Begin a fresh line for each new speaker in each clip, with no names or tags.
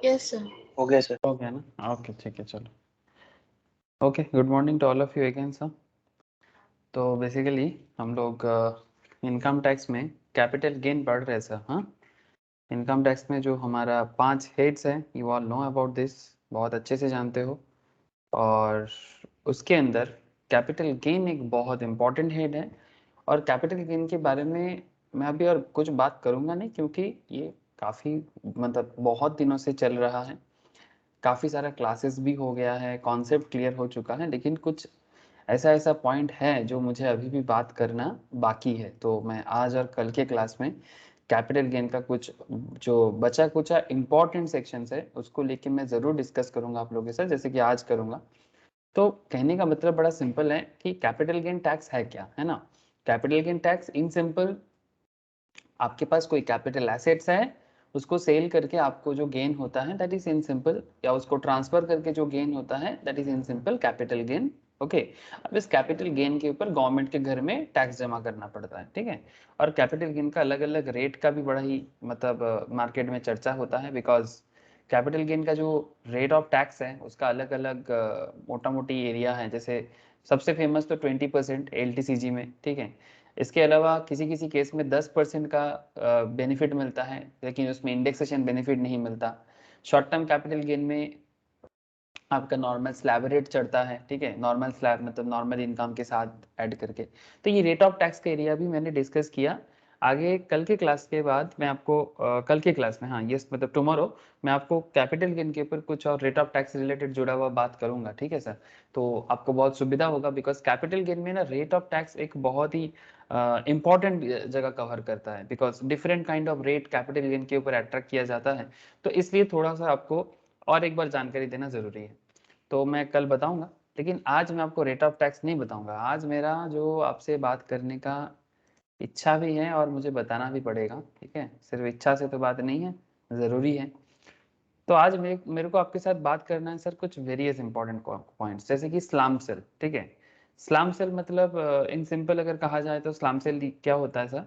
Yes sir.
Okay sir.
Okay ना, okay ठीक है, चलो। Okay, good morning to all of you again sir. तो बेसिकली हम लोग इनकम टैक्स में कैपिटल गेन पढ़ रहे सर। हाँ, इनकम टैक्स में जो हमारा 5 हेड्स है, you all know about this, बहुत अच्छे से जानते हो। और उसके अंदर कैपिटल गेन एक बहुत इम्पॉर्टेंट हेड है। और कैपिटल गेन के बारे में मैं अभी और कुछ बात करूँगा नहीं, क्योंकि ये काफ़ी मतलब बहुत दिनों से चल रहा है, काफ़ी सारा क्लासेस भी हो गया है, कॉन्सेप्ट क्लियर हो चुका है, लेकिन कुछ ऐसा ऐसा पॉइंट है जो मुझे अभी भी बात करना बाकी है। तो मैं आज और कल के क्लास में कैपिटल गेन का कुछ जो बचा कुचा इम्पोर्टेंट सेक्शंस है उसको लेके मैं ज़रूर डिस्कस करूंगा आप लोगों के साथ, जैसे कि आज करूंगा। तो कहने का मतलब बड़ा सिंपल है कि कैपिटल गेन टैक्स है क्या, है ना। Capital gain tax in simple, आपके पास कोई कैपिटल एसेट्स है, उसको सेल करके आपको जो गेन होता है दैट इज इन सिंपल, या उसको ट्रांसफर करके जो गेन होता है that is in simple capital gain. Okay, अब इस कैपिटल गेन के ऊपर गवर्नमेंट के घर में टैक्स जमा करना पड़ता है, ठीक है। और कैपिटल गेन का अलग अलग रेट का भी बड़ा ही मतलब मार्केट में चर्चा होता है, बिकॉज कैपिटल गेन का जो रेट ऑफ टैक्स है उसका अलग अलग मोटा मोटी एरिया है। जैसे सबसे फेमस तो 20% LTCG में, ठीक है। इसके अलावा किसी किसी केस में 10% का बेनिफिट मिलता है, लेकिन उसमें इंडेक्सेशन बेनिफिट नहीं मिलता। शॉर्ट टर्म कैपिटल गेन में आपका नॉर्मल स्लैब रेट चढ़ता है, ठीक है, नॉर्मल स्लैब मतलब नॉर्मल इनकम के साथ ऐड करके। तो ये रेट ऑफ टैक्स का एरिया भी मैंने डिस्कस किया। आगे कल के क्लास के बाद मैं आपको कल के क्लास में, हाँ यस मतलब टुमारो, मैं आपको कैपिटल गेन के ऊपर कुछ और रेट ऑफ टैक्स रिलेटेड जुड़ा हुआ बात करूंगा, ठीक है सर। तो आपको बहुत सुविधा होगा, बिकॉज कैपिटल गेन में ना रेट ऑफ टैक्स एक बहुत ही इंपॉर्टेंट जगह कवर करता है, because different kind of rate capital gain के ऊपर अट्रैक्ट किया जाता है। तो इसलिए थोड़ा सा आपको और एक बार जानकारी देना जरूरी है। तो मैं कल बताऊंगा, लेकिन आज मैं आपको रेट ऑफ टैक्स नहीं बताऊंगा। आज मेरा जो आपसे बात करने का इच्छा भी है और मुझे बताना भी पड़ेगा, ठीक है, सिर्फ इच्छा से तो बात नहीं है, ज़रूरी है। तो आज मेरे को आपके साथ बात करना है सर कुछ वेरियस इंपॉर्टेंट पॉइंट्स, जैसे कि स्लम सेल, ठीक है। स्लम सेल मतलब इन सिंपल अगर कहा जाए तो स्लम सेल क्या होता है सर,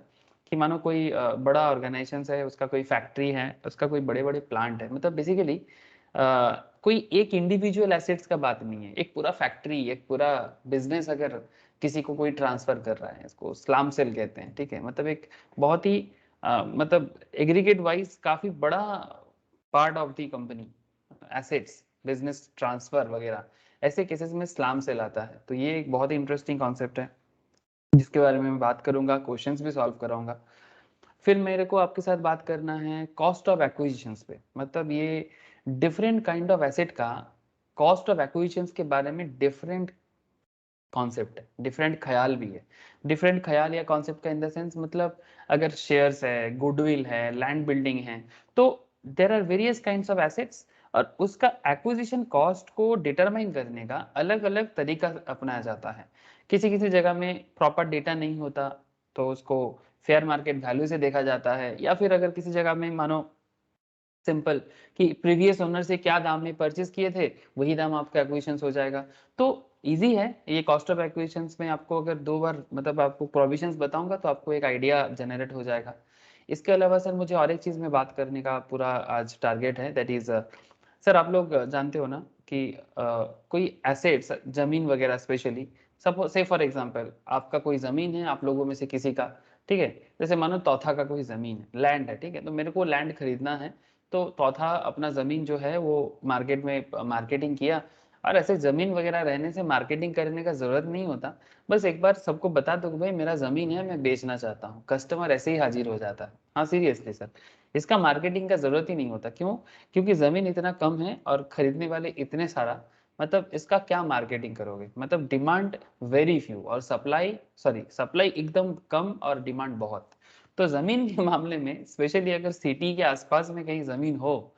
कि मानो कोई बड़ा ऑर्गेनाइजेशन है, उसका कोई फैक्ट्री है, उसका कोई बड़े बड़े प्लांट है, मतलब बेसिकली कोई एक इंडिविजुअल एसेट्स का बात नहीं है, एक पूरा फैक्ट्री, एक पूरा बिजनेस अगर किसी को कोई ट्रांसफर कर रहा है, इसको स्लम सेल कहते हैं, ठीक है। मतलब एक बहुत ही मतलब एग्रीगेट वाइज काफी बड़ा part of the company assets business transfer वगैरह, ऐसे केसेस में स्लम सेल आता है। तो ये एक बहुत ही इंटरेस्टिंग कॉन्सेप्ट है जिसके बारे में मैं बात करूंगा, क्वेश्चंस भी सॉल्व कराऊंगा। फिर मेरे को आपके साथ बात करना है कॉस्ट ऑफ एक्विजिशंस पे, मतलब ये डिफरेंट काइंड ऑफ एसेट का कॉस्ट ऑफ एक्विजिशंस के बारे में डिफरेंट कॉन्सेप्ट है, डिफरेंट ख्याल भी है। डिफरेंट ख्याल या कॉन्सेप्ट का इन द सेंस मतलब अगर शेयर्स है, गुडविल है, लैंड बिल्डिंग है, तो there are various kinds of assets, और उसका एक्विजिशन कॉस्ट को डिटरमाइन करने का अलग अलग तरीका अपनाया जाता है। किसी किसी जगह में प्रॉपर डेटा नहीं होता, तो उसको फेयर मार्केट वैल्यू से देखा जाता है, या फिर अगर किसी जगह में मानो सिंपल कि प्रीवियस ओनर से क्या दाम में परचेस किए थे वही दाम आपका एक्विजिशन हो जाएगा। तो इजी है ये कॉस्ट ऑफ एक्विजिशन में, आपको अगर 2 बार मतलब आपको प्रोविजंस बताऊंगा तो आपको एक आइडिया जनरेट हो जाएगा। इसके अलावा सर मुझे और एक चीज में बात करने का पूरा आज टारगेट है, दैट इज सर आप लोग जानते हो ना कि कोई एसेट्स जमीन वगैरह स्पेशली, सपोज से फॉर एग्जांपल आपका कोई जमीन है, आप लोगों में से किसी का, ठीक है, जैसे मानो तौथा का कोई जमीन है, लैंड है, ठीक है, तो मेरे को लैंड खरीदना है। तो तौथा अपना जमीन जो है वो मार्केट में मार्केटिंग किया, और ऐसे जमीन वगैरह रहने से मार्केटिंग करने का जरूरत नहीं होता, बस एक बार सबको बता दो कि भाई मेरा जमीन है, मैं बेचना चाहता हूँ, कस्टमर ऐसे ही हाजिर हो जाता है। हाँ सीरियसली सर, इसका मार्केटिंग का जरूरत ही नहीं होता। क्यों? क्योंकि जमीन इतना कम है और खरीदने वाले इतने सारा, मतलब इसका क्या मार्केटिंग करोगे, मतलब डिमांड वेरी फ्यू और सप्लाई एकदम कम और डिमांड बहुत। तो जमीन के मामले में स्पेशली अगर सिटी के आसपास में कहीं जमीन हो,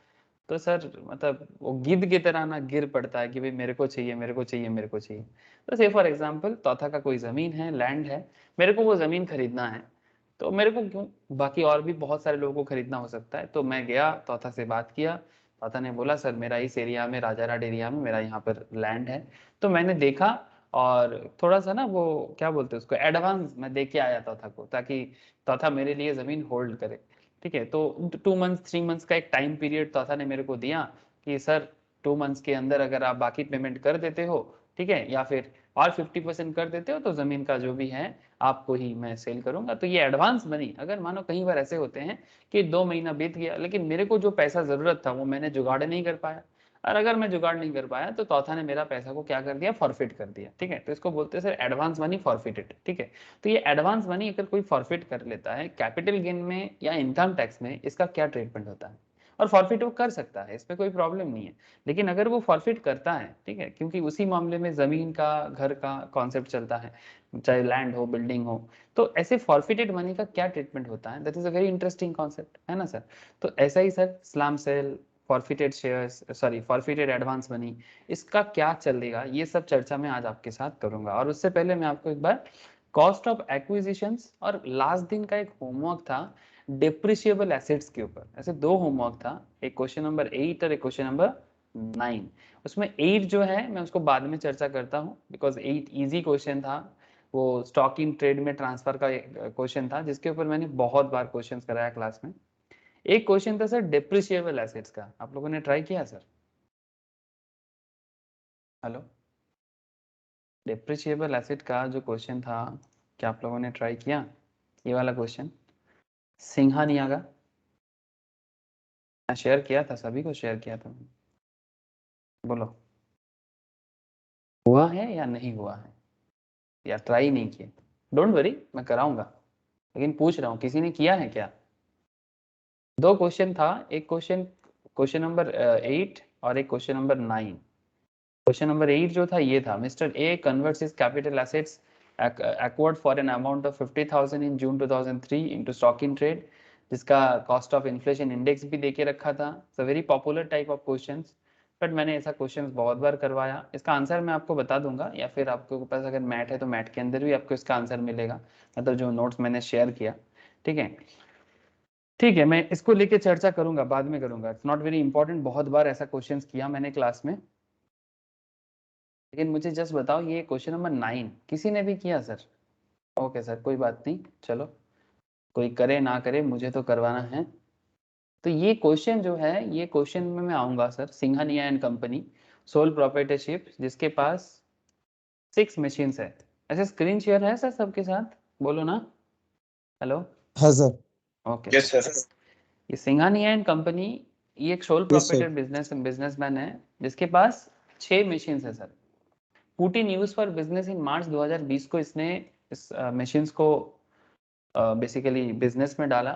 तो सर मतलब वो गिद्ध की तरह ना गिर पड़ता है कि भाई मेरे को चाहिए, मेरे को चाहिए, मेरे को चाहिए। तो से फॉर एग्जांपल तौथा का कोई जमीन है, लैंड है, मेरे को वो जमीन खरीदना है, तो मेरे को क्यों, बाकी और भी बहुत सारे लोगों को खरीदना हो सकता है। तो मैं गया तौथा से बात किया, तौथा ने बोला सर मेरा इस एरिया में, राजाराड एरिया में मेरा यहाँ पर लैंड है। तो मैंने देखा और थोड़ा सा ना वो क्या बोलते हैं उसको, एडवांस मैं दे के आया तौथा को, ताकि तौथा मेरे लिए जमीन होल्ड करे। ठीक है, तो 2 मंथ्स 3 मंथ्स का एक टाइम पीरियड चौथा ने मेरे को दिया कि सर 2 मंथ्स के अंदर अगर आप बाकी पेमेंट कर देते हो, ठीक है, या फिर और 50% कर देते हो तो जमीन का जो भी है आपको ही मैं सेल करूंगा। तो ये एडवांस मनी, अगर मानो कई बार ऐसे होते हैं कि 2 महीना बीत गया लेकिन मेरे को जो पैसा जरूरत था वो मैंने जुगाड़ नहीं कर पाया, और अगर मैं जुगाड़ नहीं कर पाया तो चौथा ने मेरा पैसा को क्या कर दिया, फॉरफिट कर दिया। ठीक है, तो इसको बोलते हैं सर एडवांस मनी फॉरफिटेड। ठीक है, तो ये एडवांस मनी अगर कोई फॉरफिट कर लेता है कैपिटल गेन में या इनकम टैक्स में, इसका क्या ट्रीटमेंट होता है? और फॉरफिट वो कर सकता है, इसमें कोई प्रॉब्लम नहीं है, लेकिन अगर वो फॉरफिट करता है, ठीक है, क्योंकि उसी मामले में जमीन का घर का कॉन्सेप्ट चलता है, चाहे लैंड हो बिल्डिंग हो, तो ऐसे फॉरफिटेड मनी का क्या ट्रीटमेंट होता है, that is a very interesting concept, है ना सर? तो ऐसा ही sir slump sale, forfeited shares, sorry forfeited advance money, इसका क्या चलेगा, ये सब चर्चा मैं आज आपके साथ करूंगा। और उससे पहले मैं आपको एक बार कॉस्ट ऑफ एक्विजिशंस और लास्ट दिन का एक होमवर्क था डिप्रिशिएबल एसेट्स के ऊपर, ऐसे 2 होमवर्क था, एक क्वेश्चन नंबर 8 और एक क्वेश्चन नंबर 9। उसमें 8 जो है मैं उसको बाद में चर्चा करता हूँ बिकॉज 8 इजी क्वेश्चन था, वो स्टॉक इन ट्रेड में ट्रांसफर का क्वेश्चन था जिसके ऊपर मैंने बहुत बार क्वेश्चन कराया क्लास में। एक क्वेश्चन था सर डिप्रिशिएबल एसेट्स का, आप लोगों ने ट्राई किया सर? हेलो, डिप्रिशिएबल एसेट का जो क्वेश्चन था, क्या आप लोगों ने ट्राई किया ये वाला क्वेश्चन? सिंघानिया का मैं शेयर किया था, सभी को शेयर किया था, बोलो हुआ है या नहीं हुआ है, या ट्राई नहीं किया? डोंट वरी, मैं कराऊंगा, लेकिन पूछ रहा हूँ किसी ने किया है क्या? 2 क्वेश्चन था, एक क्वेश्चन क्वेश्चन नंबर 8 और एक क्वेश्चन नंबर 9। क्वेश्चन नंबर 8 जो था ये था, mister A converts his capital assets acquired for an amount of 50,000 in June 2003 into stock in trade, जिसका कॉस्ट ऑफ इन्फ्लेशन इंडेक्स भी देके रखा था। It's a very popular type of questions, but मैंने ऐसा क्वेश्चंस बहुत बार करवाया। इसका आंसर मैं आपको बता दूंगा, या फिर आपके पास अगर मैट है तो मैट के अंदर भी आपको इसका आंसर मिलेगा, मतलब जो नोट्स मैंने शेयर किया। ठीक है, ठीक है, मैं इसको लेके चर्चा करूंगा, बाद में करूंगा, इट्स नॉट वेरी इंपॉर्टेंट, बहुत बार ऐसा क्वेश्चंस किया मैंने क्लास में। लेकिन मुझे जस्ट बताओ ये क्वेश्चन नंबर 9 किसी ने भी किया सर? ओके सर, कोई बात नहीं, चलो कोई करे ना करे मुझे तो करवाना है। तो ये क्वेश्चन जो है, ये क्वेश्चन में मैं आऊंगा sir, Singhania and company sole proprietorship, जिसके पास 6 मशीन्स है। ऐसे स्क्रीन शेयर है सर सबके साथ, बोलो ना हेलो।
हाँ सर।
Okay
yes sir.
ये सिंघानिया एंड कंपनी, ये एक sole
yes sir.
Proprietor businessman है जिसके पास 6 मशीन्स है sir. Put in use for business in March 2020 को इसने इस मशीन्स को बेसिकली बिजनेस में डाला।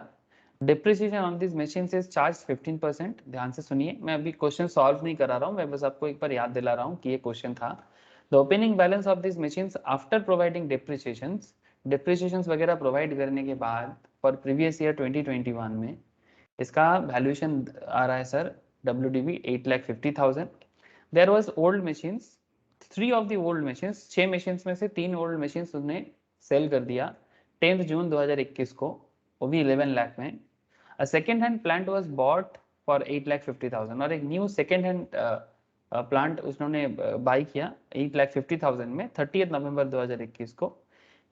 Depreciation on this machines is charge 15%। ध्यान से सुनिए, मैं अभी क्वेश्चन सॉल्व नहीं करा रहा हूँ, मैं बस आपको एक बार याद दिला रहा हूँ कि ये क्वेश्चन था। The opening balance of this machines after providing depreciations वगैरह प्रोवाइड करने के बाद फॉर प्रीवियस ईयर 2021 में इसका वैल्यूएशन आ रहा है sir WDV 8,50,000। There was old machines, 3 of the old machines, 6 machines में से 3 ओल्ड मशीन्स उसने सेल कर दिया 10 जून 2021 को, वो भी 11 लाख में। A second hand plant was bought for 8,50,000 और एक न्यू सेकेंड हैंड प्लांट उन्होंने बाई किया 8,50,000 में 30 नवंबर 2021 को।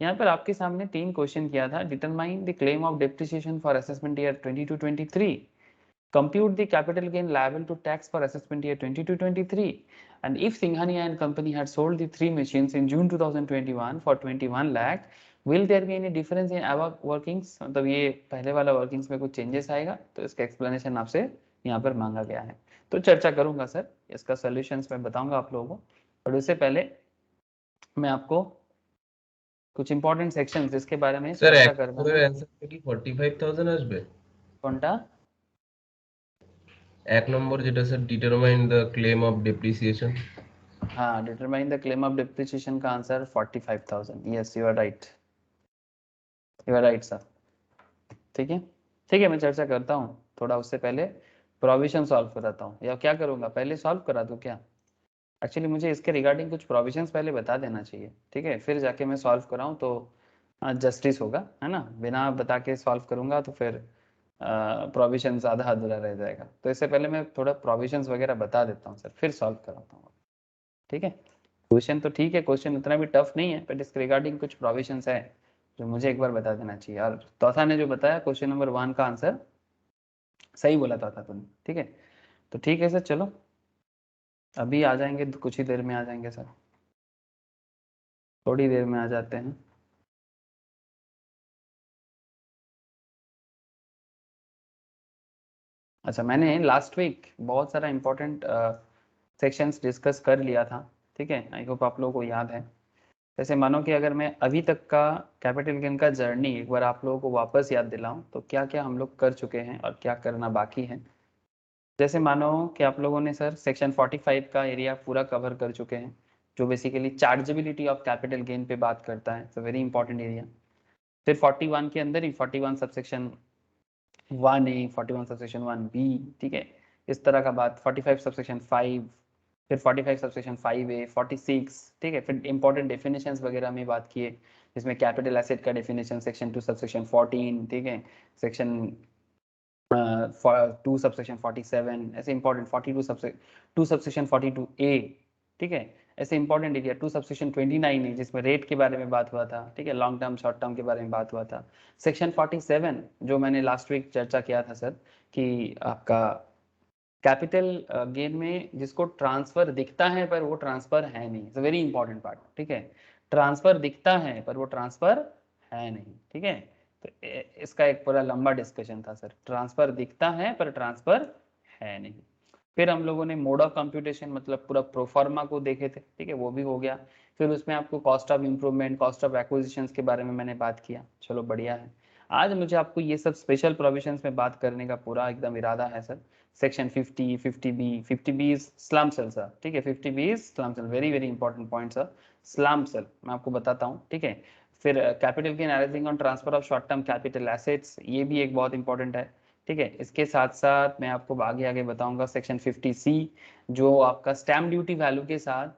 यहाँ पर आपके सामने 3 क्वेश्चन किया था, determine the claim of depreciation for assessment year 22-23, compute the capital gain liable to tax for assessment year 22-23, and if Singhania and company had sold the 3 machines in June 2021 for 21 lakh, will there be any difference in above workings? मतलब ये पहले वाला workings में कुछ changes आएगा, तो इसका explanation आपसे यहाँ पर मांगा गया है। तो चर्चा करूंगा सर, इसका सॉल्यूशंस मैं बताऊंगा आप लोगों को, और उससे पहले मैं आपको कुछ इंपॉर्टेंट सेक्शंस जिसके बारे में
सर
चर्चा करना है।
आंसर কি 45,000 আসবে?
কোনটা?
এক নম্বর যেটা sir determine the claim of depreciation.
हाँ, determine the claim of depreciation का answer 45,000। Yes you are right, you are right sir. ठीक है, ठीक है, मैं चर्चा करता हूँ थोड़ा, उससे पहले प्रोविजन सॉल्व कराता हूँ, या क्या करूँगा पहले सॉल्व करा दूँ क्या? एक्चुअली मुझे इसके रिगार्डिंग कुछ प्रोविजंस पहले बता देना चाहिए, ठीक है, फिर जाके मैं सॉल्व कराऊँ तो जस्टिस होगा, है ना? बिना बता के सॉल्व करूँगा तो फिर प्रोविजन ज़्यादा अधूरा रह जाएगा। तो इससे पहले मैं थोड़ा प्रोविजंस वगैरह बता देता हूँ सर, फिर सॉल्व कराता हूँ, ठीक है? क्वेश्चन तो ठीक है, क्वेश्चन उतना भी टफ नहीं है, बट इसके रिगार्डिंग कुछ प्रोविजंस है जो मुझे एक बार बता देना चाहिए। और चौथा ने जो बताया क्वेश्चन नंबर 1 का आंसर सही बोला था तुमने, ठीक है। तो ठीक है सर, चलो अभी आ जाएंगे, कुछ ही देर में आ जाएंगे सर, थोड़ी देर में आ जाते हैं। अच्छा, मैंने लास्ट वीक बहुत सारा इंपॉर्टेंट सेक्शंस डिस्कस कर लिया था, ठीक है। आई होप आप लोगों को याद है। जैसे मानो कि अगर मैं अभी तक का कैपिटल गेन का जर्नी एक बार आप लोगों को वापस याद दिलाऊं, तो क्या क्या हम लोग कर चुके हैं और क्या करना बाकी है। जैसे मानो कि आप लोगों ने सर सेक्शन 45 का एरिया पूरा कवर कर चुके हैं, जो basically chargeability of capital gain पे बात करता है, it's a very important area. फिर 41 के अंदर ही 41 सबसेक्शन 1A, 41 सबसेक्शन 1B, ठीक है, इस तरह का बात। 45 सबसेक्शन 5, फिर 45 सबसेक्शन 5A, 46, ठीक है। फिर इंपॉर्टेंट डेफिनेशंस वगैरह में बात किए, जिसमें कैपिटल एसेट का डेफिनेशन सेक्शन 2 सबसेक्शन 14, ठीक है, सेक्शन 2 सबसेक्शन 47, ऐसे इंपॉर्टेंट 42 सबसेक्शन 42A, ठीक है। ऐसे इंपॉर्टेंट एरिया 2 सबसेक्शन 29 है, जिसमें रेट के बारे में बात हुआ था, ठीक है, लॉन्ग टर्म शॉर्ट टर्म के बारे में बात हुआ था। सेक्शन 47 जो मैंने लास्ट वीक चर्चा किया था सर, कि आपका कैपिटल गेन में जिसको ट्रांसफर दिखता है पर वो ट्रांसफर है नहीं, it's a very important part, ठीक है। ट्रांसफर दिखता है पर वो ट्रांसफर है नहीं, ठीक है। तो इसका एक पूरा लंबा डिस्कशन था सर, ट्रांसफर दिखता है पर ट्रांसफर है नहीं। फिर हम लोगों ने मोड ऑफ कंप्यूटेशन मतलब पूरा प्रोफार्मा को देखे थे, ठीक है, वो भी हो गया। फिर उसमें आपको cost of improvement, cost of acquisition के बारे में मैंने बात किया, चलो बढ़िया है। आज मुझे आपको ये सब स्पेशल प्रोविजंस में बात करने का पूरा एकदम इरादा है sir. Section 50, 50B, 50B is slump sale sir, ठीक है, 50B is slump sale, very very important point sir, slump sale मैं आपको बताता हूँ, ठीक है। फिर capital gain arising on transfer of short term capital assets, ये भी एक बहुत इंपॉर्टेंट है, ठीक है। इसके साथ साथ मैं आपको आगे आगे बताऊंगा सेक्शन 50C, जो आपका स्टैम्प ड्यूटी वैल्यू के साथ,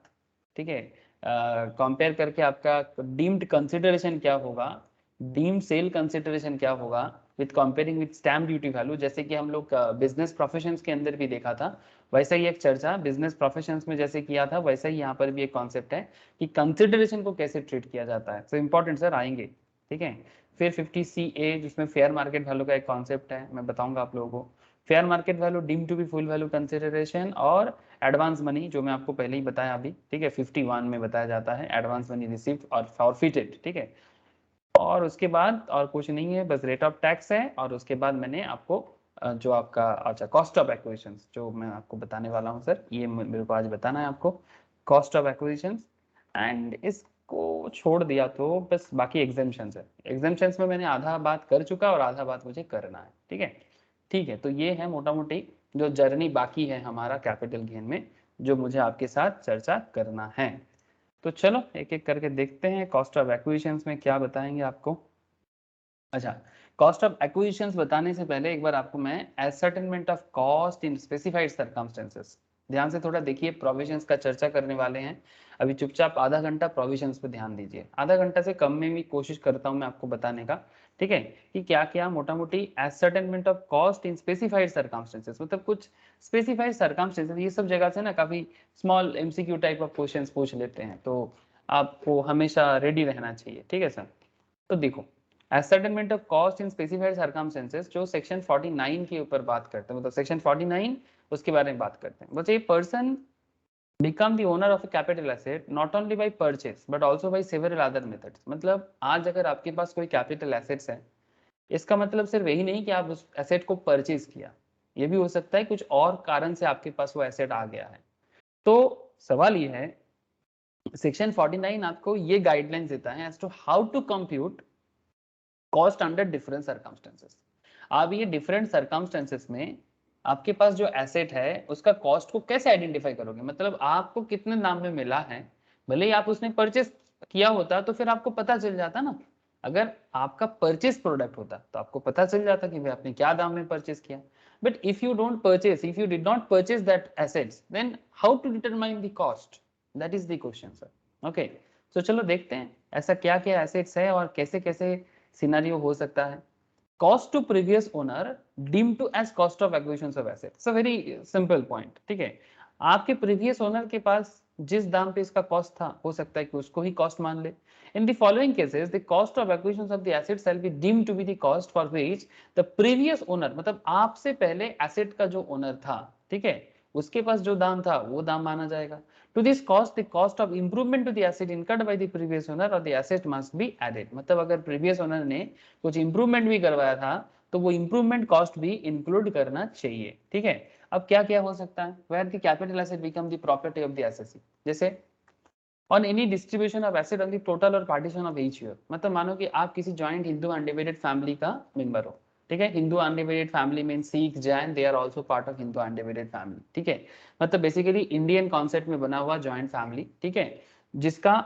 ठीक है, कंपेयर करके आपका डीम्ड कंसिडरेशन क्या होगा, डीम्ड सेल कंसिडरेशन क्या होगा with comparing with stamp duty value. जैसे कि हम लोग बिजनेस प्रोफेशंस के अंदर भी देखा था, वैसा ही एक चर्चा बिजनेस प्रोफेशंस में जैसे किया था, वैसा ही यहाँ पर भी एक कॉन्सेप्ट है कि कंसिडरेशन को कैसे ट्रीट किया जाता है। तो इंपॉर्टेंट सर आएंगे, ठीक है। फिर 50CA जिसमें फेयर मार्केट वैल्यू का एक कॉन्सेप्ट है, मैं बताऊंगा आप लोगों को। Fair market value deem to be full value consideration और एडवांस मनी, जो मैं आपको पहले ही बताया अभी, ठीक है, 51 में बताया जाता है एडवांस मनी रिसीव्ड और फॉरफिटेड, ठीक है। और उसके बाद और कुछ नहीं है, बस रेट ऑफ टैक्स है। और उसके बाद मैंने आपको जो आपका अच्छा कॉस्ट ऑफ एक्विजिशन जो मैं आपको बताने वाला हूँ सर, ये मेरे को आज बताना है आपको, कॉस्ट ऑफ एक्विजिशन। एंड इसको छोड़ दिया तो बस बाकी एग्जाम्पशंस है। एग्जाम्पशंस में मैंने आधा बात कर चुका और आधा बात मुझे करना है, ठीक है। ठीक है, तो ये है मोटा मोटी जो जर्नी बाकी है हमारा कैपिटल गेन में, जो मुझे आपके साथ चर्चा करना है। तो चलो एक एक करके देखते हैं कॉस्ट ऑफ एक्विजिशंस में क्या बताएंगे आपको। अच्छा, कॉस्ट ऑफ एक्विजिशंस बताने से पहले एक बार आपको मैं ascertainment of cost in specified circumstances, ध्यान से थोड़ा देखिए, प्रोविजंस का चर्चा करने वाले हैं अभी। चुपचाप आधा घंटा प्रोविजंस पे ध्यान दीजिए, आधा घंटा से कम में भी कोशिश करता हूं मैं आपको बताने का, ठीक है, कि क्या क्या मोटा मोटी ascertainment of cost in specified circumstances, मतलब कुछ स्पेसिफाइड सर्कमस्टेंसेस, ये सब जगह से ना काफी small MCQ type of questions पूछ लेते हैं, तो आपको हमेशा रेडी रहना चाहिए, ठीक है सर। तो देखो, ascertainment of cost in specified circumstances जो सेक्शन 49 के ऊपर बात करते हैं, मतलब सेक्शन 49 उसके बारे में बात करते हैं। बच्चे, person become the owner of a capital asset not only by purchase but also by several other methods। मतलब आज अगर आपके पास कोई कैपिटल एसेट्स है, इसका मतलब सिर्फ यही नहीं कि आप उस एसेट को परचेज किया, ये भी हो सकता है कुछ और कारण से आपके पास वो एसेट आ गया है। तो सवाल ये है, सेक्शन 49 आपको ये गाइडलाइंस देता है as to how to compute cost under different circumstances. आप ये डिफरेंट सर्कमस्टेंसेस में आपके पास जो एसेट है उसका कॉस्ट को कैसे आइडेंटिफाई करोगे, मतलब आपको कितने दाम में मिला है, भले ही आप उसने परचेस किया होता तो फिर आपको पता चल जाता ना। अगर आपका परचेस प्रोडक्ट होता तो आपको पता चल जाता कि भाई आपने क्या दाम में परचेस किया। But if you don't purchase, if you did not purchase that assets, then how to determine the cost, that is the question sir. Okay, तो चलो देखते हैं ऐसा क्या क्या एसेट्स है और कैसे कैसे सिनेरियो हो सकता है। Cost to previous owner deem to as cost of acquisition of asset, it's a very simple point, ठीक है। आपके प्रीवियस ओनर के पास जिस दाम पे इसका कॉस्ट था हो सकता है कि उसको ही कॉस्ट मान ले। In the following cases the cost of acquisition of the asset shall be deemed to be the cost for which the previous owner, मतलब आपसे पहले एसेट का जो ओनर था, ठीक है, उसके पास जो दाम था वो दाम माना जाएगा। To this cost the cost of improvement to the asset incurred by the previous owner और the asset must be added, मतलब अगर प्रीवियस ओनर ने कुछ इंप्रूवमेंट भी करवाया था तो वो इंप्रूवमेंट कॉस्ट भी इंक्लूड करना चाहिए, ठीक है। अब क्या क्या हो सकता है, where the capital asset become the property of the assessee, जैसे on any distribution of asset on the total और पार्टीशन ऑफ ईच ईयर, मतलब मानो कि आप किसी जॉइंट हिंदू अनडिवाइडेड फैमिली का मेंबर हो, ठीक है। Hindu undivided family mean Sikh Jain they are also part of Hindu undivided family, ठीक है। मतलब बेसिकली इंडियन कॉन्सेप्ट में बना हुआ जॉइंट फैमिली, ठीक है, जिसका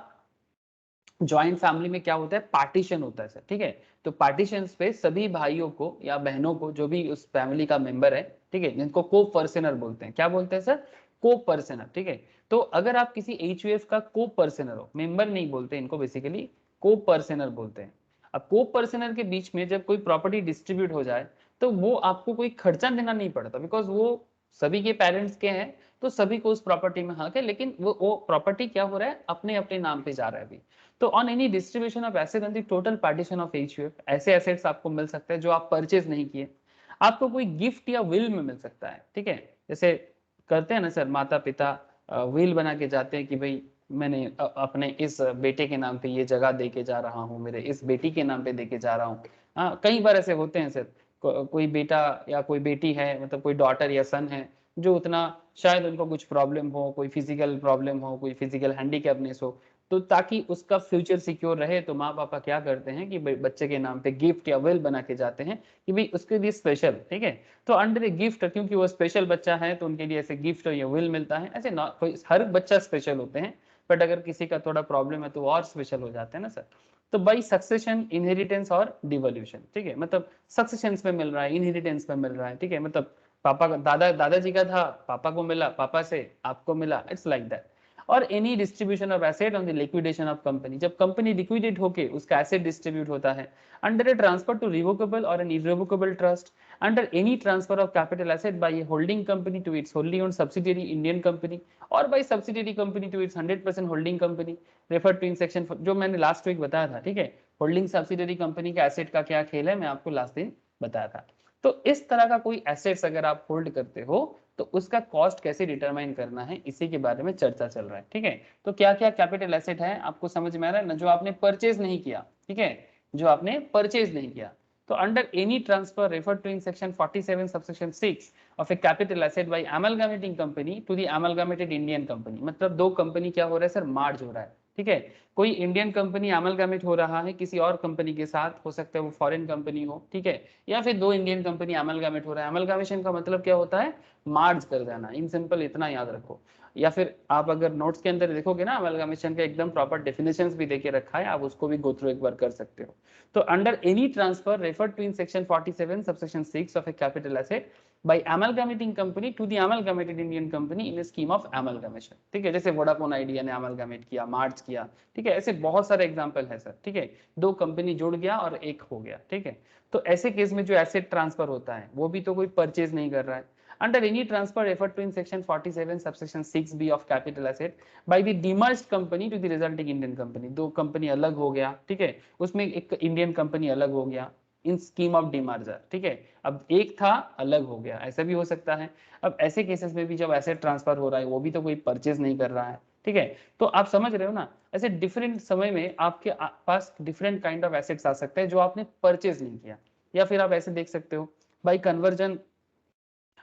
जॉइंट फैमिली में क्या होता है, पार्टीशन होता है सर, ठीक है। तो पार्टीशन पे सभी भाइयों को या बहनों को जो भी उस फैमिली का मेंबर है, ठीक है, जिनको को पर्सनर बोलते हैं, क्या बोलते हैं सर, को पर्सनर, ठीक है। तो अगर आप किसी एचयूएफ का को पर्सनर हो, मेंबर नहीं बोलते इनको, बेसिकली को पर्सनर बोलते हैं। अब को पर्सनर के बीच में जब कोई प्रॉपर्टी डिस्ट्रीब्यूट हो जाए तो वो आपको कोई खर्चा देना नहीं पड़ता, बिकॉज वो सभी के पेरेंट्स के हैं, तो सभी को उस प्रॉपर्टी में हक है, लेकिन वो प्रॉपर्टी क्या हो रहा है, अपने अपने नाम पे जा रहा है अभी। तो on any distribution of asset on the total partition of HUF, ऐसे एसेट्स आपको मिल सकते हैं जो आप परचेज नहीं किए, आपको कोई गिफ्ट या विल में मिल सकता है, ठीक है। जैसे करते हैं ना सर, माता पिता विल बना के जाते हैं कि भाई मैंने अपने इस बेटे के नाम पे ये जगह दे के जा रहा हूँ, मेरे इस बेटी के नाम पे दे के जा रहा हूँ। हाँ, कई बार ऐसे होते हैं सर, कोई बेटा या कोई बेटी है, मतलब कोई डॉटर या सन है जो उतना शायद उनको कुछ प्रॉब्लम हो, कोई फिजिकल प्रॉब्लम हो, कोई फिजिकल हैंडीकैपनेस हो, तो ताकि उसका फ्यूचर सिक्योर रहे तो माँ पापा क्या करते हैं कि बच्चे के नाम पे गिफ्ट या विल बना के जाते हैं कि भाई उसके लिए स्पेशल, ठीक है। तो अंडर ए गिफ्ट, क्योंकि वो स्पेशल बच्चा है तो उनके लिए ऐसे गिफ्ट या विल मिलता है। ऐसे कोई हर बच्चा स्पेशल होते हैं, बट अगर किसी का थोड़ा प्रॉब्लम है तो वो और स्पेशल हो जाते हैं ना सर। तो बाई सक्सेशन, इनहेरिटेंस और डिवोल्यूशन, ठीक है, मतलब सक्सेशन में मिल रहा है, इनहेरिटेंस में मिल रहा है, ठीक है, मतलब पापा का दादाजी का था, पापा को मिला, पापा से आपको मिला, इट्स लाइक दैट। और any distribution of asset on the liquidation of company, जब कंपनी लिक्विडेट होके उसका एसेट डिस्ट्रीब्यूट होता है under a transfer to revocable और an irrevocable trust, under any transfer of capital asset by a holding company to its wholly owned subsidiary Indian company और by subsidiary company to its 100% holding company refer to in section, जो मैंने last week बताया था, ठीक है। Holding subsidiary company के asset का क्या खेल है, मैं आपको लास्ट दिन बताया था। तो इस तरह का कोई एसेट्स अगर आप होल्ड करते हो तो उसका कॉस्ट कैसे डिटरमाइन करना है, इसी के बारे में चर्चा चल रहा है, ठीक है। तो क्या क्या कैपिटल एसेट है आपको समझ में आ रहा है ना, जो आपने परचेज नहीं किया, ठीक है, जो आपने परचेज नहीं किया। तो under any transfer refer to in section 47 subsection 6 of a capital asset by amalgamating company to the amalgamated Indian company, मतलब दो कंपनी क्या हो रहा है सर, मार्ज हो रहा है, ठीक है। कोई इंडियन कंपनी अमलगामेट हो रहा है किसी और कंपनी के साथ, हो सकता है वो फॉरेन कंपनी हो, ठीक है, या फिर दो इंडियन कंपनी अमलगामेट हो रहा है। अमलगामेशन का मतलब क्या होता है, मार्ज कर जाना, इन सिंपल इतना याद रखो। या फिर आप अगर नोट्स के अंदर देखोगे ना, अमलगामेशन का एकदम प्रॉपर डेफिनेशंस भी देके रखा है, आप उसको भी गो थ्रू एक बार कर सकते हो। तो under any transfer refer to in section 47 subsection 6 of a capital asset by amalgamating company to the amalgamated Indian company in a scheme of amalgamation, ठीक है। जैसे वोडाफोन आइडिया ने अमलगामेट किया, मार्च किया, ठीक है, ऐसे बहुत सारे एग्जांपल है सर, ठीक है। दो कंपनी जुड़ गया और एक हो गया, ठीक है। तो ऐसे केस में जो एसेट ट्रांसफर होता है वो भी तो कोई परचेज नहीं कर रहा है। Under any transfer referred to in section 47 subsection 6b of capital asset by the demerged company to the resulting Indian company, दो कंपनी अलग हो गया, ठीक है, उसमें एक इंडियन कंपनी अलग हो गया इन स्कीम ऑफ डिमर्जर, ठीक है। अब एक था अलग हो गया, ऐसा भी हो सकता है। अब ऐसे केसेस में भी जब एसेट ट्रांसफर हो रहा है वो भी तो कोई परचेज नहीं कर रहा है, ठीक है। तो आप समझ रहे हो ना, ऐसे डिफरेंट समय में आपके पास डिफरेंट काइंड ऑफ एसेट्स आ सकते हैं जो आपने परचेज नहीं किया। या फिर आप ऐसे देख सकते हो, by conversion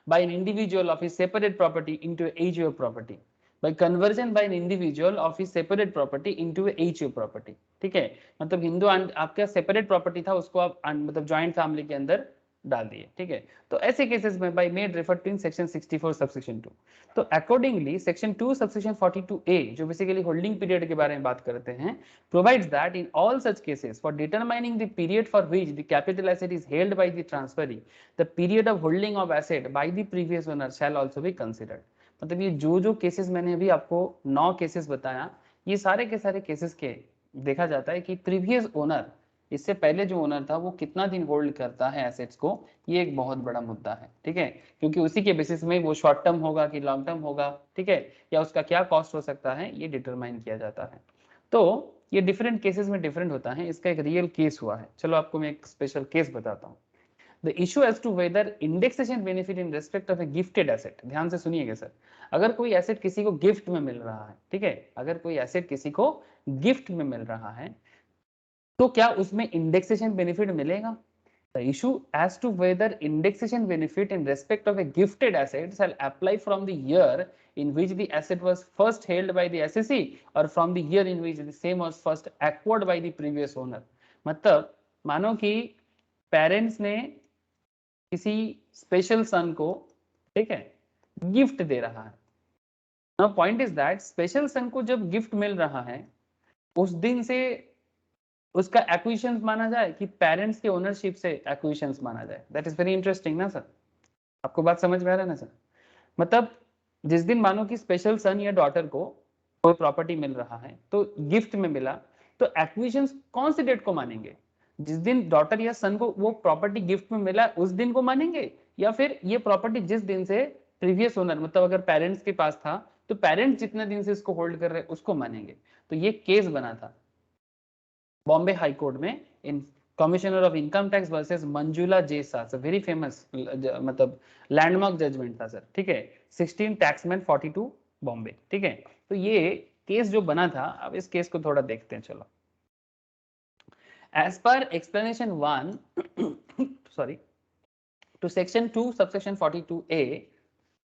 by an individual of his separate property into a HO property, by conversion by an individual of his separate property into a HO property, ठीक है। मतलब हिंदू आपका सेपरेट प्रॉपर्टी था, उसको आप मतलब जॉइंट फैमिली के अंदर डाल दिए, ठीक है। तो ऐसे केसेस में by made refer to in section 64 subsection 2। तो अकॉर्डिंगली सेक्शन 2 सबसेक्शन 42A जो बेसिकली होल्डिंग पीरियड के बारे में बात करते हैं, provides that in all such cases for determining the period for which the capital asset is held by the transferee, the period of holding of asset by the previous owner shall also be considered। मतलब ये जो cases मैंने अभी आपको 9 cases बताया, ये सारे के सारे केसेस के देखा जाता है कि प्रीवियस ओनर इससे पहले जो ओनर था वो कितना दिन होल्ड करता है एसेट्स को, ये एक बहुत बड़ा मुद्दा है, ठीक है, क्योंकि उसी के बेसिस में वो शॉर्ट टर्म होगा कि लॉन्ग टर्म होगा, ठीक है, या उसका क्या कॉस्ट हो सकता है ये डिटरमाइन किया जाता है। तो ये डिफरेंट केसेस में डिफरेंट होता है। इसका एक रियल केस हुआ है, चलो आपको मैं एक स्पेशल केस बताता हूँ। The issue as to whether indexation benefit in respect of a gifted asset, ध्यान से सुनिएगा सर, अगर कोई एसेट किसी को गिफ्ट में मिल रहा है, ठीक है, अगर कोई एसेट किसी को गिफ्ट में मिल रहा है तो क्या उसमें इंडेक्सेशन बेनिफिट मिलेगा? The issue as to whether indexation benefit in respect of a gifted asset shall apply from the year in which the asset was first held by the assessee or from the year in which the same was first acquired by the previous owner। मतलब मानो कि parents ने किसी special son को, ठीक है, gift दे रहा है। Now point is that special son को जब गिफ्ट मिल रहा है उस दिन से उसका एक्विजिशन माना जाए कि पेरेंट्स के ओनरशिप से एक्विजिशन माना जाए? दैट इज वेरी इंटरेस्टिंग ना सर, आपको बात समझ में आ रहा है ना सर? मतलब जिस दिन मानो कि स्पेशल सन या डॉटर को कोई प्रॉपर्टी मिल रहा है तो गिफ्ट में मिला, तो एक्विजिशन कौन सी डेट को मानेंगे? जिस दिन डॉटर या सन को वो प्रॉपर्टी गिफ्ट में मिला उस दिन को मानेंगे, या फिर ये प्रॉपर्टी जिस दिन से प्रीवियस ओनर, मतलब अगर पेरेंट्स के पास था तो पेरेंट्स जितने दिन से इसको होल्ड कर रहे उसको मानेंगे? तो ये केस बना था बॉम्बे हाई कोर्ट में in commissioner of income tax versus Manjula J सास, वेरी फेमस, मतलब लैंडमार्क जजमेंट था सर, ठीक है, 16 टैक्समैन 42 बॉम्बे, ठीक है। तो ये केस जो बना था, अब इस केस को थोड़ा देखते हैं, चलो। एज पर explanation 1 sorry to section 2 subsection 42A,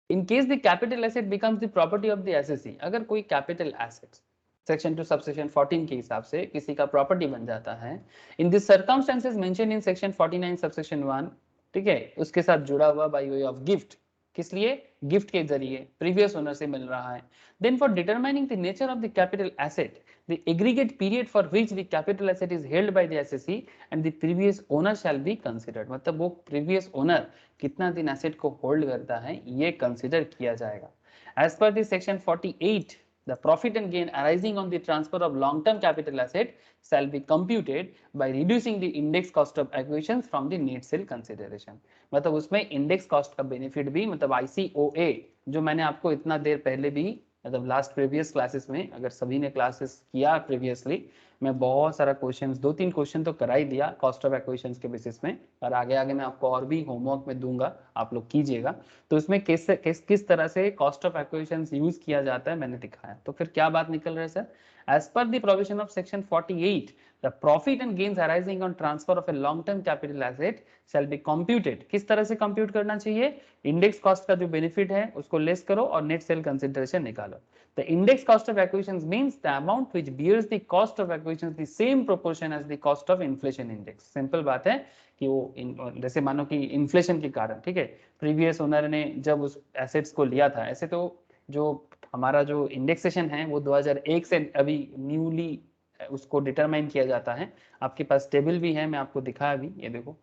in case the capital asset becomes the property of the assessee, अगर कोई capital assets सेक्शन 2 सबसेक्शन 14 के हिसाब से किसी का प्रॉपर्टी बन जाता है, in this circumstances mention in section 49 subsection 1, ठीक है, उसके साथ जुड़ा हुआ बाय वे ऑफ गिफ्ट, किस लिए? गिफ्ट के जरिए प्रीवियस ओनर से मिल रहा है। Then for determining the nature of the capital asset, the aggregate period for which the capital asset is held by the assessee and the previous owner shall be considered, मतलब वो previous owner कितना दिन asset को hold करता है ये consider किया जाएगा। As per the section 48, the profit and gain arising on the transfer of long-term capital asset shall be computed by reducing the index cost of acquisitions from the net sale consideration। मतलब उसमें index cost का benefit भी, मतलब ICOA जो मैंने आपको इतना देर पहले भी, मतलब लास्ट प्रीवियस क्लासेस में, अगर सभी ने क्लासेस किया प्रीवियसली, मैं बहुत सारा क्वेश्चंस, 2-3 क्वेश्चन तो करा ही दिया कॉस्ट ऑफ एक्विजिशंस के बेसिस में, और आगे आगे मैं आपको और भी होमवर्क में दूंगा, आप लोग कीजिएगा। तो इसमें किस तरह से कॉस्ट ऑफ एक्विजिशंस यूज किया जाता है मैंने दिखाया। तो फिर क्या बात निकल रहा है सर? एज पर the provision of section 48, the profit and gains arising on transfer of a long term capital asset shall be computed। किस तरह से कंप्यूट करना चाहिए? इंडेक्स कॉस्ट का जो बेनिफिट है उसको लेस करो और नेट सेल कंसिडरेशन निकालो। The index cost of acquisitions means the amount which bears the cost of acquisitions the same proportion as the cost of inflation index। Simple बात है कि वो जैसे मानो कि इन्फ्लेशन के कारण, ठीक है, प्रीवियस ओनर ने जब उस एसेट्स को लिया था, ऐसे तो जो हमारा जो इंडेक्सेशन है वो 2001 से अभी न्यूली उसको डिटरमाइन किया जाता है। आपके पास टेबल भी है, मैं आपको दिखाया भी, ये देखो,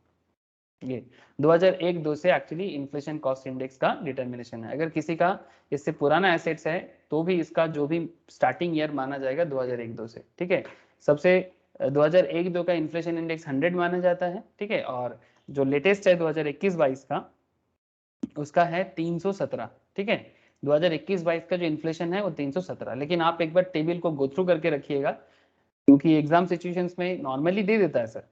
ये 2001-2 से एक्चुअली इन्फ्लेशन कॉस्ट इंडेक्स का डिटर्मिनेशन है। अगर किसी का इससे पुराना एसेट्स है तो भी इसका जो भी स्टार्टिंग ईयर माना जाएगा 2001-2 से, ठीक है। सबसे 2001-2 का इन्फ्लेशन इंडेक्स 100 माना जाता है, ठीक है, और जो लेटेस्ट है 2021-22 का उसका है 317, ठीक है। 2021-22 का जो इन्फ्लेशन है वो 317, लेकिन आप एक बार टेबल को गो थ्रू करके रखिएगा, क्योंकि एग्जाम सिचुएशंस में नॉर्मली दे देता है सर,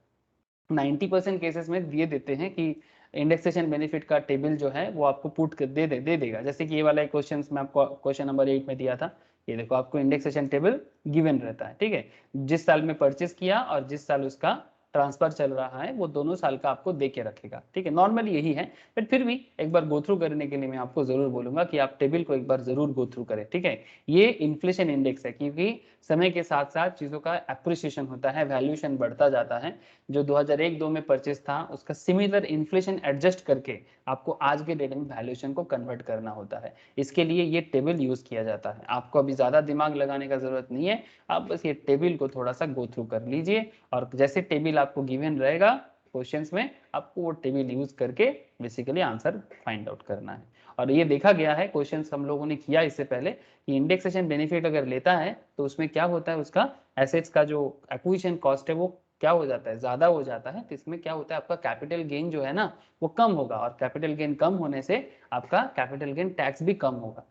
90% केसेस में दिए देते हैं कि इंडेक्सेशन बेनिफिट का टेबल जो है वो आपको पुट कर दे देगा। जैसे कि ये वाला क्वेश्चन में आपको क्वेश्चन नंबर 8 में दिया था, ये देखो आपको इंडेक्सेशन टेबल गिवन रहता है, ठीक है, जिस साल में परचेस किया और जिस साल उसका ट्रांसफर चल रहा है वो दोनों साल का आपको दे के रखेगा, ठीक है, नॉर्मली यही है। बट फिर भी एक बार गो थ्रू करने के लिए मैं आपको जरूर बोलूंगा कि आप टेबल को एक बार जरूर गो थ्रू करें, ठीक है। ये इन्फ्लेशन इंडेक्स है, क्योंकि समय के साथ साथ चीजों का एप्रिसिएशन होता है, वैल्यूएशन बढ़ता जाता है। जो 2001-2 में परचेस था उसका सिमिलर इन्फ्लेशन एडजस्ट करके आपको आज के डेट में वैल्यूएशन को कन्वर्ट करना होता है, इसके लिए ये टेबल यूज किया जाता है। आपको अभी ज्यादा दिमाग लगाने का जरूरत नहीं है, आप बस ये टेबल को थोड़ा सा गो थ्रू कर लीजिए, और जैसे टेबल आपको गिवन रहेगा क्वेश्चंस में, आपको वो टेबल यूज करके बेसिकली आंसर फाइंड आउट करना है। और ये देखा गया है, क्वेश्चंस हम लोगों ने किया इससे पहले, कि इंडेक्सेशन बेनिफिट अगर लेता है तो उसमें क्या होता है, उसका एसेट्स का जो एक्विजिशन कॉस्ट है वो क्या हो जाता है, ज्यादा हो जाता है, तो इसमें क्या होता है, आपका कैपिटल गेन जो है ना वो कम होगा, और कैपिटल गेन कम होने से आपका कैपिटल गेन टैक्स भी कम होगा।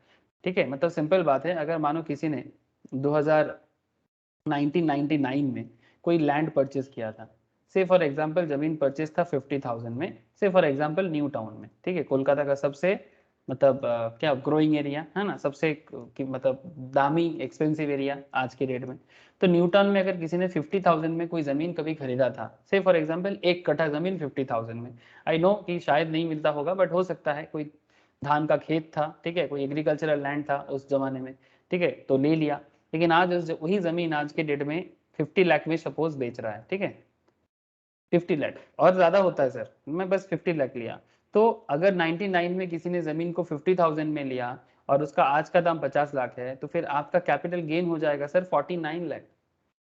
ठीक है, मतलब सिंपल बात है, अगर मानो किसी ने 1999 में कोई लैंड परचेज किया था, से फॉर एग्जांपल जमीन परचेज था 50,000 में, से फॉर एग्जांपल न्यू टाउन में, ठीक है, कोलकाता का सबसे मतलब क्या ग्रोइंग एरिया है ना, सबसे मतलब दामी एक्सपेंसिव एरिया आज के डेट में। तो न्यू टाउन में अगर किसी ने 50,000 में कोई जमीन कभी खरीदा था, से फॉर एग्जांपल 1 कट्ठा जमीन 50,000 में, आई नो कि शायद नहीं मिलता होगा, बट हो सकता है, कोई धान का खेत था, ठीक है, कोई एग्रीकल्चरल लैंड था उस जमाने में, ठीक है, तो ले लिया। लेकिन आज वही जमीन आज के डेट में 50 लाख में सपोज बेच रहा है, ठीक है, 50 लाख, और ज्यादा होता है सर, मैं बस 50 लाख लिया। तो अगर 99 में किसी ने जमीन को 50,000 में लिया और उसका आज का दाम 50 लाख है, तो फिर आपका कैपिटल गेन हो जाएगा सर 49 लाख।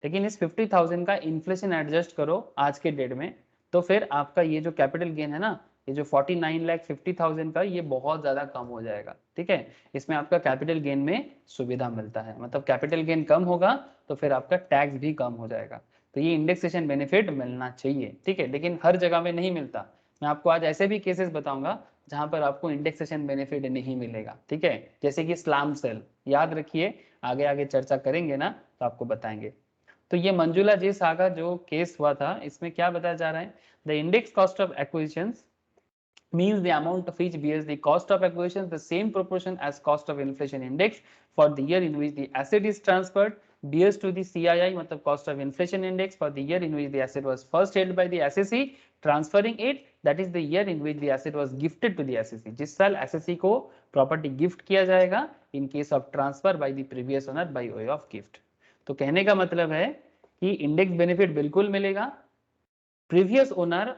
लेकिन इस 50,000 का इन्फ्लेशन एडजस्ट करो आज के डेट में, तो फिर आपका ये जो कैपिटल गेन है ना, ये जो 49,50,000 का, ये बहुत ज्यादा कम हो जाएगा। ठीक है, इसमें आपका कैपिटल गेन में सुविधा मिलता है, मतलब कैपिटल गेन कम होगा तो फिर आपका टैक्स भी कम हो जाएगा। तो ये इंडेक्सेशन बेनिफिट मिलना चाहिए, ठीक है, लेकिन हर जगह में नहीं मिलता। मैं आपको आज ऐसे भी केसेस बताऊंगा जहां पर आपको इंडेक्सेशन बेनिफिट नहीं मिलेगा, ठीक है, जैसे कि स्लैम सेल, याद रखिए, आगे आगे चर्चा करेंगे ना तो आपको बताएंगे। तो ये मंजुला जी सागा जो केस हुआ था, इसमें क्या बताया जा रहा है, the index cost of acquisition means the amount of each bears the cost of acquisition the same proportion as cost of inflation index for the year in which the asset is transferred bears to the CII, मतलब cost of inflation index for the year in which the asset was first held by the SSE, transferring it, that is the year in which the asset was gifted to the SSE, जिस साल SSE को property gift किया जाएगा, in case of transfer by the previous owner by way of gift। तो कहने का मतलब है कि इंडेक्स बेनिफिट बिल्कुल मिलेगा, प्रीवियस ओनर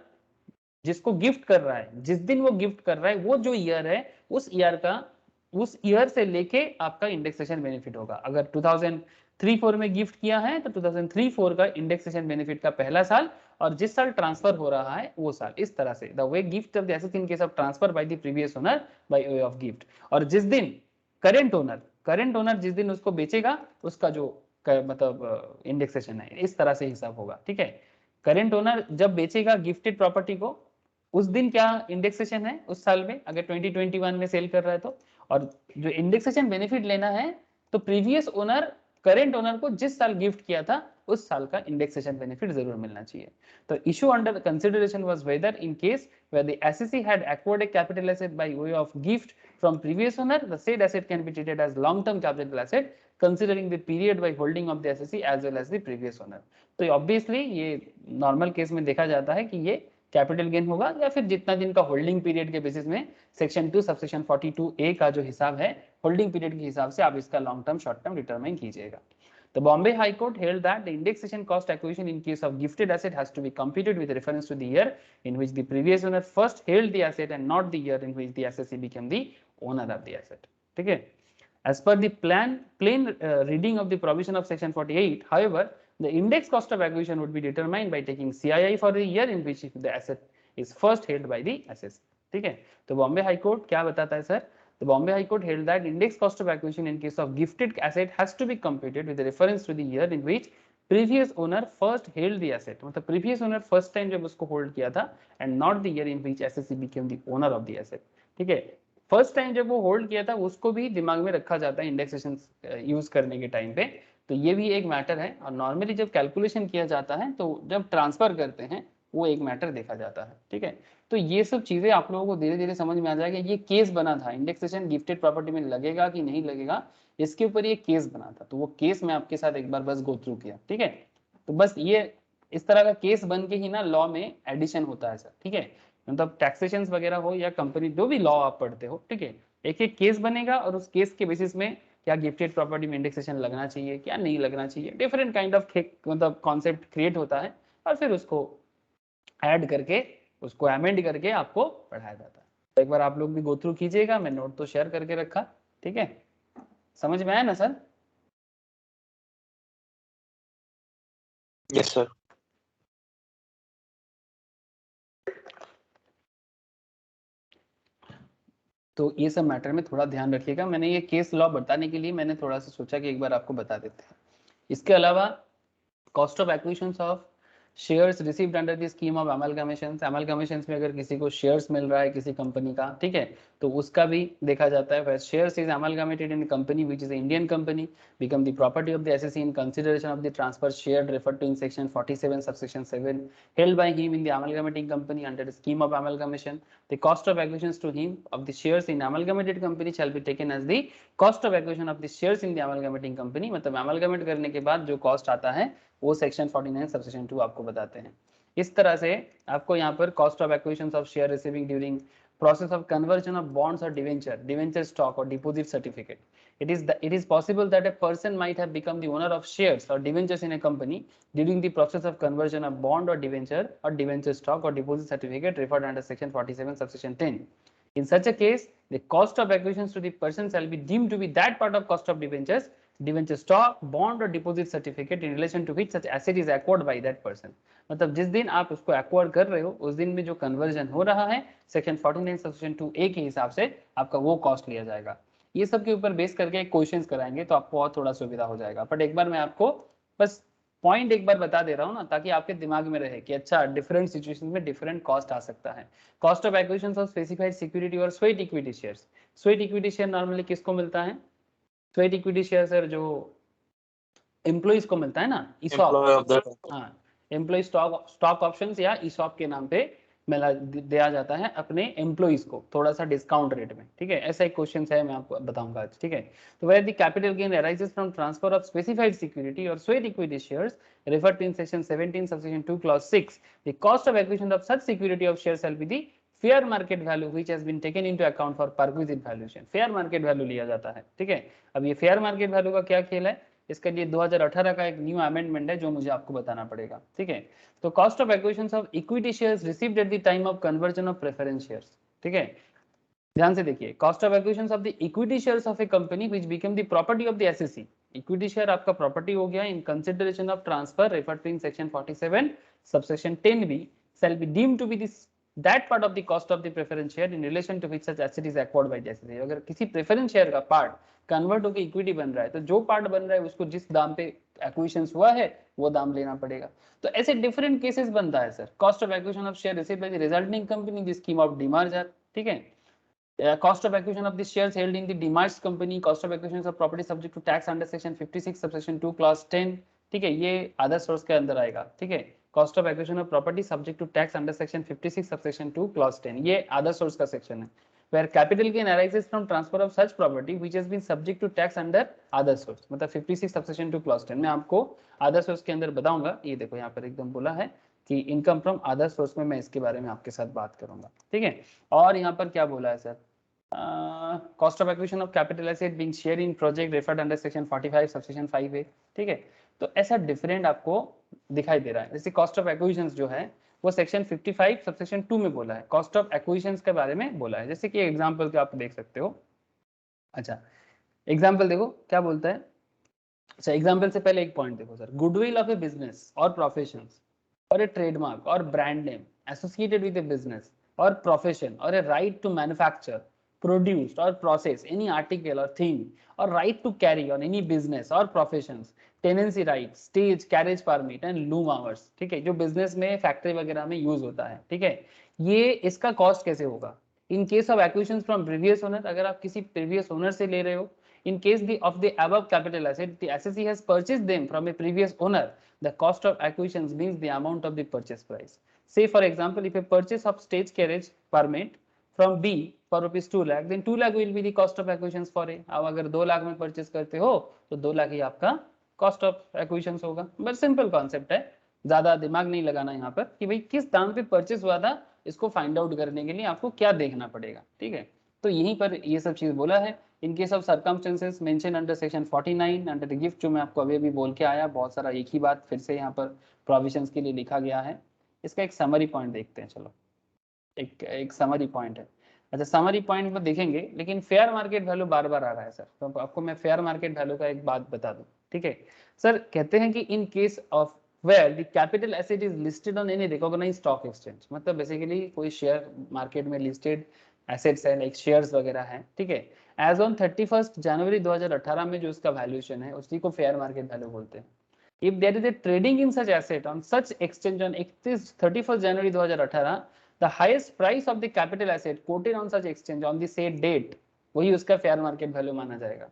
जिसको गिफ्ट कर रहा है, जिस दिन वो गिफ्ट कर रहा है, वो जो ईयर है उस ईयर का, उस ईयर से लेके आपका इंडेक्सेशन बेनिफिट होगा। अगर 2003-4 में गिफ्ट किया है तो 2003-4 का इंडेक्सेशन बेनिफिट का पहला साल, और जिस साल ट्रांसफर हो रहा है वो साल, इस तरह से the way gift of the asset in case of transfer by the previous owner by way of gift. और जिस दिन करेंट ओनर जिस दिन उसको बेचेगा, उसका जो मतलब इंडेक्सेशन है, इस तरह से हिसाब होगा। ठीक है, करेंट ओनर जब बेचेगा गिफ्टेड प्रॉपर्टी को, उस दिन क्या इंडेक्सेशन है उस साल में, अगर 2021 में सेल कर रहा है तो। और जो इंडेक्सेशन बेनिफिट लेना है, तो प्रीवियस ओनर करेंट ओनर को जिस साल गिफ्ट किया था उस साल का इंडेक्सेशन बेनिफिट जरूर मिलना चाहिए। तो issue under consideration was whether in case where the SEC had acquired a capital asset by way of gift from previous owner, the said asset can be treated as long term capital asset considering the period by holding of the SEC as well as the previous owner। तो obviously ये normal case में देखा जाता है कि ये capital gain होगा, या फिर जितना दिन का होल्डिंग पीरियड के बेसिस में सेक्शन 2 सबसेक्शन 42A का जो हिसाब है होल्डिंग पीरियड के हिसाब से आप इसका long term short term determine कीजिएगा। The Bombay High Court held that the indexation cost acquisition in case of gifted asset has to be computed with reference to the year in which the previous owner first held the asset and not the year in which the SSE became the owner of the asset। ठीक है, as per the plain reading of the provision of section 48, however, the index cost of acquisition would be determined by taking CII for the year in which the asset is first held by the SSE। ठीक है, तो Bombay high court क्या बताता है sir, the Bombay High Court held that index cost of acquisition in case of gifted asset has to be computed with reference to the year in which previous owner first held the asset, मतलब previous owner first time जब उसको hold किया था, and not the year in which SSE became the owner of the asset। ठीक है, first time जब वो hold किया था उसको भी दिमाग में रखा जाता है इंडेक्सेशन यूज करने के टाइम पे। तो ये भी एक मैटर है, और नॉर्मली जब कैलकुलेशन किया जाता है तो जब ट्रांसफर करते हैं वो एक मैटर देखा जाता है। ठीक है, तो ये सब चीजें आप लोगों को धीरे धीरे समझ में आ जाएगा। ये केस बना था, इंडेक्सेशन गिफ्टेड प्रॉपर्टी में लगेगा कि नहीं लगेगा, इसके ऊपर ये केस बना था, तो वो केस मैं आपके साथ एक बार बस गो थ्रू किया। ठीक है, तो बस ये इस तरह का केस बन के ही ना लॉ में एडिशन होता है सर। ठीक है, मतलब टैक्सेशन वगैरह हो या कंपनी जो भी लॉ आप पढ़ते हो, ठीक है, एक एक केस बनेगा और उस केस के बेसिस में क्या गिफ्टेड प्रॉपर्टी में इंडेक्सेशन लगना चाहिए क्या नहीं लगना चाहिए, डिफरेंट काइंड ऑफ मतलब कॉन्सेप्ट क्रिएट होता है, और फिर उसको ऐड करके उसको अमेंड करके आपको पढ़ाया जाता है। तो एक बार आप लोग भी गो थ्रू कीजिएगा, मैं नोट तो शेयर करके रखा। ठीक है, समझ में आया ना सर?
Yes sir.
तो ये सब मैटर में थोड़ा ध्यान रखिएगा। मैंने ये केस लॉ बताने के लिए मैंने थोड़ा सा सोचा कि एक बार आपको बता देते हैं। इसके अलावा cost of acquisition of shares received under the scheme of amalgamations, amalgamations में अगर किसी को शेयर्स मिल रहा है किसी कंपनी का, ठीक है, तो उसका भी देखा जाता है। Shares is amalgamated in company which is Indian company become the property of the SSE in consideration of the transfer shared referred to in section 47 subsection 7 held by him in the amalgamating company under the scheme of amalgamation. The cost of acquisitions to him of the shares in amalgamated company shall be taken as the cost of acquisition of the shares in the amalgamating company. मतलब amalgamate करने के बाद जो cost आता है वो section 49 subsection 2 आपको बताते हैं। इस तरह से आपको यहाँ पर cost of acquisitions of share receiving during process of conversion of bonds or debenture stock or deposit certificate. It is possible that a person might have become the owner of shares or debentures in a company during the process of conversion of bond or debenture stock or deposit certificate referred under section 47 subsection 10. In such a case, the cost of acquisitions to the person shall be deemed to be that part of cost of debentures, debenture stock, bond or deposit certificate in relation to which such asset is acquired by that person. मतलब जिस दिन आप उसको acquire कर रहे हो उस दिन में जो कन्वर्जन हो रहा है सेक्शन 49 सबसेक्शन 2A के हिसाब से आपका वो कॉस्ट लिया जाएगा। ये सब के ऊपर बेस करके क्वेश्चंस कराएंगे तो आपको और थोड़ा सुविधा हो जाएगा। बट एक बार मैं आपको बस पॉइंट एक बार बता दे रहा हूँ ना, ताकि आपके दिमाग में रहे कि अच्छा डिफरेंट सिचुएशन में डिफरेंट कॉस्ट आ सकता है। Cost of acquisition of specified security और sweat equity shares. Sweat equity share normally किसको मिलता है? स्वेट इक्विटी शेयर सर जो एम्प्लॉइज को मिलता है ना, ईसॉप। हाँ, एम्प्लॉय स्टॉक ऑप्शंस या ईसॉप के नाम पे मिला दिया जाता है अपने एम्प्लॉइज को थोड़ा सा डिस्काउंट रेट में, ठीक है। ऐसा एक क्वेश्चन है, मैं आपको बताऊंगा आज, ठीक है। तो where the capital gain arises from transfer of specified security और sweat equity shares referred to in section 17 subsection 2 clause 6, the cost of acquisition of such security of shares shall be the fair market value which has been taken into account for perquisite valuation। Fair market value लिया जाता है, ठीक है। अब ये fair market value का क्या खेल है, इसके लिए 2018 का एक न्यू अमेंडमेंट है जो मुझे आपको बताना पड़ेगा, ठीक है। तो cost of acquisition of equity shares received at the time of conversion of preference shares, ठीक है। ध्यान से देखिए, cost of acquisition of the equity shares of a company which become the property of the SSC. Equity share आपका property हो गया in consideration of transfer referred to in section 47 subsection 10b shall be deemed to be this that part of the cost of the preference share in relation to which such asset is acquired by the SSA। अगर किसी preference share का part convert होकर equity बन रहा है तो जो part बन रहा है उसको जिस दाम पे एक्विजिशन हुआ है वो दाम लेना पड़ेगा। तो ऐसे डिफरेंट केसेस बनता है sir. Cost of acquisition of share received by the resulting company the scheme of demerger, ठीक है। Cost of acquisition of the shares held in the demerged company, cost of acquisition of property subject to tax under section 56 subsection 2 clause 10, ठीक है, ये other source के अंदर आएगा, ठीक है। Cost of acquisition of property subject to tax under section 56 subsection 2 clause 10, ये other source का सेक्शन है। where capital gain arises from transfer of such property which has been subject to tax under other source, मतलब 56 subsection 2 clause 10 मैं आपको other source के अंदर बताऊंगा। ये देखो यहाँ पर एकदम बोला है कि इनकम फ्रॉम अदर सोर्स में मैं इसके बारे में आपके साथ बात करूंगा, ठीक है। और यहाँ पर क्या बोला है sir, cost of acquisition of capital asset being share in project referred under section 45 subsection 5A, ठीक है। तो ऐसा डिफरेंट आपको दिखाई दे रहा है। जैसे कॉस्ट ऑफ एक्विजिशंस जो है वो सेक्शन 55 सबसेक्शन 2 में बोला है, कॉस्ट ऑफ एक्विजिशंस के बारे में बोला है। जैसे कि एग्जांपल के आप देख सकते हो। अच्छा, एग्जांपल देखो क्या बोलता है। अच्छा, एग्जांपल से पहले एक पॉइंट देखो sir, goodwill of a business और प्रोफेशंस और ए ट्रेडमार्क और brand name associated with a business और प्रोफेशन और a right to manufacture produced or process any article or thing or right to carry on any business or professions, tenancy right, stage, carriage permit and loom hours, ठीक है, जो business में factory वगैरह में use होता है, ठीक है। ये इसका कॉस्ट कैसे होगा इन case of acquisition from previous owner, अगर आप किसी प्रीवियस ओनर से ले रहे हो। In case of the above capital asset, the SSE has purchased them from a previous owner. The cost of acquisitions means the amount of the purchase price. Say for example, if a purchase of stage carriage permit from B for rupees 2 lakh, then 2 lakh will be the cost of acquisitions for A। अब अगर 2 लाख में purchase करते हो तो 2 लाख ही आपका cost of acquisitions होगा। बस simple concept है, ज्यादा दिमाग नहीं लगाना यहाँ पर कि भाई किस दाम पे परचेस हुआ था, इसको फाइंड आउट करने के लिए आपको क्या देखना पड़ेगा, ठीक है। तो यहीं पर ये सब चीज बोला है। In case of circumstances mention under section 49 under the gift, जो मैं आपको अभी बोल के आया, बहुत सारा एक ही बात फिर से यहाँ पर प्रोविजंस के लिए लिखा गया है। इसका एक समरी पॉइंट देखते हैं, चलो एक समरी पॉइंट है। अच्छा, समरी पॉइंट में देखेंगे, लेकिन फेयर मार्केट वैल्यू बार बार आ रहा है सर, तो आपको मैं फेयर मार्केट वैल्यू का एक बात बता दूं, ठीक है। सर कहते हैं कि in case of where the capital asset is listed on any recognized stock exchange, मतलब बेसिकली कोई शेयर मार्केट में लिस्टेड एसेट्स है लाइक शेयर्स वगैरह है, ठीक है। एज ऑन 31 जनवरी 2018 में जो इसका वैल्यूएशन है उसी को फेयर मार्केट वैल्यू बोलते हैं। if there is a trading in such asset on such exchange on 31st January 2018, the highest price of the capital asset quoted on such exchange on the said date, वही उसका fair market value माना जाएगा।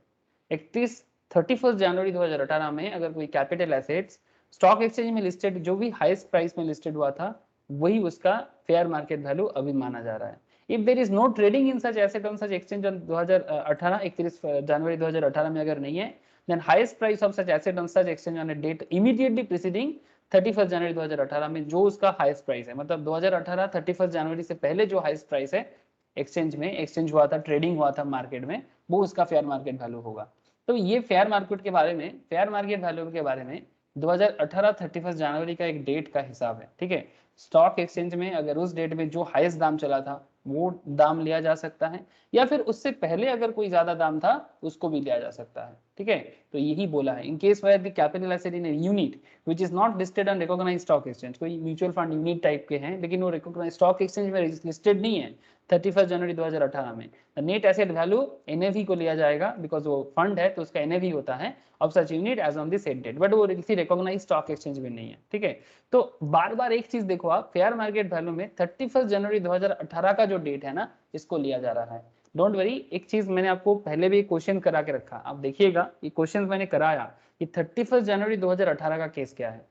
31 January 2018 में अगर कोई capital assets stock exchange में listed जो भी हाईएस्ट प्राइस में लिस्टेड हुआ था वही उसका फेयर मार्केट वैल्यू अभी माना जा रहा है। If there is no trading in such asset on such exchange on 2018 31 January 2018 में अगर नहीं है, then highest price of such asset on such exchange on a date immediately preceding 31 January 2018 में जो उसका हाईएस्ट प्राइस है, मतलब 2018 31 जनवरी से पहले जो हाईएस्ट प्राइस है एक्सचेंज में एक्सचेंज हुआ था, ट्रेडिंग हुआ था मार्केट में, वो उसका फेयर मार्केट वैल्यू होगा। तो ये फेयर मार्केट के बारे में, फेयर मार्केट वैल्यू के बारे में 2018 31 जनवरी का एक डेट का हिसाब है, ठीक है। स्टॉक एक्सचेंज में अगर उस डेट में जो हाईएस्ट दाम चला था वो दाम लिया जा सकता है, या फिर उससे पहले अगर कोई ज्यादा दाम था उसको भी लिया जा सकता है, ठीक है। तो यही बोला है, in case where the capital asset in unit which is not listed on recognized stock exchange, कोई म्यूचुअल फंड यूनिट टाइप के हैं लेकिन वो रिकॉग्नाइज्ड स्टॉक एक्सचेंज में लिस्टेड नहीं है 31 जनवरी 2018 में, नेट एसेट वैल्यू एनएवी को लिया जाएगा, बिकॉज वो फंड है तो उसका एनएवी होता है of such unit as on the set date, but वो किसी रिकॉग्नाइज्ड स्टॉक एक्सचेंज में नहीं है, ठीक है। तो बार बार एक चीज देखो आप, फेयर मार्केट वैल्यू में 31 जनवरी 2018 का जो डेट है ना इसको लिया जा रहा है। डोंट वरी, एक चीज मैंने आपको पहले भी क्वेश्चन करा के रखा, आप देखिएगा ये क्वेश्चन मैंने कराया कि 31 जनवरी 2018 का केस क्या है,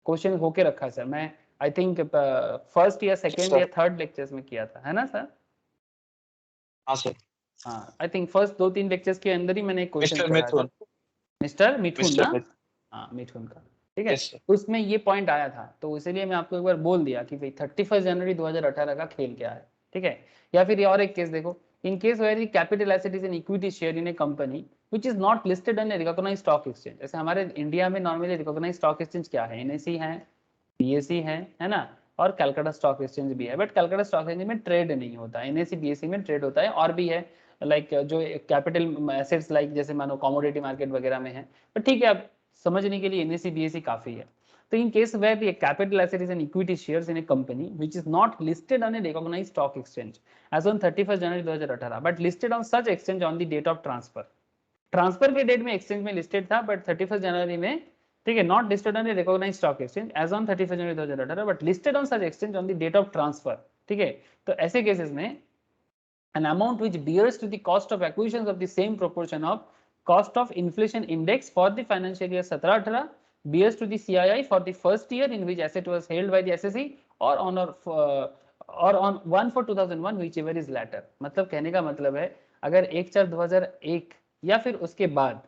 क्वेश्चन होके रखा है सर, मैं आई थिंक फर्स्ट या सेकेंड या थर्ड लेक्चर्स में किया था, है ना सर?
हाँ सर,
हाँ आई थिंक फर्स्ट 2-3 लेक्चर्स के अंदर ही मैंने एक क्वेश्चन
मिस्टर
कराया
मिथुन,
था, मिस्टर मिथुन
मिस्टर
ना,
मिथुन,
हाँ मिथुन का, ठीक है।
यस सर,
उसमें ये पॉइंट आया था तो इसीलिए मैं आपको एक बार बोल दिया कि भाई 31 जनवरी 2018 का खेल क्या है, ठीक है। या फिर ये और एक केस देखो, in case where the capital asset is an equity share in a company which is not listed on a recognized stock exchange, जैसे हमारे इंडिया में नॉर्मली रिकॉग्नाइज्ड स्टॉक एक्सचेंज क्या है, एनएसई है, बीएसई है ना, और कलकत्ता स्टॉक एक्सचेंज भी है, बट कलकत्ता स्टॉक एक्सचेंज में ट्रेड नहीं होता, एनएसई बीएसई में ट्रेड होता है, और भी है लाइक जो कैपिटल एसेट्स लाइक जैसे मानो कमोडिटी मार्केट वगैरह में है, बट ठीक है आप समझने के लिए एनएसई बीएसई काफी है। तो in case where the capital asset is an equity shares in a company which is not listed on a recognized stock exchange as on 31 January 2018 but listed on such exchange on the date of transfer, transfer के date में exchange में listed था but 31 January में, ठीक है, not listed on a recognized stock exchange as on 31 January 2018 but listed on such exchange on the date of transfer, ठीक है। तो ऐसे केसेस में an amount which bears to the cost of acquisitions of the same proportion of cost of inflation index for the financial year 17-18 bears to the CII for the first year in which asset was held by the SSE or on 1/4/2001 whichever is latter। मतलब कहने का मतलब है अगर 1/4/2001 या फिर उसके बाद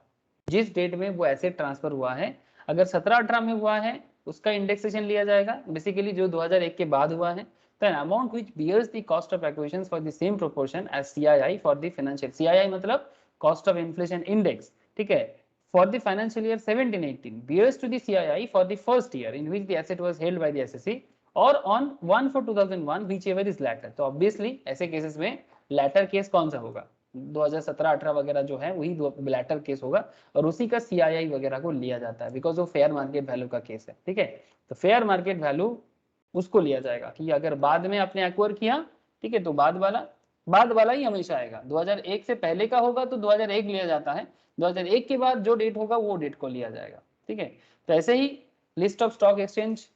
जिस डेट में वो एसेट ट्रांसफर हुआ है, अगर 17-18 में हुआ है उसका इंडेक्सेशन लिया जाएगा, बेसिकली जो 2001 के बाद हुआ है, तो an amount which bears the cost of acquisitions for the same proportion as CII for the financial, CII मतलब cost of inflation index, ठीक है, for the financial year 17-18 bears to the CII for the first year in which the asset was held by the SSE or on 1/4/2001 whichever is latter। तो obviously ऐसे cases में latter case कौन सा होगा, 2017-18 वगैरह जो है वही लैटर केस होगा, और उसी का CII वगैरह को लिया जाता है बिकॉज वो फेयर मार्केट वैल्यू का केस है, ठीक है। तो फेयर मार्केट वैल्यू उसको लिया जाएगा कि अगर बाद में आपने एक्वायर किया, ठीक है, तो बाद वाला ही हमेशा आएगा, 2001 से पहले का होगा तो 2001 लिया जाता है, 2001 के बाद जो डेट होगा वो डेट को लिया जाएगा, ठीक है। तो ऐसे ही list of stock exchange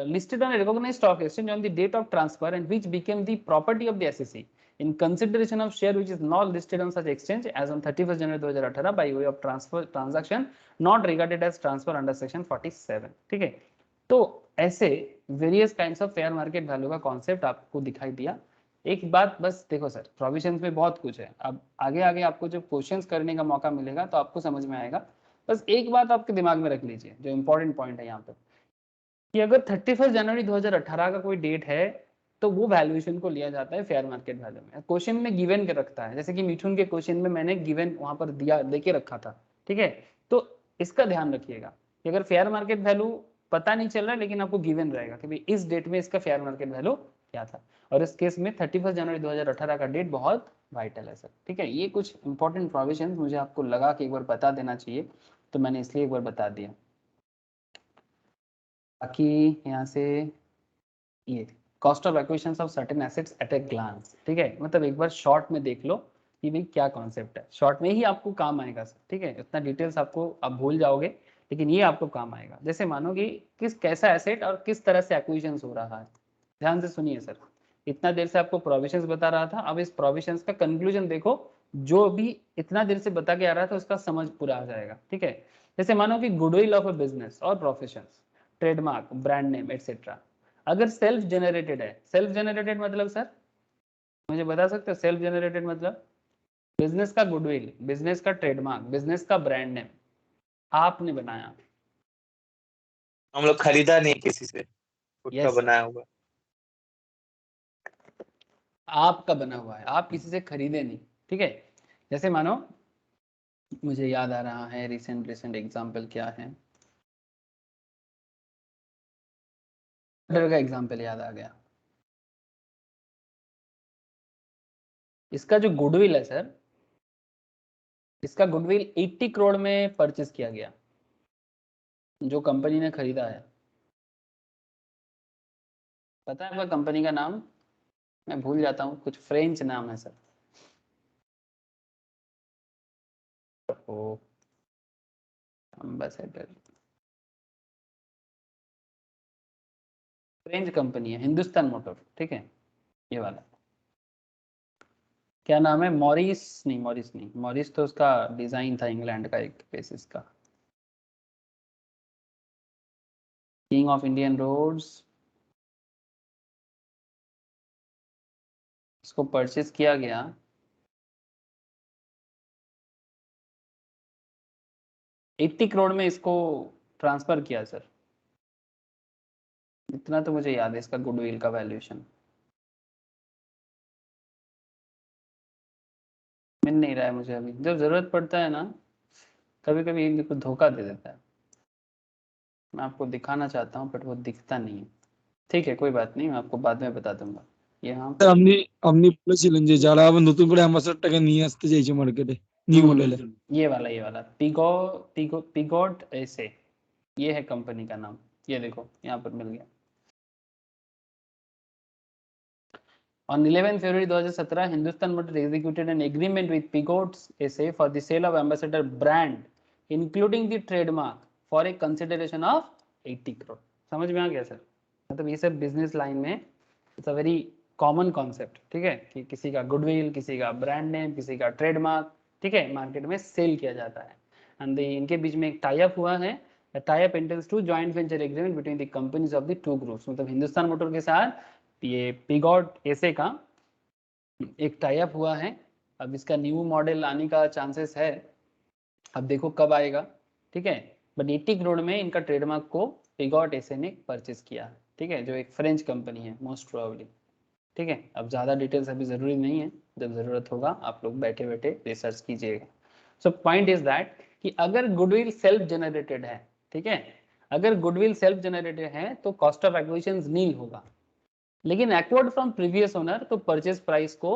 listed on a recognized stock exchange on the date of transfer and which became the property of the SEC in consideration of share which is not listed on such exchange as on 31st January 2018 by way of transfer transaction not regarded as transfer under section 47, ठीक है। तो ऐसे various kinds of fair market value का concept आपको दिखाई दिया। एक बात बस देखो सर, प्रोविजंस में बहुत कुछ है, अब आगे आगे आपको जब क्वेश्चंस करने का मौका मिलेगा तो आपको समझ में आएगा। बस एक बात आपके दिमाग में रख लीजिए जो इंपॉर्टेंट पॉइंट है यहाँ पे, कि अगर 31 जनवरी 2018 का कोई डेट है तो वो वैल्यूएशन को लिया जाता है फेयर मार्केट वैल्यू में। क्वेश्चन में गिवन के रखता है, जैसे कि मिथुन के क्वेश्चन में मैंने गिवन वहां पर दिया देके रखा था, ठीक है। तो इसका ध्यान रखिएगा कि अगर फेयर मार्केट वैल्यू पता नहीं चल रहा है लेकिन आपको गिवन रहेगा कि भाई इस डेट में इसका फेयर मार्केट वैल्यू क्या था, और इस केस में 31 जनवरी 2018 का डेट बहुत वाइटल है सर, ठीक है। ये कुछ इंपॉर्टेंट प्रोविजन मुझे आपको लगा कि एक बार बता देना चाहिए, तो मैंने इसलिए एक बार बता दिया। बाकी यहाँ से ये cost of acquisition of certain assets at a glance, ठीक है, मतलब एक बार शॉर्ट में देख लो कि भाई क्या कॉन्सेप्ट है, शॉर्ट में ही आपको काम आएगा सर, ठीक है। इतना डिटेल्स आपको आप भूल जाओगे लेकिन ये आपको काम आएगा। जैसे मानो कि कैसा एसेट और किस तरह से एक्विजिशन हो रहा है। ध्यान से सुनिए सर, इतना देर से आपको प्रोविजंस बता रहा था, अब इस प्रोविजंस का कंक्लूजन देखो, जो भी इतना देर से बता के आ रहा था उसका समझ पूरा आ जाएगा। ठीक है, जैसे मानो कि गुडविल ऑफ अ बिजनेस और professions, trademark, brand name etcetera अगर सेल्फ जनरेटेड है, सेल्फ जनरेटेड मतलब सर मुझे बता सकते हो सेल्फ जनरेटेड मतलब? बिजनेस का गुडविल, बिजनेस का ट्रेडमार्क, बिजनेस का ब्रांड नेम आपने बनाया।
हम लोग खरीदा नहीं किसी से, खुद का
यस सर,
बनाया हुआ।
आपका बना हुआ है, आप किसी से खरीदे नहीं। ठीक है, जैसे मानो मुझे याद आ रहा है रिसेंट एग्जांपल क्या है, का एग्जांपल याद आ गया। इसका जो गुडविल है सर, इसका गुडविल 80 करोड़ में परचेस किया गया, जो कंपनी ने खरीदा है। पता है आपका कंपनी का नाम? मैं भूल जाता हूँ, कुछ फ्रेंच नाम है सर। ओ एम्बेसडर, फ्रेंच कंपनी है, हिंदुस्तान मोटर। ठीक है, ये वाला क्या नाम है? मॉरिस नहीं, मॉरिस तो उसका डिजाइन था इंग्लैंड का एक बेसिस का। किंग ऑफ इंडियन रोड्स, इसको परचेज किया गया 80 करोड़ में, इसको ट्रांसफर किया सर। इतना तो मुझे याद है इसका गुडविल का वैल्यूएशन। मिल नहीं रहा है मुझे अभी, जब जरूरत पड़ता है ना कभी कभी ये कुछ धोखा दे देता है। मैं आपको दिखाना चाहता हूँ बट वो दिखता नहीं है। ठीक है कोई बात नहीं, मैं आपको बाद में बता दूंगा। यहाँ पे
আপনি বলেছিলেন যে যারা আবার নতুন করে অ্যাম্বাসাডরটাকে নিয়ে আসতে চাইছে মার্কেটে নিউ মডেলে।
ये वाला पिगोट ऐसे, ये है कंपनी का नाम। ये देखो यहाँ पर मिल गया। On 11 February 2017, Hindustan Motor executed an agreement with Pigots SA for the sale of Ambassador brand, including the trademark, for a consideration of 80 crore। समझ में आ गया सर? मतलब ये सब बिजनेस लाइन में it's a very common concept. ठीक है, कि किसी का गुडविल, किसी का ब्रांड नेम, किसी का ट्रेडमार्क, ठीक है, मार्केट में सेल किया जाता है। एंड इनके बीच में एक टाई अप हुआ है, tie up intends to joint venture agreement between the companies of the two groups. मतलब हिंदुस्तान मोटर के साथ ये पिगॉट एसे का एक टाई अप हुआ है। अब इसका न्यू मॉडल आने का चांसेस है, अब देखो कब आएगा। ठीक है, बट 80 करोड़ में इनका ट्रेडमार्क को पिगॉट एसे ने परचेज किया है। ठीक है, जो एक फ्रेंच कंपनी है मोस्ट प्रोबेबली। ठीक है, अब ज़्यादा डिटेल्स अभी ज़रूरी नहीं है, जब ज़रूरत होगा आप लोग बैठे बैठे रिसर्च कीजिएगा। सो पॉइंट इज दैट कि अगर गुडविल सेल्फ जनरेटेड है, ठीक है, अगर गुडविल सेल्फ जनरेटेड है तो कॉस्ट ऑफ एक्विजिशन नील होगा। लेकिन एक्वर्ड फ्रॉम प्रीवियस ओनर तो परचेज प्राइस को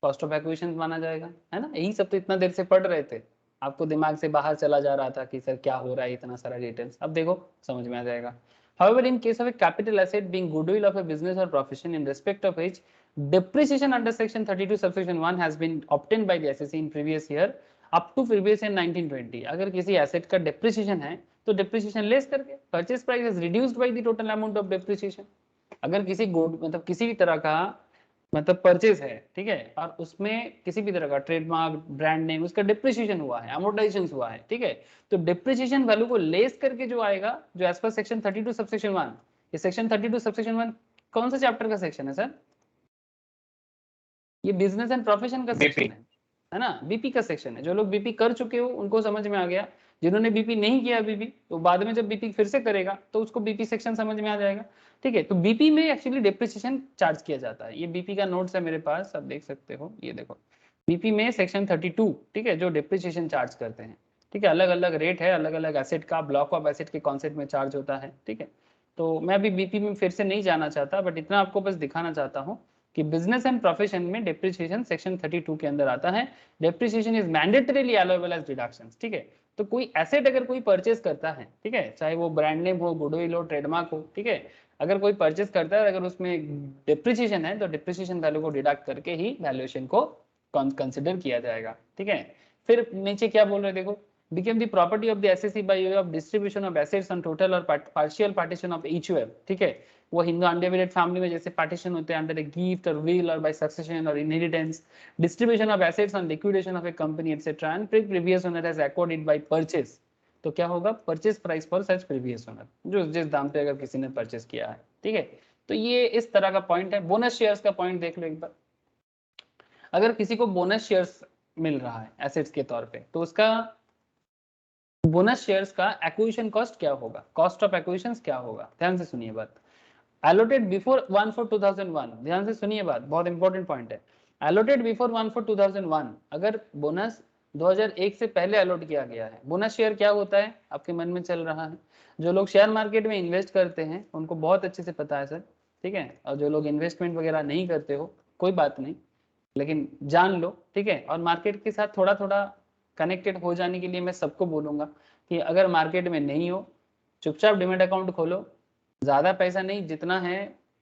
कॉस्ट ऑफ एक्विजिशन माना जाएगा, है ना? यही सब तो इतना देर से पढ़ रहे थे, आपको दिमाग से बाहर चला जा रहा था कि सर क्या हो रहा है, इतना सारा डिटेल्स। अब देखो समझ में आ जाएगा। However, in case of a capital asset being goodwill of a business or profession in respect of which depreciation under section 32 subsection 1 has been obtained by the SEC in previous year up to previous year 1920, अगर किसी asset का depreciation है तो depreciation less करके purchase price is reduced by the total amount of depreciation. अगर किसी good मतलब किसी भी तरह का मतलब परचेज है, ठीक है, और उसमें किसी भी तरह का ट्रेडमार्क, ब्रांड नेम, उसका डिप्रिसिएशन हुआ है, अमोर्टाइजेशन हुआ है, ठीक है, तो डिप्रिसिएशन वैल्यू को लेस करके जो आएगा, जो एज पर सेक्शन 32 सबसेक्शन 1, ये सेक्शन 32 सबसेक्शन 1 कौन सा चैप्टर का सेक्शन है सर? ये बिजनेस एंड प्रोफेशन का सेक्शन है ना, बीपी का सेक्शन है। जो लोग बीपी कर चुके हो उनको समझ में आ गया, जिन्होंने बीपी नहीं किया बीपी, तो बाद में जब बीपी फिर से करेगा तो उसको बीपी सेक्शन समझ में आ जाएगा। ठीक है, तो बीपी में एक्चुअली डिप्रिसिएशन चार्ज किया जाता है। ये बीपी का नोट्स है मेरे पास, आप देख सकते हो, ये देखो बीपी में सेक्शन 32, ठीक है, जो डिप्रिसिएशन चार्ज करते हैं। ठीक है, अलग अलग रेट है, अलग अलग एसेट का, ब्लॉक ऑफ एसेट के कॉन्सेप्ट में चार्ज होता है। ठीक है, तो मैं अभी बीपी में फिर से नहीं जाना चाहता, बट इतना आपको बस दिखाना चाहता हूँ कि बिजनेस एंड प्रोफेशन में डिप्रिसिएशन सेक्शन 32 के अंदर आता है। Depreciation is mandatorily allowable as deductions. ठीक है, तो कोई एसेट अगर कोई परचेज करता है, ठीक है, चाहे वो ब्रांड नेम हो, गुडविल हो, ट्रेडमार्क हो, ठीक है, अगर कोई परचेज करता है, अगर उसमें डिप्रिसिएशन है तो डिप्रिसिएशन वैल्यू को डिडक्ट करके ही वैल्यूएशन को कंसिडर किया जाएगा। ठीक है, फिर नीचे क्या बोल रहे देखो, became the property of the SEC by way of distribution of assets on total or partial partition of each web, ठीक है। वो हिंदू अनडिवाइडेड फैमिली में जैसे पार्टीशन होते हैं अंडर ए गिफ्ट और विल और बाय सक्सेशन और inheritance, distribution of assets on liquidation of a company etcetera and previous owner has acquired by purchase. तो क्या होगा, purchase price for such previous owner, जो जिस दाम पे अगर किसी ने परचेज किया है, ठीक है। तो ये इस तरह का पॉइंट है। बोनस शेयर्स का पॉइंट देख लो एक बार। अगर किसी को बोनस शेयर्स मिल रहा है एसेट्स के तौर पे, तो उसका बोनस शेयर्स का एक्विजिशन कॉस्ट क्या होगा, कॉस्ट ऑफ एक्विजिशन क्या होगा। ध्यान से सुनिए बात। Allotted before 1/4/2001, ध्यान से सुनिए बात, बहुत इंपॉर्टेंट पॉइंट है। Allotted before 1/4/2001, अगर बोनस 2001 से पहले अलॉट किया गया है। बोनस शेयर क्या होता है आपके मन में चल रहा है, जो लोग शेयर मार्केट में इन्वेस्ट करते हैं उनको बहुत अच्छे से पता है सर, ठीक है। और जो लोग इन्वेस्टमेंट वगैरह नहीं करते हो कोई बात नहीं, लेकिन जान लो, ठीक है। और मार्केट के साथ थोड़ा थोड़ा कनेक्टेड हो जाने के लिए मैं सबको बोलूंगा कि अगर मार्केट में नहीं हो, चुपचाप डिमेट अकाउंट खोलो, ज्यादा पैसा नहीं, जितना है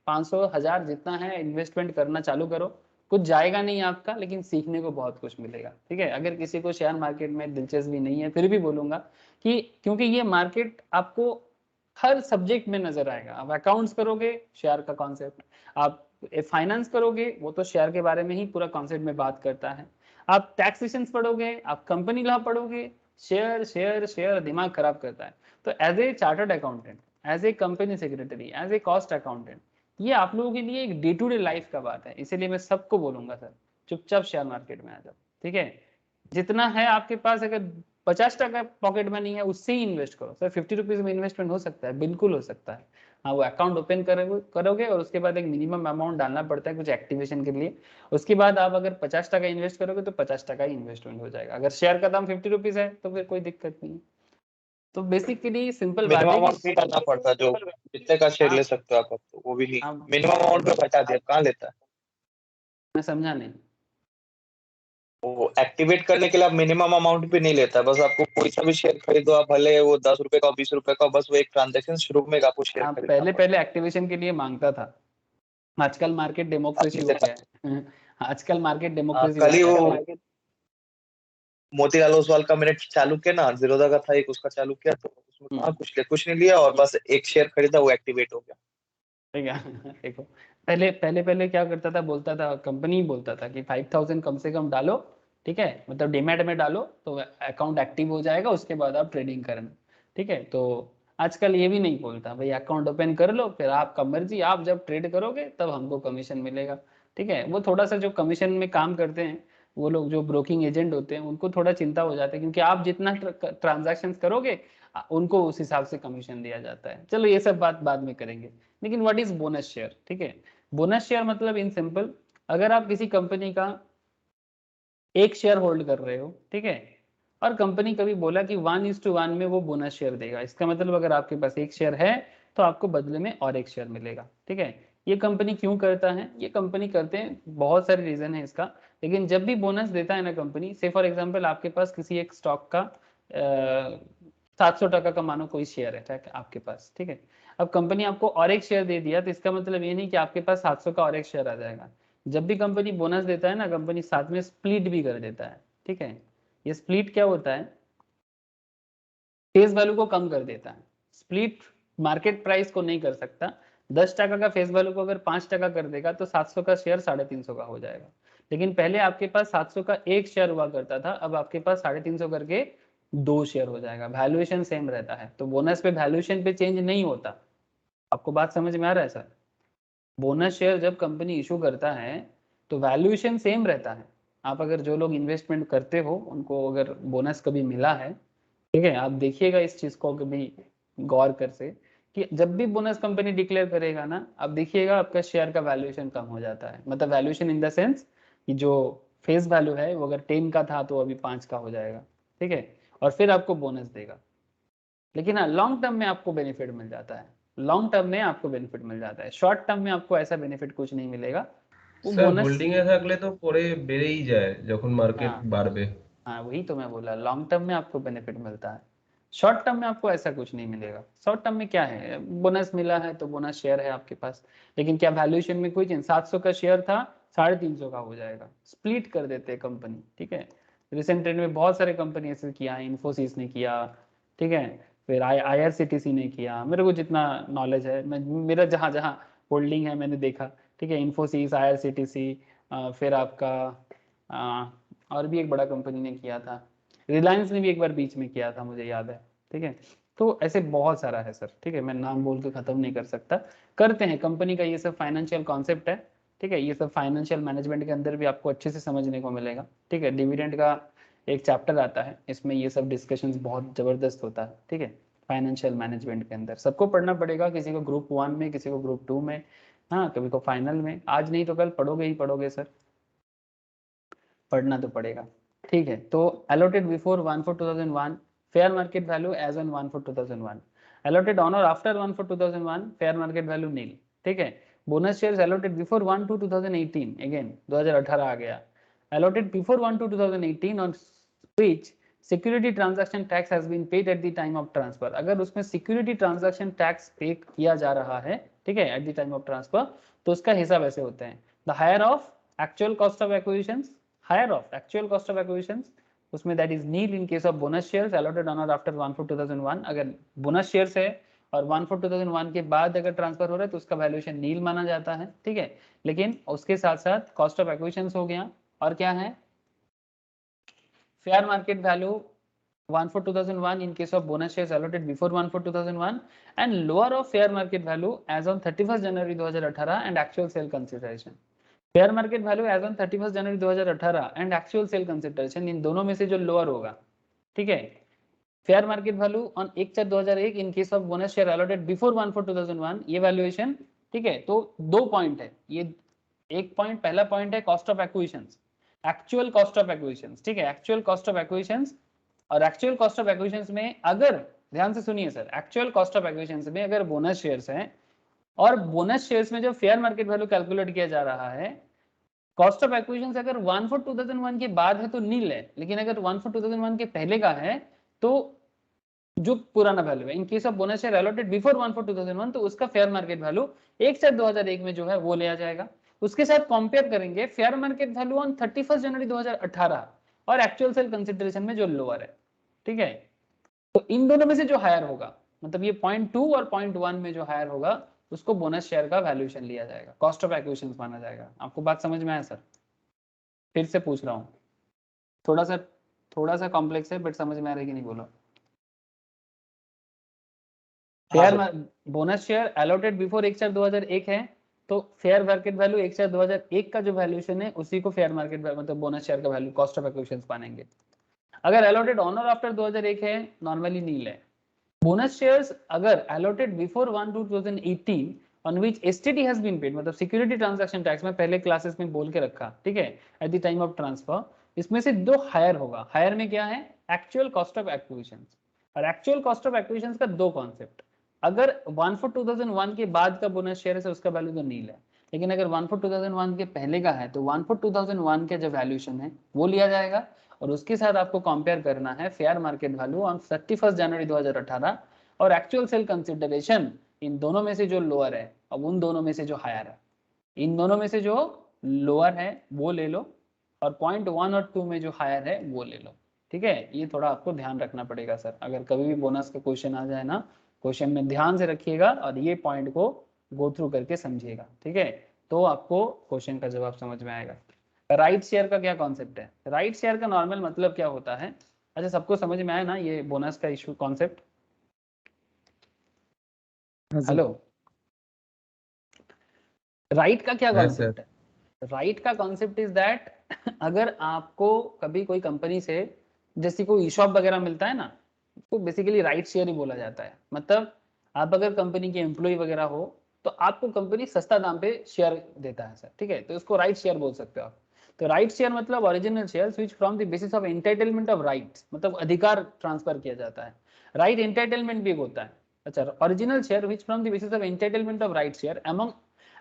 500 1000 जितना है इन्वेस्टमेंट करना चालू करो। कुछ जाएगा नहीं आपका, लेकिन सीखने को बहुत कुछ मिलेगा, ठीक है। अगर किसी को शेयर मार्केट में दिलचस्पी नहीं है, फिर भी बोलूंगा कि क्योंकि ये मार्केट आपको हर सब्जेक्ट में नजर आएगा। आप अकाउंट्स करोगे, शेयर का कॉन्सेप्ट, आप फाइनेंस करोगे, वो तो शेयर के बारे में ही पूरा कॉन्सेप्ट में बात करता है। आप टैक्सेशन पढ़ोगे, आप कंपनी लॉ पढ़ोगे, शेयर शेयर शेयर दिमाग खराब करता है। तो as a chartered accountant, as a company secretary, as a cost accountant, ये आप लोगों के लिए एक डे टू डे लाइफ का बात है। इसीलिए मैं सबको बोलूंगा सर, चुपचाप शेयर मार्केट में आ जाओ, ठीक है। जितना है आपके पास, अगर 50% पॉकेट मनी है उससे ही इन्वेस्ट करो सर। 50 रुपीज में इन्वेस्टमेंट हो सकता है, बिल्कुल हो सकता है। हाँ, वो अकाउंट ओपन करोगे और उसके बाद एक मिनिमम अमाउंट डालना पड़ता है कुछ एक्टिवेशन के लिए। उसके बाद आप अगर 50% इन्वेस्ट करोगे तो 50% ही इन्वेस्टमेंट हो जाएगा। अगर शेयर का दाम 50 रुपीज है तो फिर कोई दिक्कत नहीं है। तो बेसिकली सिंपल बात
मिनिमम
है
अमाउंट भी डालना पड़ता है, जो जितने का शेयर ले सकते हो आप, अब तो वो भी नहीं, मिनिमम अमाउंट पे बता दिया, कहाँ लेता है
मैं समझा नहीं।
वो एक्टिवेट करने के लिए आप मिनिमम अमाउंट भी नहीं लेता, बस आपको कोई सा भी शेयर खरीदो आप, भले वो 10 रुपए का 20 रुपए का, बस वो एक ट्रांजेक्शन शुरू में आपको शेयर
हाँ,
खरीदना
पहले
पड़ता
पहले एक्टिवेशन के लिए मांगता था, आजकल मार्केट डेमोक्रेसी हो गया है। आजकल मार्केट डेमोक्रेसी
कल ही
हो
वो
गया है।
मोतीलाल ओसवाल का मैंने चालू किया ना, जीरोधा का था एक, उसका चालू किया तो उसमें कहाँ कुछ नहीं लिया, और बस एक शेयर खरीदा, वो एक्टिवेट हो गया।
ठीक है। देखो, पहले पहले पहले क्या करता था, बोलता था, कंपनी बोलता था कि 5000 कम से कम डालो, ठीक है, मतलब डीमैट में डालो तो अकाउंट एक्टिव हो जाएगा, उसके बाद आप ट्रेडिंग करना, ठीक है। तो आजकल ये भी नहीं बोलता भाई, अकाउंट ओपन कर लो, फिर आपका मर्जी, आप जब ट्रेड करोगे तब हमको कमीशन मिलेगा, ठीक है। वो थोड़ा सा जो कमीशन में काम करते हैं, वो लोग जो ब्रोकिंग एजेंट होते हैं, उनको थोड़ा चिंता हो जाता है, क्योंकि आप जितना ट्रांजैक्शन करोगे उनको उस हिसाब से कमीशन दिया जाता है। चलो ये सब बात बाद में करेंगे। लेकिन व्हाट इज बोनस शेयर, ठीक है। बोनस शेयर मतलब इन सिंपल, अगर आप किसी कंपनी का एक शेयर होल्ड कर रहे हो, ठीक है, और कंपनी कभी बोला कि 1:1 में वो बोनस शेयर देगा, इसका मतलब अगर आपके पास एक शेयर है तो आपको बदले में और एक शेयर मिलेगा, ठीक है। ये कंपनी क्यों करता है, ये कंपनी करते हैं, बहुत सारे रीजन है इसका। लेकिन जब भी बोनस देता है ना कंपनी, से फॉर एग्जाम्पल आपके पास किसी एक स्टॉक का 700 का मानो कोई शेयर है आपके पास, ठीक है। अब कंपनी आपको और एक शेयर दे दिया, तो इसका मतलब ये नहीं कि आपके पास 700 का और एक शेयर आ जाएगा। जब भी कंपनी बोनस देता है ना, कंपनी साथ में स्प्लिट भी कर देता है, ठीक है। ये स्प्लिट क्या होता है, फेस वैल्यू को कम कर देता है। स्प्लिट मार्केट प्राइस को नहीं कर सकता। 10% का फेस वैल्यू को अगर 5% कर देगा तो 700 का शेयर 350 का हो जाएगा। लेकिन पहले आपके पास 700 का एक शेयर हुआ करता था, अब आपके पास 350 करके 2 शेयर हो जाएगा। वैल्यूएशन सेम रहता है, तो बोनस पे वैल्यूएशन पे चेंज नहीं होता। आपको बात समझ में आ रहा है सर? बोनस शेयर जब कंपनी इशू करता है तो वैल्यूएशन सेम रहता है। आप अगर जो लोग इन्वेस्टमेंट करते हो उनको अगर बोनस कभी मिला है, ठीक है, आप देखिएगा इस चीज को कभी गौर कर से, कि जब भी बोनस कंपनी डिक्लेयर करेगा ना, आप देखिएगा आपका शेयर का वैल्यूएशन कम हो जाता है। मतलब वैल्यूएशन इन द सेंस कि जो फेस वैल्यू है वो अगर 10 का था तो अभी 5 का हो जाएगा, ठीक है, और फिर आपको बोनस देगा। लेकिन हाँ, लॉन्ग टर्म में आपको बेनिफिट मिल जाता है, लॉन्ग टर्म में आपको बेनिफिट मिल जाता है। शॉर्ट टर्म में आपको ऐसा बेनिफिट कुछ नहीं मिलेगा। वो
স্যার
बोनस,
হোল্ডিং এ থাকলে তো পরে বেড়েই যায় যখন মার্কেট
हाँ
বাড়বে।
हाँ, वही तो मैं बोला, लॉन्ग टर्म में आपको बेनिफिट मिलता है, शॉर्ट टर्म में आपको ऐसा कुछ नहीं मिलेगा। शॉर्ट टर्म में क्या है, बोनस मिला है तो बोनस शेयर है आपके पास, लेकिन क्या वैल्यूएशन में कोई चेंज, 700 का शेयर था 350 का हो जाएगा, स्प्लिट कर देते हैं कंपनी, ठीक है। रिसेंट ट्रेंड में बहुत सारे कंपनी ऐसे किया है, इन्फोसिस ने किया, ठीक है, फिर IRCTC ने किया, मेरे को जितना नॉलेज है, मैं मेरा जहाँ जहाँ होल्डिंग है मैंने देखा, ठीक है, इन्फोसिस, IRCTC, फिर आपका और भी एक बड़ा कंपनी ने किया था, रिलायंस ने भी एक बार बीच में किया था मुझे याद है, ठीक है। तो ऐसे बहुत सारा है सर, ठीक है, मैं नाम बोल के खत्म नहीं कर सकता। करते हैं कंपनी का, ये सब फाइनेंशियल कॉन्सेप्ट है, ठीक है, ये सब फाइनेंशियल मैनेजमेंट के अंदर भी आपको अच्छे से समझने को मिलेगा, ठीक है। डिविडेंड का एक चैप्टर आता है, इसमें ये सब डिस्कशंस बहुत जबरदस्त होता है, ठीक है, फाइनेंशियल मैनेजमेंट के अंदर सबको पढ़ना पड़ेगा, किसी को ग्रुप 1 में, किसी को ग्रुप 2 में, हाँ, कभी को फाइनल में, आज नहीं तो कल पढ़ोगे ही पढ़ोगे सर, पढ़ना तो पड़ेगा, ठीक है। तो allotted before 1/4/2001 fair market value as on 1/4/2001, allotted on or after 1/4/2001 fair market value nil, ठीक है। Bonus shares allotted before 1/2/2018, again 2018 आ गया, allotted before 1/2/2018 on which security transaction tax has been paid at the time of transfer, अगर उसमें security transaction tax पे किया जा रहा है, ठीक है, at the time of transfer, तो उसका हिसाब ऐसे होते हैं, the higher of actual cost of acquisitions, higher of actual cost of acquisitions, उसमें that is nil in case of bonus shares allotted on or after 1/4/2001, अगर bonus shares है और 1/4/2001 के बाद अगर ट्रांसफर हो रहा है तो उसका वैल्यूएशन नील माना जाता है, ठीक है। लेकिन उसके साथ साथ कॉस्ट ऑफ एक्विजिशंस हो गया, और क्या है, fair market value 1/4/2001 in case of bonus shares allotted before 1/4/2001 and lower of fair market value as on 31st January 2018 and actual sale consideration, fair market value as on 31 January 2018 and actual sale consideration, इन दोनों में से जो lower होगा, ठीक है। Fair market value on 1/4/2001 in case of bonus share allotted before 1/4/2001, ये valuation, ठीक है। तो दो पॉइंट है ये, एक पॉइंट, पहला पॉइंट है cost of acquisitions, actual cost of acquisitions, ठीक है, एक्चुअल कॉस्ट ऑफ एक्विजिशंस, और एक्चुअल कॉस्ट ऑफ एक्विजिशंस में अगर, ध्यान से सुनिए sir, actual cost of acquisitions में अगर बोनस शेयर्स हैं और बोनस शेयर्स में जो फेयर मार्केट वैल्यू कैलकुलेट किया जा रहा है, कॉस्ट ऑफ एक्विजिशन अगर 1/4/2001 के बाद है तो नील है, लेकिन अगर 1/4/2001 के पहले का है तो जो पुराना वैल्यू है, in case of bonus share allotted before 1/4/2001, तो उसका फेयर मार्केट वैल्यू 1/4/2001 में जो है वो लिया जाएगा। उसके साथ कंपेयर करेंगे fair market value on 31 January 2018 और एक्चुअल सेल कंसिडरेशन में जो लोअर है, ठीक है। तो इन दोनों में से जो हायर होगा, मतलब ये 0.2 और 0.1 में जो हायर होगा उसको बोनस शेयर का वैल्यूएशन लिया जाएगा, कॉस्ट ऑफ एक्विजिशन माना जाएगा। आपको बात समझ में आया सर? फिर से पूछ रहा हूँ, थोड़ा सा कॉम्प्लेक्स है बट समझ में आ रहा है कि नहीं, बोलो। Fair bonus share allotted before 1/4/2001 है, तो फेयर मार्केट वैल्यू 1/4/2001 का जो वैल्यूएशन है उसी को फेयर मार्केट मतलब बोनस शेयर का वैल्यू, कॉस्ट ऑफ एक्विजिशन मानेंगे। अगर अलॉटेड ऑन और आफ्टर 2001 है, नॉर्मली नील है। बोनस शेयर्स अगर allotted before 1/2/2018 on which STT has been paid, मतलब सिक्योरिटी ट्रांजैक्शन टैक्स में पहले क्लासेस में बोल के रखा, ठीक है, eight the time of transfer, इसमें से दो हायर होगा। हायर में क्या है, एक्चुअल कॉस्ट ऑफ एक्विजिशन, और एक्चुअल कॉस्ट ऑफ एक्विजिशन का दो कॉन्सेप्ट, अगर 1/4/2001 के बाद का बोनस शेयर है उसका वैल्यू तो नील है, लेकिन अगर 1/4/2001 के पहले का है तो 1/4/2001 के जो वैल्यूएशन है वो लिया जाएगा, और उसके साथ आपको कंपेयर करना है fair market value on 31 January 2018 और एक्चुअल सेल कंसिडरेशन, इन दोनों में से जो लोअर है और उन दोनों में से जो हायर है, इन दोनों में से जो लोअर है वो ले लो, और 0.1 और 2 में जो हायर है वो ले लो, ठीक है। ये थोड़ा आपको ध्यान रखना पड़ेगा सर, अगर कभी भी बोनस का क्वेश्चन आ जाए ना, क्वेश्चन में ध्यान से रखिएगा और ये पॉइंट को गो थ्रू करके समझिएगा, ठीक है, तो आपको क्वेश्चन का जवाब समझ में आएगा। राइट शेयर का क्या कॉन्सेप्ट है, राइट शेयर का नॉर्मल मतलब क्या होता है, अच्छा सबको समझ में आया ना ये बोनस का इशू कॉन्सेप्ट? हेलो, राइट का क्या कॉन्सेप्ट है? राइट का कॉन्सेप्ट इज दैट अगर आपको कभी कोई कंपनी से जैसे कोई ई-शॉप वगैरह मिलता है ना, उसको बेसिकली राइट शेयर ही बोला जाता है। मतलब आप अगर कंपनी के एम्प्लॉय वगैरह हो तो आपको कंपनी सस्ता दाम पे शेयर देता है सर, ठीक है, तो इसको राइट शेयर बोल सकते हो आप। तो राइट शेयर मतलब original share which from the basis of entitlement of rights, मतलब अधिकार ट्रांसफर किया जाता है। राइट एंटाइटलमेंट भी होता है। अच्छा, original share which from the basis of entitlement of right share among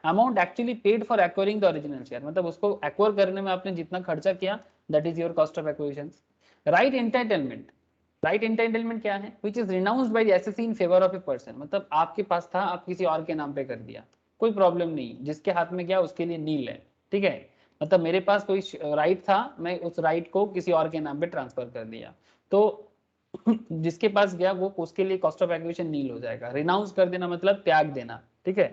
amount actually paid for acquiring the original share, मतलब उसको एक्वायर करने में आपने जितना खर्चा किया that is your cost of acquisition. Right entitlement, right entitlement क्या है, which is renounced by the assessee in favour of a person, मतलब आपके पास था, आप किसी और के नाम पे कर दिया, कोई प्रॉब्लम नहीं, जिसके हाथ में गया उसके लिए नील है, ठीक है। मतलब मेरे पास कोई राइट था, मैं उस राइट को किसी और के नाम पे ट्रांसफर कर दिया, तो जिसके पास गया वो उसके लिए कॉस्ट ऑफ एक्विजिशन नील हो जाएगा। रिनाउंस कर देना मतलब त्याग देना, ठीक है।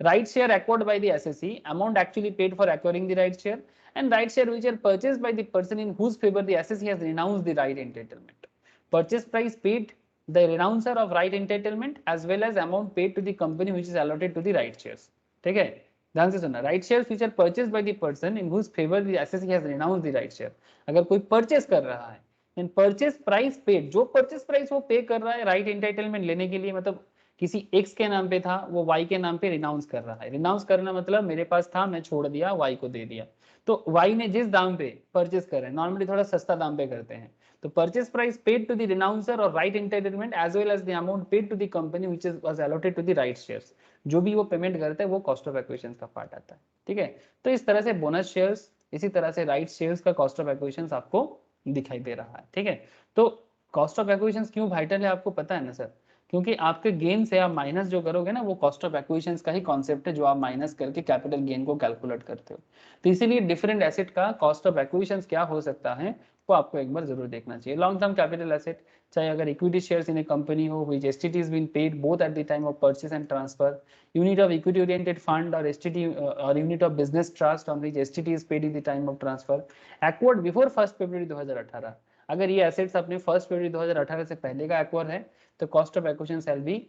Right share acquired by the assessee, amount actually paid for acquiring the right share, and right share which are purchased by the person in whose favor the SSC has renounced the right entitlement. Purchase price paid the renouncer of right entitlement as well as amount paid to the company which is allotted to the right shares, ठीक है। ध्यान से सुनना, right share which are purchased by the person in whose favor the SSC has renounced the right share, अगर कोई purchase कर रहा है, then purchase price paid, जो परचेस प्राइस वो पे कर रहा है राइट एंटाइटलमेंट लेने के लिए, मतलब किसी x के नाम पे था वो y के नाम पे रिनाउंस कर रहा है। रिनाउंस करना मतलब मेरे पास था, मैं छोड़ दिया, y को दे दिया, तो y ने जिस दाम पे परचेस कर रहे हैं, नॉर्मली थोड़ा सस्ता दाम पे करते हैं, तो purchase price paid to the renouncer और right entitlement as well as the amount paid to the company which was allotted to the right shares, जो भी वो पेमेंट करता है वो कॉस्ट ऑफ एक्विजिशन का पार्ट आता है, ठीक है। तो इस तरह से बोनस शेयर्स, इसी तरह से राइट शेयर्स का कॉस्ट ऑफ एक्विजिशन आपको दिखाई दे रहा है, ठीक है। तो कॉस्ट ऑफ एक्विजिशन क्यों वाइटल है आपको पता है ना सर, क्योंकि आपके गेन से आप माइनस जो करोगे ना वो कॉस्ट ऑफ एक्विजिशन का ही कॉन्सेप्ट है, जो आप माइनस करके कैपिटल गेन को कैलकुलेट करते हो। तो इसीलिए डिफरेंट एसेट का कॉस्ट ऑफ एक्विजिशन क्या हो सकता है वो आपको एक बार जरूर देखना चाहिए। लॉन्ग टर्म कैपिटल एसेट, चाहे अगर equity shares in a company हो which STT is been paid both at the time of purchase and transfer, unit of equity oriented fund और एसटीटी और unit of business trust on which STT is paid in the time of transfer acquired before 1 February 2018, अगर ये assets अपने 1 February 2018 से पहले का acquire है तो cost of acquisition shall be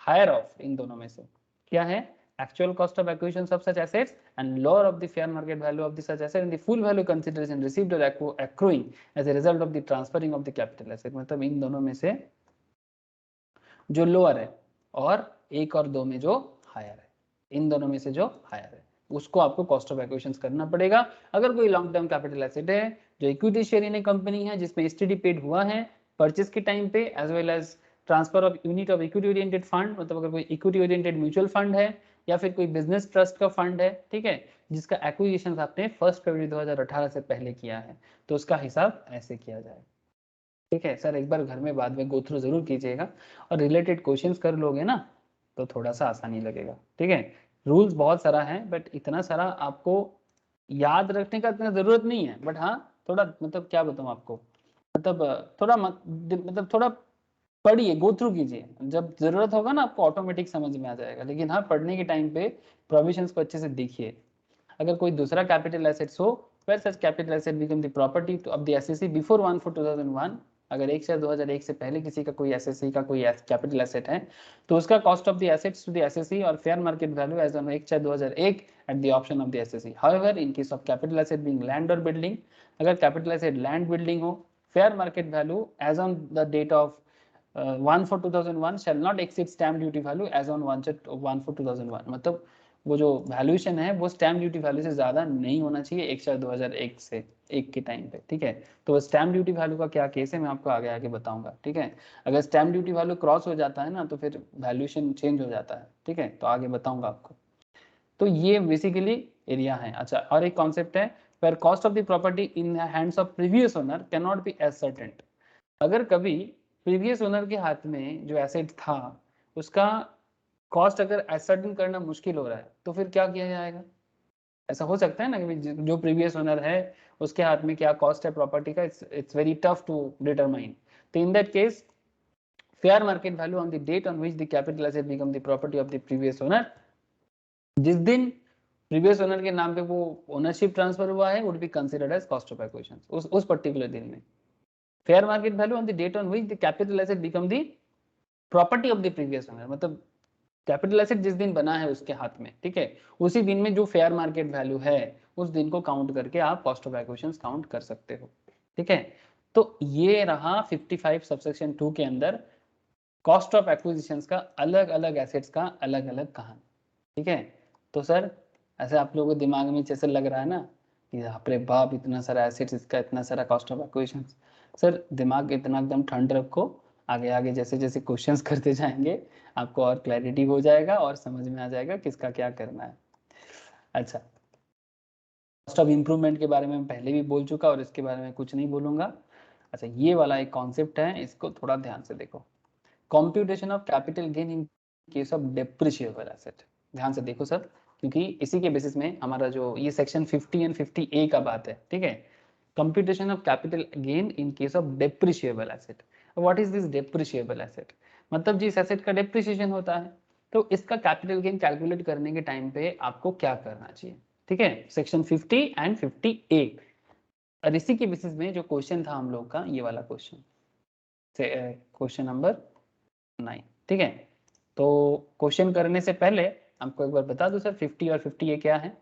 higher of इन दोनों में से क्या है, actual cost of acquisition of such assets and lower of the fair market value of the such asset and the full value consideration received or accruing as a result of the transferring of the capital asset, मतलब इन दोनों में से जो lower है और 1 और 2 में जो हायर है, इन दोनों में से जो हायर है उसको आपको कॉस्ट ऑफ एक्विजिशन करना पड़ेगा। अगर कोई लॉन्ग टर्म कैपिटल एसेट है जो equity share in a company है जिसमें एसटीडी पेड हुआ है परचेस के टाइम पे as well as transfer of unit of equity oriented fund, मतलब अगर कोई इक्विटी ओरिएंटेड म्यूचुअल फंड है या फिर कोई बिजनेस ट्रस्ट का फंड है, ठीक है, जिसका एक्विजिशन आपने 1 फरवरी 2018 से पहले किया है, तो उसका हिसाब ऐसे किया जाए, ठीक है। सर एक बार घर में बाद में गो थ्रू जरूर कीजिएगा और रिलेटेड क्वेश्चंस कर लोगे ना तो थोड़ा सा आसानी लगेगा, ठीक है। रूल्स बहुत सारा है बट इतना सारा आपको याद रखने का इतना जरूरत नहीं है, बट हाँ थोड़ा मतलब क्या बताऊँ आपको, मतलब थोड़ा मतलब थोड़ा पढ़िए, गो थ्रू कीजिए, जब जरूरत होगा ना आपको ऑटोमेटिक समझ में आ जाएगा, लेकिन हाँ पढ़ने के टाइम पे प्रोविजंस को अच्छे से देखिए। अगर कोई दूसरा कैपिटल एसेट्स हो where such capital asset become the property of the SSC before 1/4/2001, अगर 1/4/2001 से पहले किसी का कोई SSC का कोई कैपिटल एसेट है तो उसका cost of the assets to the SSC और fair market value as on 1/4/2001 at the option of the SSC। However in case of capital asset being land और बिल्डिंग, अगर कैपिटल एसेट लैंड बिल्डिंग हो, fair market value as on the date of 1/4/2001 shall not exceed stamp duty value as on 1/4/2001, मतलब वो जो valuation है वो stamp duty value से ज्यादा नहीं होना चाहिए 1/4/2001 से 1 के टाइम पे, ठीक है। तो वो स्टैम्प ड्यूटी वैल्यू का क्या केस है मैं आपको आगे आगे बताऊंगा, ठीक है। अगर स्टैम्प ड्यूटी वैल्यू क्रॉस हो जाता है ना तो फिर वैल्यूएशन चेंज हो जाता है, ठीक है, तो आगे बताऊंगा आपको। तो ये बेसिकली एरिया है। अच्छा, और एक कॉन्सेप्ट है where cost of the property in the hands of previous owner cannot be ascertained, अगर कभी प्रीवियस ओनर के हाथ में जो एसेट था उसका कॉस्ट अगर असर्टेन करना मुश्किल हो रहा है तो फिर क्या किया जाएगा। ऐसा हो सकता है ना कि जो प्रीवियस ओनर है उसके हाथ में क्या कॉस्ट है प्रॉपर्टी का, it's very tough to determine. तो in that case fair market value on the date on which the capital asset become the property of the previous owner, जिस दिन प्रीवियस ओनर के नाम पे वो ओनरशिप ट्रांसफर हुआ है would be considered as cost of acquisition उस particular दिन में। Fair market value on the date on which the capital asset become the property of the previous owner, मतलब कैपिटल एसेट जिस दिन बना है उसके हाथ में, ठीक है, उसी दिन में जो फेयर मार्केट वैल्यू है उस दिन को काउंट करके आप कॉस्ट ऑफ एक्विजिशन काउंट कर सकते हो, ठीक है। तो ये रहा 55 सबसेक्शन 2 के अंदर कॉस्ट ऑफ एक्विजिशन का अलग अलग एसेट्स का अलग अलग कहानी, ठीक है। तो सर ऐसे आप लोगों को दिमाग में जैसे लग रहा है ना कि अरे बाप इतना सारा एसेट्स, इसका इतना सारा कॉस्ट ऑफ एक्विजिशन, सर दिमाग इतना एकदम ठंड रखो, आगे आगे जैसे जैसे क्वेश्चंस करते जाएंगे आपको और क्लैरिटी हो जाएगा और समझ में आ जाएगा किसका क्या करना है। अच्छा, कॉस्ट ऑफ इम्प्रूवमेंट के बारे में पहले भी बोल चुका और इसके बारे में कुछ नहीं बोलूंगा। अच्छा, ये वाला एक कॉन्सेप्ट है, इसको थोड़ा ध्यान से देखो, computation of capital gain in case of depreciable asset. ध्यान से देखो सर, क्योंकि इसी के बेसिस में हमारा जो ये सेक्शन 50 एंड 50A का बात है, ठीक है, computation of capital gain in case of depreciable asset. What is this depreciable asset? मतलब जिस एसेट का डेप्रिसिएशन होता है तो इसका कैपिटल गेन कैलकुलेट करने के टाइम पे आपको क्या करना चाहिए, ठीक है, सेक्शन 50 एंड 50A। और इसी के बेसिस में जो क्वेश्चन था हम लोग का ये वाला क्वेश्चन, क्वेश्चन नंबर 9, ठीक है। तो क्वेश्चन करने से पहले आपको एक बार बता दूं सर 50 और 50A क्या है।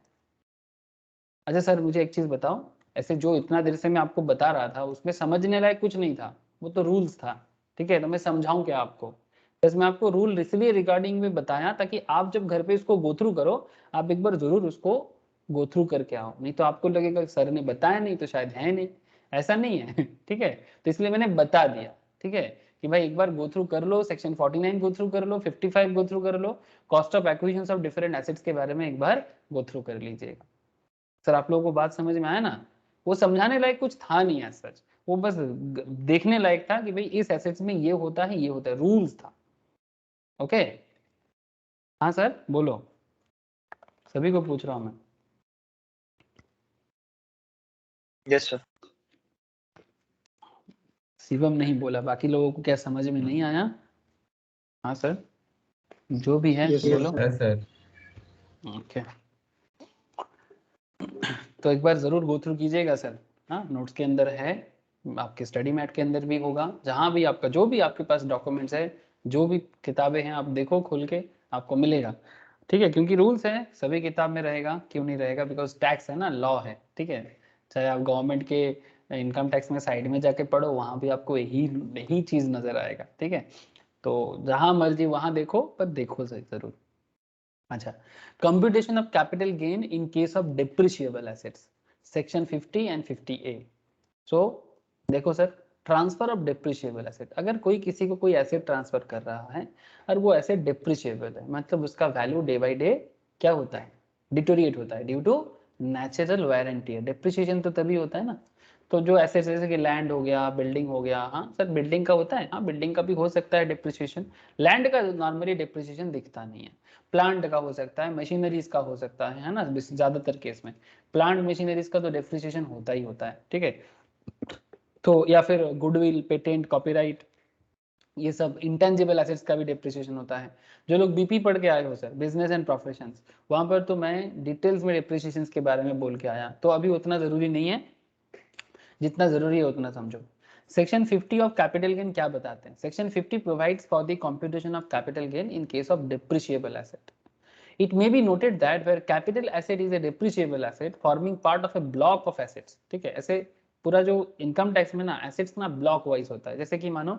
अच्छा सर मुझे एक चीज बताओ, ऐसे जो इतना देर से मैं आपको बता रहा था उसमें समझने लायक कुछ नहीं था, वो तो रूल्स था, ठीक है, तो मैं समझाऊं क्या आपको? बस मैं आपको रूल इसलिए रिगार्डिंग में बताया ताकि आप जब घर पे इसको गो थ्रू करो, आप एक बार जरूर उसको गो थ्रू करके आओ, नहीं तो आपको लगेगा सर ने बताया नहीं तो शायद है नहीं, ऐसा नहीं है ठीक है। तो इसलिए मैंने बता दिया, ठीक है, कि भाई एक बार गो थ्रू कर लो, सेक्शन 49 गो थ्रू कर लो, 55 गो थ्रू कर लो, cost of acquisition of different assets के बारे में एक बार गो थ्रू कर लीजिएगा। सर आप लोगों को बात समझ में आया ना? वो समझाने लायक कुछ था नहीं है सच, वो बस देखने लायक था कि भाई इस एसेट्स में ये होता है, ये होता है, रूल्स था। ओके, हाँ सर बोलो, सभी को पूछ रहा हूं मैं।
Yes sir.
शिवम नहीं बोला, बाकी लोगों को क्या समझ में नहीं आया? हाँ सर, जो भी है
Yes, sir.
बोलो।
है सर।
ओके, तो एक बार जरूर गो थ्रू कीजिएगा सर, हाँ नोट्स के अंदर है, आपके स्टडी मैट के अंदर भी होगा, जहाँ भी आपका जो भी आपके पास डॉक्यूमेंट्स है, जो भी किताबें हैं आप देखो खोल के, आपको मिलेगा, ठीक है, क्योंकि रूल्स है सभी किताब में रहेगा, क्यों नहीं रहेगा, बिकॉज टैक्स है ना, लॉ है, ठीक है, चाहे आप गवर्नमेंट के इनकम टैक्स में साइड में जाके पढ़ो, वहाँ भी आपको यही चीज नजर आएगा, ठीक है। तो जहाँ मर्जी वहाँ देखो, पर देखो जरूर। अच्छा, computation of capital gain in case of depreciable assets, section 50 and 50A। सो देखो sir, transfer of depreciable asset, अगर कोई किसी को कोई एसेट ट्रांसफर कर रहा है और वो एसेट डेप्रिशिएबल है, मतलब उसका वैल्यू डे बाय डे क्या होता है, डिटोरिएट होता है due to natural wear and tear. Depreciation तो तभी होता है ना, तो जो एसेट्स जैसे कि लैंड हो गया, बिल्डिंग हो गया, हाँ सर बिल्डिंग का होता है, हाँ बिल्डिंग का भी हो सकता है डेप्रिसिएशन, लैंड का नॉर्मली डेप्रिसिएशन दिखता नहीं है, प्लांट का हो सकता है, मशीनरीज का हो सकता है ना, ज्यादातर केस में प्लांट मशीनरीज का तो डेप्रिसिएशन होता ही होता है, ठीक है। तो या फिर गुडविल, पेटेंट, कॉपीराइट, ये सब इंटेंजिबल एसेट्स का भी डेप्रिसिएशन होता है। जो लोग बीपी पढ़ के आए हो सर, बिजनेस एंड प्रोफेशंस, वहां पर तो मैं डिटेल्स में डेप्रिसिएशन के बारे में बोल के आया, तो अभी उतना जरूरी नहीं है, जितना जरूरी है उतना समझो। सेक्शन 50 ऑफ कैपिटल गेन क्या बताते हैं? Section 50 provides for the computation of capital gain in case of depreciable asset. It may be noted that where capital asset is a depreciable asset forming part of a block of assets, ठीक है, ऐसे पूरा जो income tax में ना assets ना block wise होता है, जैसे कि मानो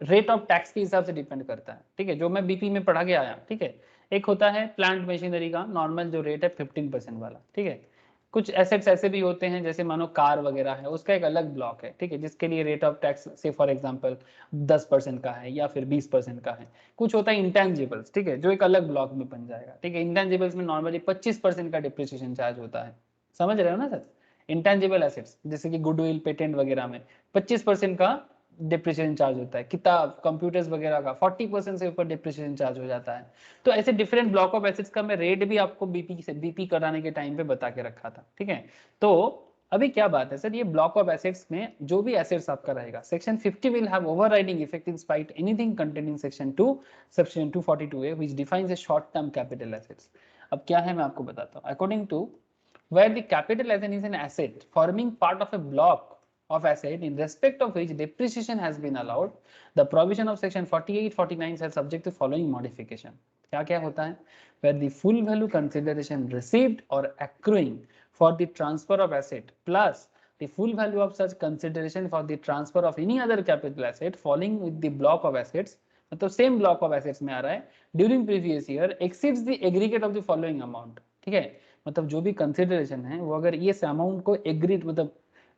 रेट ऑफ टैक्स के हिसाब से डिपेंड करता है, ठीक है, जो मैं बीपी में पढ़ा के आया, ठीक है। एक होता है प्लांट मशीनरी का नॉर्मल जो रेट है 15% वाला, ठीक है। कुछ एसेट्स ऐसे भी होते हैं जैसे मानो कार वगैरह है, उसका एक अलग ब्लॉक है, ठीक है, जिसके लिए रेट ऑफ टैक्स से फॉर एग्जांपल 10% का है या फिर 20% का है। कुछ होता है इंटेंजिबल्स, ठीक है, जो एक अलग ब्लॉक में बन जाएगा, ठीक है। इंटेंजिबल्स में नॉर्मली 25% का डिप्रिसिएशन चार्ज होता है, समझ रहे हो ना सर? इंटेंजिबल एसेट्स जैसे कि गुडविल, पेटेंट वगैरह में 25% का डिप्रिसिएशन चार्ज होता है, किताब, कंप्यूटर्स वगैरह का 40% से ऊपर डिप्रिसिएशन चार्ज हो जाता है। तो ऐसे डिफरेंट ब्लॉक ऑफ एसेट्स का मैं रेट भी आपको बीपी कराने के टाइम पे बता के रखा था, ठीक है। तो अभी क्या बात है सर, ये ब्लॉक ऑफ एसेट्स में जो भी एसेट्स आपका रहेगा, section 50 will have overriding effect in spite anything contained in section 2 section 242A which defines a short term capital assets. अब क्या है मैं आपको बताता हूं। According to where the capital asset is an asset forming part of a block of asset in respect of which depreciation has been allowed, the provision of section 48 49 are subject to following modification। क्या क्या होता है? where the full value consideration received or accruing for the transfer of asset plus the full value of such consideration for the transfer of any other capital asset falling with the block of assets, मतलब same block of assets में आ रहा है, during previous year exceeds the aggregate of the following amount, ठीक है। मतलब जो भी consideration है वो अगर ये अमाउंट को एग्रीड मतलब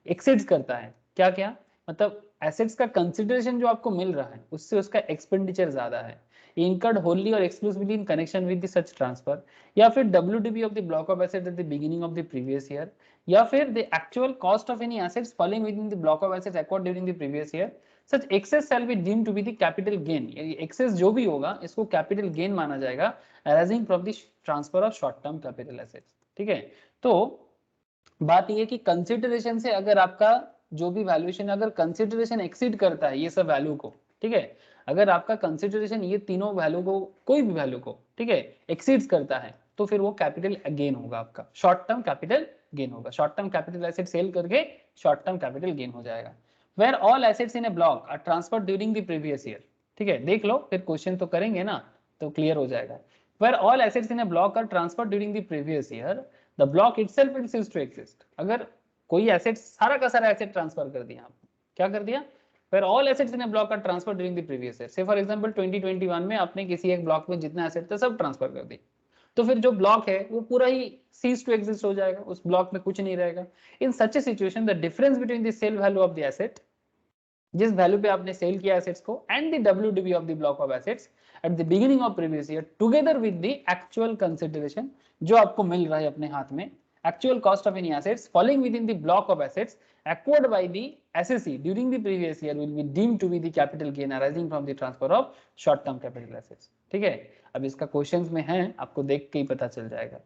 एक्सीड्स करता है, क्या क्या मतलब एसेट्स का कंसिडरेशन जो आपको मिल रहा है उससे उसका एक्सपेंडिचर ज्यादा है, incurred wholly or exclusively in connection with the such transfer, या फिर WDB of the block of assets at the beginning of the previous year, या फिर the actual cost of any assets falling within the block of assets acquired during the previous year, such excess shall be deemed to be the capital gain, excess जो भी होगा इसको capital gain माना जाएगा arising from the transfer of short term capital assets. ठीक है, तो बात ये कि कंसिडरेशन से अगर आपका जो भी वैल्यूएशन अगर कंसिडरेशन एक्सीड करता है ये सब वैल्यू को, ठीक है, अगर आपका कंसिडरेशन ये तीनों वैल्यू को कोई भी वैल्यू को, ठीक है, एक्सीड्स करता है तो फिर वो कैपिटल गेन होगा, आपका शॉर्ट टर्म कैपिटल गेन होगा। Short term capital asset sale करके शॉर्ट टर्म कैपिटल गेन हो जाएगा। Where all assets in a block are transferred during the previous year, ठीक है, देख लो फिर क्वेश्चन तो करेंगे ना तो क्लियर हो जाएगा। Where all assets in a block are transferred during the previous year the block itself will cease to exist। अगर कोई एसेट सारा का सारा एसेट ट्रांसफर कर दिया, आपने क्या कर दिया, where all assets in a block are transferred during the previous year। say for example 2021 में आपने किसी एक ब्लॉक में जितना एसेट था सब ट्रांसफर कर दिया, तो फिर जो ब्लॉक है वो पूरा ही cease to exist हो जाएगा, उस ब्लॉक में कुछ नहीं रहेगा। In such a situation the difference between the sale value of the asset, जिस वैल्यू पे आपने सेल किया एसेट्स को, and the WDV of the block of assets at the beginning of previous year together with the actual consideration जो आपको मिल रहा है अपने हाथ में, actual cost of any assets falling within the block of assets acquired by the SSE during the previous year will be deemed to be the capital gain arising from the transfer of short term capital assets। ठीक है, अब इसका questions में है, आपको देख के ही पता चल जाएगा।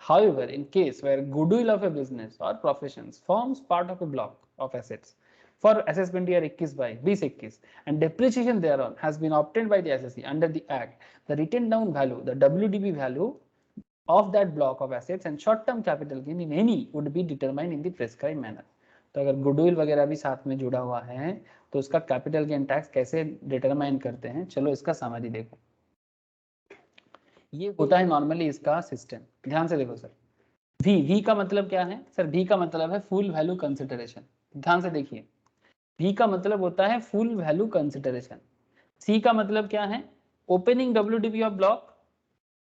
However, in case where goodwill of a business or professions forms part of a block of assets for assessment year 2021 and depreciation thereon has been obtained by the SSE under the act, the written down value, the WDV value of that block of assets and short term capital gain in any would be determined in the prescribed manner। तो अगर goodwill वगैरह भी साथ में जुड़ा हुआ है तो उसका कैपिटल गेन टैक्स कैसे डिटरमाइन करते हैं, चलो इसका समरी देखो। ये होता है नॉर्मली इसका सिस्टम, ध्यान से देखो सर। वी का मतलब क्या है सर, वी का मतलब है फुल वैल्यू कंसिडरेशन, ध्यान से देखिए, वी का मतलब होता है फुल वैल्यू कंसिडरेशन। सी का मतलब क्या है, opening WDV of block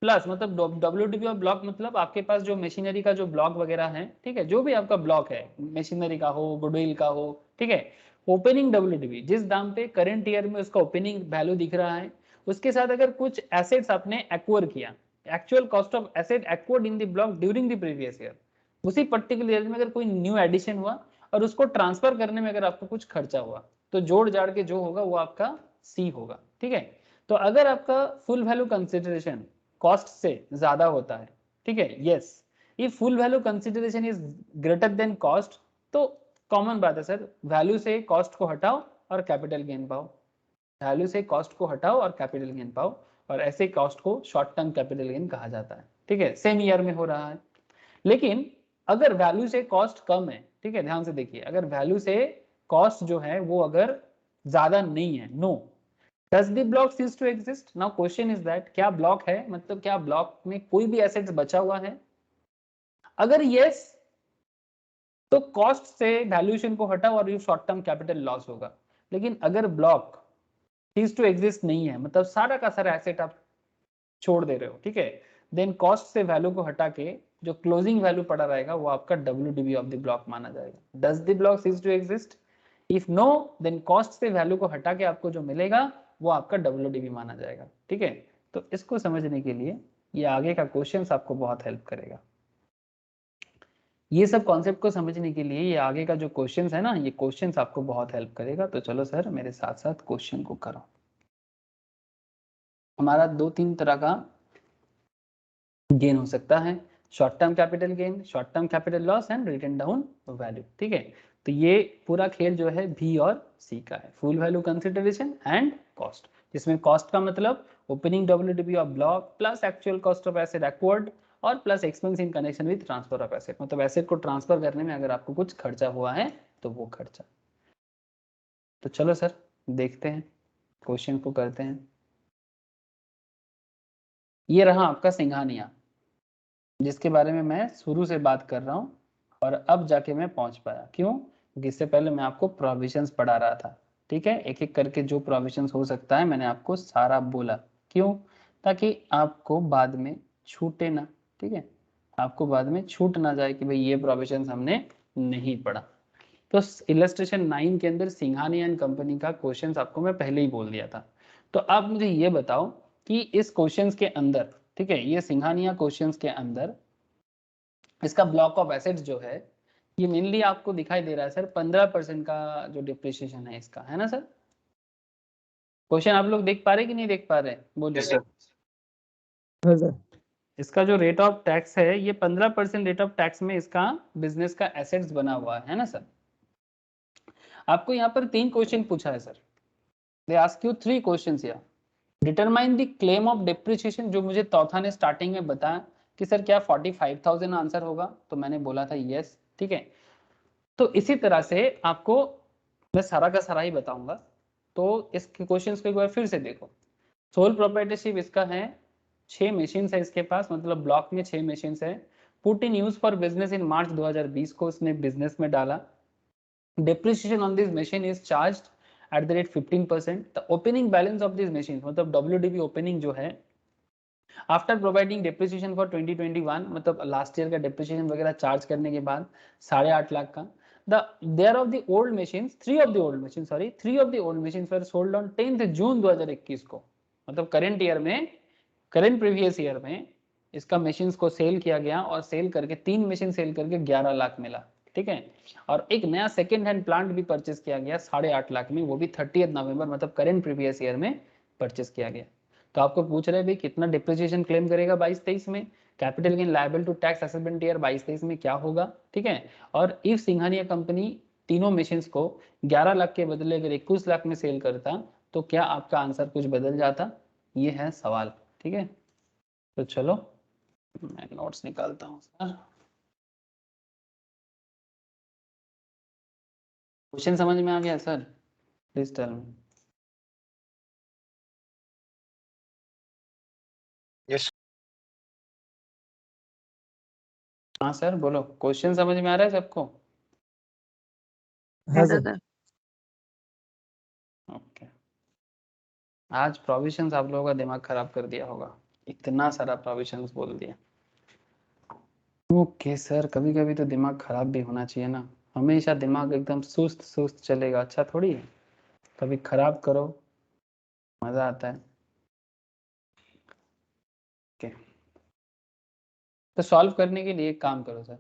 plus मतलब WDV ऑफ ब्लॉक मतलब आपके पास जो मशीनरी का जो ब्लॉक वगैरह है, ठीक है, जो भी आपका ब्लॉक है मशीनरी का हो गुडविल का हो, ठीक है, ओपनिंग WDV जिस दाम पे करंट ईयर में उसका ओपनिंग वैल्यू दिख रहा है, उसके साथ अगर कुछ एसेट्स आपने एक्वायर किया, actual cost of asset acquired in the block during the previous year, उसी पर्टिकुलर ईयर में अगर कोई न्यू एडिशन हुआ और उसको ट्रांसफर करने में अगर आपको कुछ खर्चा हुआ तो जोड़ जाड़ के जो होगा वो आपका सी होगा। ठीक है, तो अगर आपका फुल वैल्यू कंसिडरेशन कॉस्ट से ज्यादा होता है, ठीक है, yes, if full value consideration is greater than cost, तो कॉमन बात है सर, वैल्यू से कॉस्ट को हटाओ और कैपिटल गेन पाओ, वैल्यू से कॉस्ट को हटाओ और कैपिटल गेन पाओ, और ऐसे कॉस्ट को शॉर्ट टर्म कैपिटल गेन कहा जाता है। ठीक है, सेम ईयर में हो रहा है। लेकिन अगर वैल्यू से कॉस्ट कम है, ठीक है, ध्यान से देखिए, अगर वैल्यू से कॉस्ट जो है वो अगर ज्यादा नहीं है, no, does the block cease to exist? now question is that क्या ब्लॉक है, मतलब क्या ब्लॉक में कोई भी एसेट्स बचा हुआ है, अगर यस तो कॉस्ट से वैल्यूएशन को हटाओ और ये शॉर्ट टर्म कैपिटल लॉस होगा। लेकिन अगर ब्लॉक cease to exist नहीं है, मतलब सारा का सारा एसेट आप छोड़ दे रहे हो, ठीक है, देन कॉस्ट से वैल्यू को हटा के जो क्लोजिंग वैल्यू पड़ा रहेगा वो आपका WDV ऑफ द ब्लॉक माना जाएगा। Does the block cease to exist? If no, then cost से वैल्यू को हटा के आपको जो मिलेगा वो आपका WDV माना जाएगा। ठीक है, तो इसको समझने के लिए ये आगे का क्वेश्चंस आपको बहुत हेल्प करेगा। ये सब कॉन्सेप्ट को समझने के लिए ये आगे का जो क्वेश्चंस है ना, ये क्वेश्चंस आपको बहुत हेल्प करेगा। तो चलो सर मेरे साथ साथ क्वेश्चन को करो। हमारा 2-3 तरह का गेन हो सकता है, short term capital gain, short term capital loss and written down value. ठीक है, तो ये पूरा खेल जो है बी और सी का है, full value consideration and cost, जिसमें कॉस्ट का मतलब opening WDV of block plus actual cost of asset acquired और plus expense in connection with transfer of asset, मतलब एसेट को ट्रांसफर करने में अगर आपको कुछ खर्चा हुआ है तो वो खर्चा। तो चलो सर देखते हैं, क्वेश्चन को करते हैं। ये रहा आपका सिंघानिया, जिसके बारे में मैं शुरू से बात कर रहा हूँ और अब जाके मैं पहुंच पाया। क्यों? क्योंकि इससे पहले मैं आपको प्रोविजंस पढ़ा रहा था। ठीक है, एक एक करके जो प्रोविजंस हो सकता है मैंने आपको सारा बोला। क्यों? ताकि आपको बाद में छूटे ना। ठीक है, आपको बाद में छूट ना जाए कि भाई ये प्रोविजंस हमने नहीं पढ़ा। तो इलस्ट्रेशन 9 के अंदर सिंघानिया एंड कंपनी का क्वेश्चन आपको मैं पहले ही बोल दिया था। तो आप मुझे ये बताओ कि इस क्वेश्चंस के अंदर, ठीक है, ये सिंघानिया क्वेश्चंस के अंदर इसका ब्लॉक ऑफ एसेट्स जो है ये मेनली आपको दिखाई दे रहा है सर 15% का जो डिप्रिसिएशन है इसका, है ना सर, क्वेश्चन आप लोग देख पा रहे कि नहीं देख पा रहे? बोलिए
Yes, sir.
हाँ सर।
इसका जो रेट ऑफ टैक्स है ये 15% रेट ऑफ टैक्स में इसका बिजनेस का एसेट्स बना हुआ है ना सर। आपको यहाँ पर 3 क्वेश्चन पूछा है sir. They ask you 3 questions here. Determine the claim of depreciation, जो मुझे तौथा ने स्टार्टिंग में बताया कि सर क्या 45,000 आंसर होगा, तो मैंने बोला था यस, ठीक है। तो इसी तरह से आपको मैं सारा का सारा ही बताऊंगा, तो इस क्वेश्चंस को एक बार फिर से देखो। सोल प्रोप्राइटरशिप इसका है, 6 मशीन है इसके पास, मतलब ब्लॉक में 6 मशीन है। Put in use for business in March 2020 को उसने बिजनेस में डाला। Depreciation on this machine is charged at the rate 15%. The opening balance of these machines, मतलब WDV opening जो है, आफ्टर प्रोवाइडिंग डेप्रिसिएशन फॉर 2021, मतलब लास्ट ईयर का depreciation वगैरह चार्ज करने के बाद 8.5 लाख का, there of the old machines, 3 of the old machines were sold on 10th June 2021 को, मतलब करंट ईयर में, करंट प्रीवियस ईयर में इसका मशीन्स को सेल किया गया और सेल करके 3 मशीन सेल करके 11 लाख मिला, ठीक है। और एक नया सेकेंड हैंड प्लांट भी परचेस किया गया 8.5 लाख में, वो भी 30 नवंबर मतलब करंट प्रीवियस ईयर में परचेस किया गया। तो आपको पूछ रहे भाई कितना डिप्रिसिएशन क्लेम करेगा 22-23 में, capital gain liable to tax assessment year 22-23 में क्या होगा, ठीक है। और इफ सिंघानिया कंपनी तीनों मशीन्स को 11 लाख के बदले अगर 21 लाख में सेल करता तो क्या आपका आंसर कुछ बदल जाता, ये है सवाल, ठीक है। तो चलो मैं नोट्स निकालता हूँ सर। क्वेश्चन समझ में आ गया sir? Please tell me.
Yes.
हाँ सर बोलो, क्वेश्चन समझ में आ रहा है सबको?
हाँ सर।
ओके। आज प्रोविजंस आप लोगों का दिमाग खराब कर दिया होगा, इतना सारा प्रोविजंस बोल दिया। ओके सर, कभी कभी तो दिमाग खराब भी होना चाहिए ना, हमेशा दिमाग एकदम सुस्त सुस्त चलेगा अच्छा थोड़ी है, कभी खराब करो मजा आता है। ओके, तो सॉल्व करने के लिए एक काम करो सर,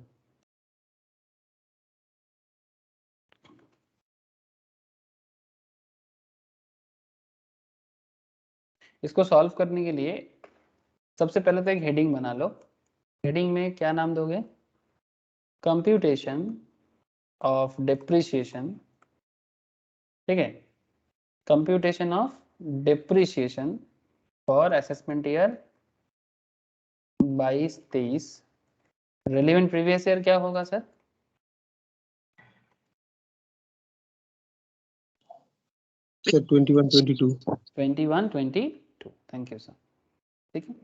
इसको सॉल्व करने के लिए सबसे पहले तो एक हेडिंग बना लो। हेडिंग में क्या नाम दोगे? कंप्यूटेशन ऑफ डेप्रिसिएशन, ठीक है, computation of depreciation for assessment year 22-23। Relevant previous year क्या होगा sir?
Sir 21-22।
21-22, thank you sir, ठीक है।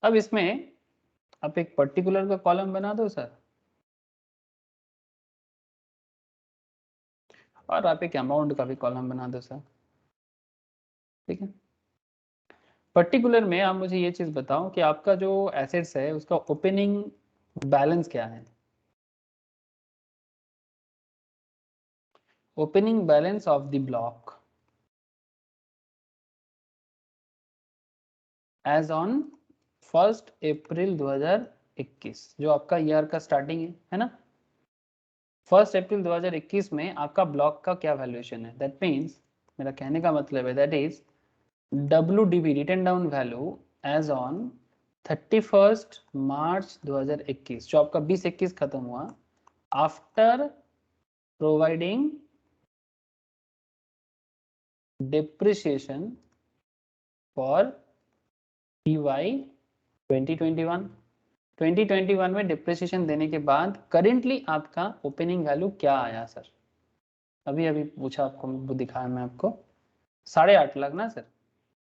अब इसमें आप एक पर्टिकुलर का कॉलम बना दो सर, और आप एक अमाउंट का भी कॉलम बना दो सर, ठीक है। पर्टिकुलर में आप मुझे ये चीज बताओ कि आपका जो एसेट्स है उसका ओपनिंग बैलेंस क्या है? Opening balance of the block as on 1 April 2021, जो आपका ईयर का स्टार्टिंग है ना। 1 अप्रैल 2021 में आपका ब्लॉक का क्या वैल्यूएशन है? दैट मीन्स, मेरा कहने का मतलब है that is WDV written down value as on 31 March 2021, जो आपका 2021 खत्म हुआ, after providing depreciation for PY 2021 में डिप्रिसिएशन देने के बाद करेंटली आपका ओपनिंग वैल्यू क्या आया सर? अभी अभी पूछा आपको, वो दिखाया मैं आपको 8.5 लाख ना सर।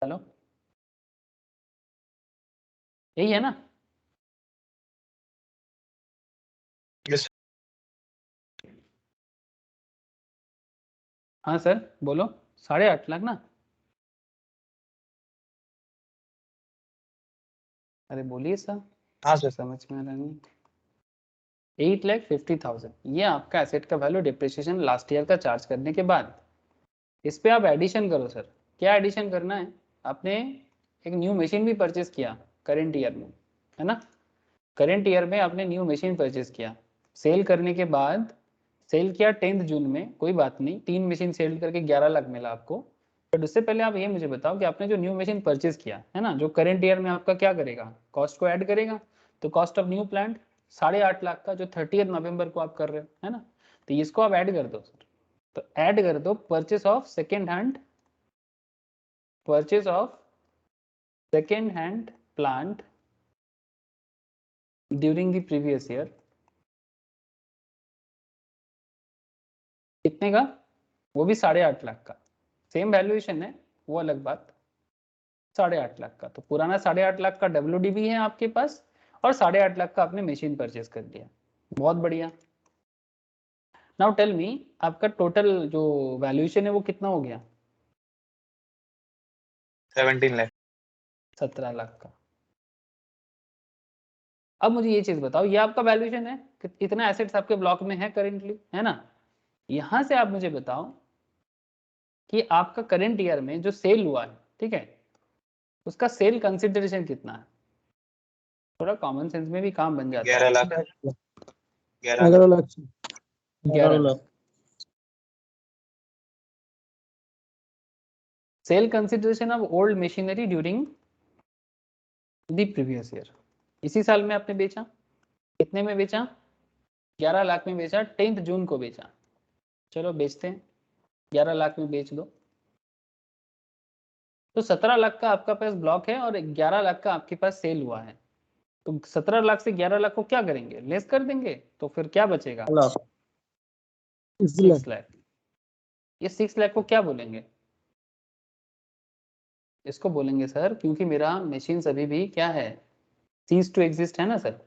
हेलो, यही है ना?
Yes.
हाँ सर बोलो, 8.5 लाख ना? अरे बोलिए सर,
हाँ सर।
समझ में आ रहा नहीं। 8,50,000 ये आपका एसेट का वैल्यू डिप्रिसिएशन लास्ट ईयर का चार्ज करने के बाद। इस पे आप एडिशन करो सर। क्या एडिशन करना है? आपने एक न्यू मशीन भी परचेस किया करेंट ईयर में, है ना। करेंट ईयर में आपने न्यू मशीन परचेस किया, सेल करने के बाद, सेल किया 10th जून में, कोई बात नहीं, 3 मशीन सेल करके 11 लाख मिला आपको, बट उससे पहले आप ये मुझे बताओ कि आपने जो न्यू मशीन परचेज किया है ना, जो करंट ईयर में आपका क्या करेगा, कॉस्ट को ऐड करेगा। तो cost of new plant 8.5 lakh का जो 30 नवंबर को आप कर रहे हो है ना, तो इसको आप ऐड कर दो सर। तो ऐड कर दो purchase of second hand plant during the previous year, कितने का, वो भी 8.5 लाख का, सेम वैल्यूएशन है वो अलग बात, 8.5 लाख का। तो पुराना 8.5 लाख का WDV है आपके पास, और 8.5 लाख का आपने मशीन परचेज कर दिया, बहुत बढ़िया। नाउ टेल मी, आपका टोटल जो वैल्यूएशन है वो कितना हो गया,
17 लाख।
17 लाख का। अब मुझे ये चीज बताओ, ये आपका वैल्यूएशन है कि इतना एसेट्स आपके ब्लॉक में है करेंटली, है ना। यहां से आप मुझे बताओ कि आपका करंट ईयर में जो सेल हुआ है, ठीक है, उसका सेल कंसिडरेशन कितना है। थोड़ा कॉमन सेंस में भी काम बन जाता है।
11 lakh. 11
11 lakh
11 lakh. Sale consideration of old machinery during the previous year, इसी साल में आपने बेचा, कितने में बेचा, 11 लाख में बेचा, 10 जून को बेचा। चलो बेचते हैं, 11 लाख में बेच दो। तो 17 लाख का आपका पास ब्लॉक है और 11 लाख का आपके पास सेल हुआ है। तो 17 लाख से 11 लाख को क्या करेंगे, लेस कर देंगे, तो फिर क्या बचेगा, 6 लाख। ये 6 लाख को क्या बोलेंगे, इसको बोलेंगे सर, क्योंकि मेरा मशीन अभी भी क्या है, सीज टू एग्जिस्ट है ना सर,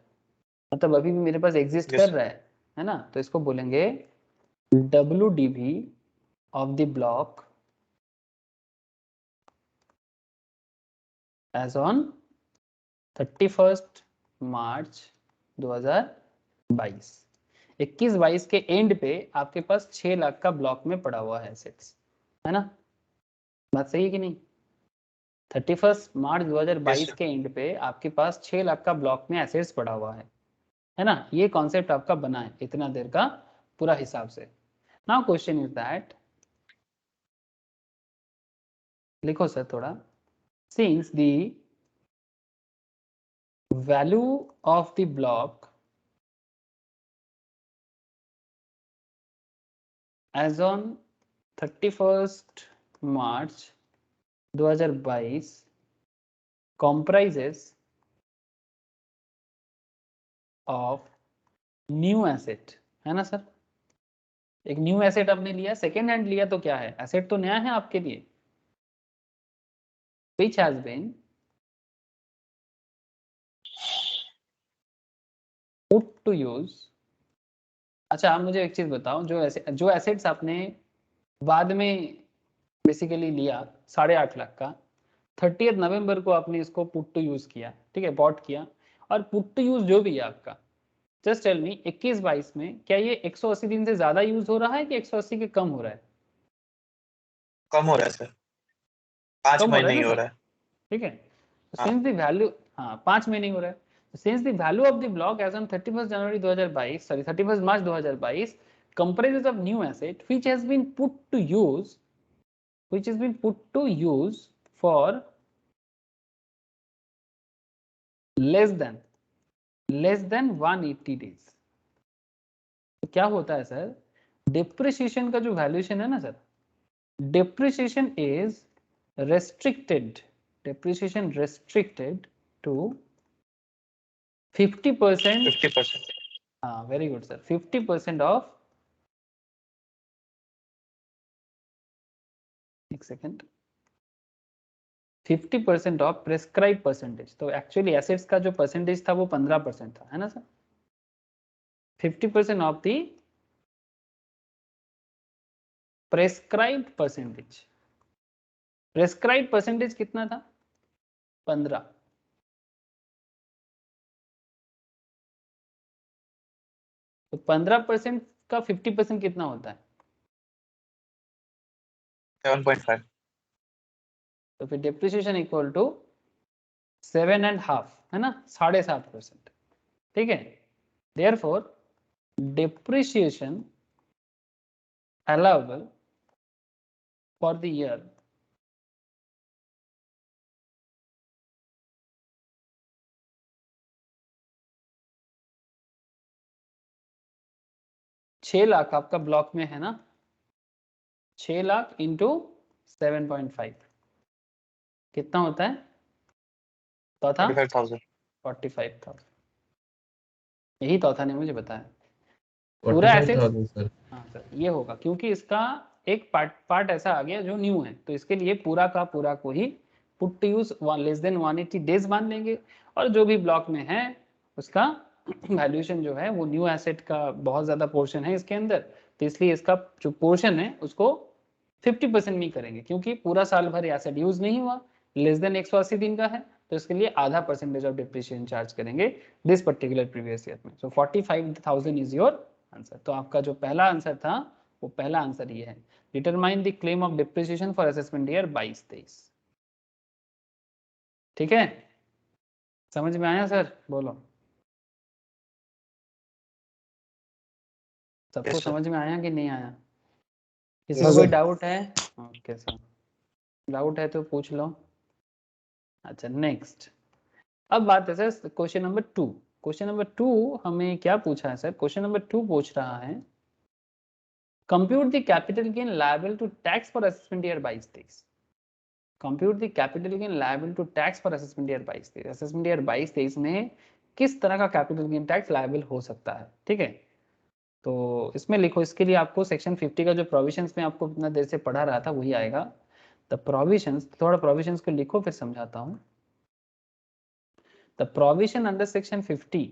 मतलब अभी भी मेरे पास एग्जिस्ट
Yes,
कर रहा है ना, तो इसको बोलेंगे WDV of the block as on 31 March 2022। 21-22 के एंड पे आपके पास 6 लाख का ब्लॉक में पड़ा हुआ है एसेट्स, है ना, बात सही है कि नहीं। 31 मार्च 2022
sir.
के एंड पे आपके पास 6 लाख का ब्लॉक में एसेट्स पड़ा हुआ है ना। ये कॉन्सेप्ट आपका बना है इतना देर का पूरा हिसाब से। नाउ क्वेश्चन इज दैट, लिखो सर थोड़ा, since the value of the block as on 31 March 2022 comprises of new asset, है ना सर। एक न्यू एसेट आपने लिया, सेकेंड हैंड लिया तो क्या है, एसेट तो नया है आपके लिए, which has been put to use। अच्छा आप मुझे एक चीज बताओ, जो एसेट्स आपने बाद में बेसिकली लिया 8.5 लाख का, 30 नवंबर को आपने इसको पुट टू यूज किया, ठीक है, बॉट किया, और पुट टू यूज जो भी है आपका, जस्ट टेल मी 21-22 में क्या ये 180 दिन से ज्यादा यूज हो रहा है कि 180 के कम हो रहा है,
कम हो रहा है सर, 5
कम हो रहा
महीने
है
ही
ना
हो
सर,
रहा है।
ठीक है।
हाँ।
सिंस द वैल्यू, हाँ 5 महीने हो रहा है, since the value of the block as on 31 January 2022, sorry 31 March 2022 comprises of new asset which has been put to use for less than 180 days। तो क्या होता है सर, डिप्रिसिएशन का जो वैल्यूएशन है ना sir, depreciation is restricted to 50%,
50%।
हाँ very good sir, 50% of, एक सेकेंड, 50% ऑफ प्रेस्क्राइब परसेंटेज। तो एक्चुअली एसेट्स का जो परसेंटेज था वो 15% था, है ना sir. 50% of the prescribed percentage, prescribed percentage कितना था, 15। तो 15% का 50% कितना होता है,
7.5।
तो फिर डिप्रिसिएशन इक्वल टू 7.5, है ना, 7.5%, ठीक है। Therefore, depreciation allowable for the year 6 lakh आपका ब्लॉक में है ना, 6 लाख इंटू 7.5 कितना होता है? तो था
45,000।
45,000। यही तो था ने मुझे बताया। पूरा एसेट्स
45,000 सर।
हाँ सर ये होगा, क्योंकि इसका एक पार्ट ऐसा आ गया जो न्यू है, तो इसके लिए पूरा का पूरा को ही put to use less than 180 days मान लेंगे, और जो भी ब्लॉक में है उसका वैल्यूएशन जो है वो न्यू एसेट का बहुत ज़्यादा पोर्शन है इसके अंदर, तो इसलिए इसका जो पोर्शन है उसको 50% में करेंगे, क्योंकि पूरा साल भर एसेट यूज नहीं हुआ, लेस देन 180 दिन का है, तो इसके लिए आधा % ऑफ डिप्रिसिएशन चार्ज करेंगे दिस पर्टिकुलर प्रीवियस ईयर में। सो 45,000 इज योर आंसर। तो आपका जो पहला आंसर था वो पहला आंसर ये है, determine the claim of depreciation for assessment year 22-23। ठीक है, समझ में आया सर? बोलो सबको
Yes, sir.
समझ में आया कि नहीं आया? किसी
Yes,
को
sir.
कोई डाउट है? ओके सर, डाउट है तो पूछ लो। अच्छा नेक्स्ट, अब बात है sir question number 2। Question number 2 हमें क्या पूछा है सर? क्वेश्चन नंबर 2 पूछ रहा है compute the capital gain liable to tax for assessment year 22-23। Compute the capital gain liable to tax for assessment year 22-23। Assessment year 22-23 में किस तरह का कैपिटल गेन टैक्स लायबल हो सकता है? ठीक है, तो इसमें लिखो, इसके लिए आपको सेक्शन 50 का जो प्रोविजंस में आपको इतना देर से पढ़ा रहा था वही आएगा। द प्रोविजंस, थोड़ा प्रोविजंस को लिखो फिर समझाता हूँ। The provision under section 50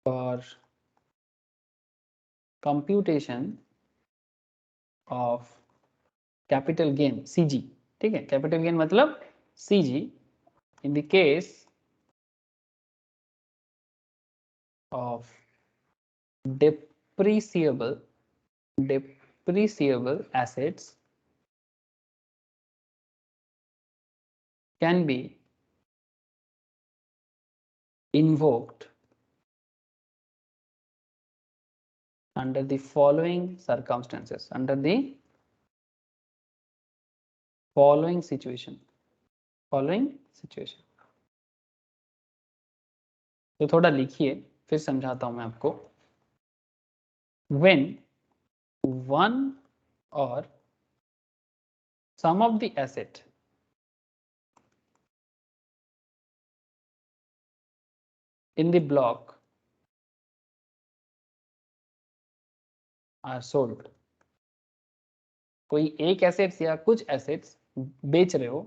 for computation of capital gain CG, ठीक है, कैपिटल गेन मतलब CG in the case of depreciable assets can be invoked under the following circumstances, under the following situation। तो थोड़ा लिखिए फिर समझाता हूं मैं आपको। when one or some of the asset in the block are sold, कोई एक एसेट्स या कुछ एसेट्स बेच रहे हो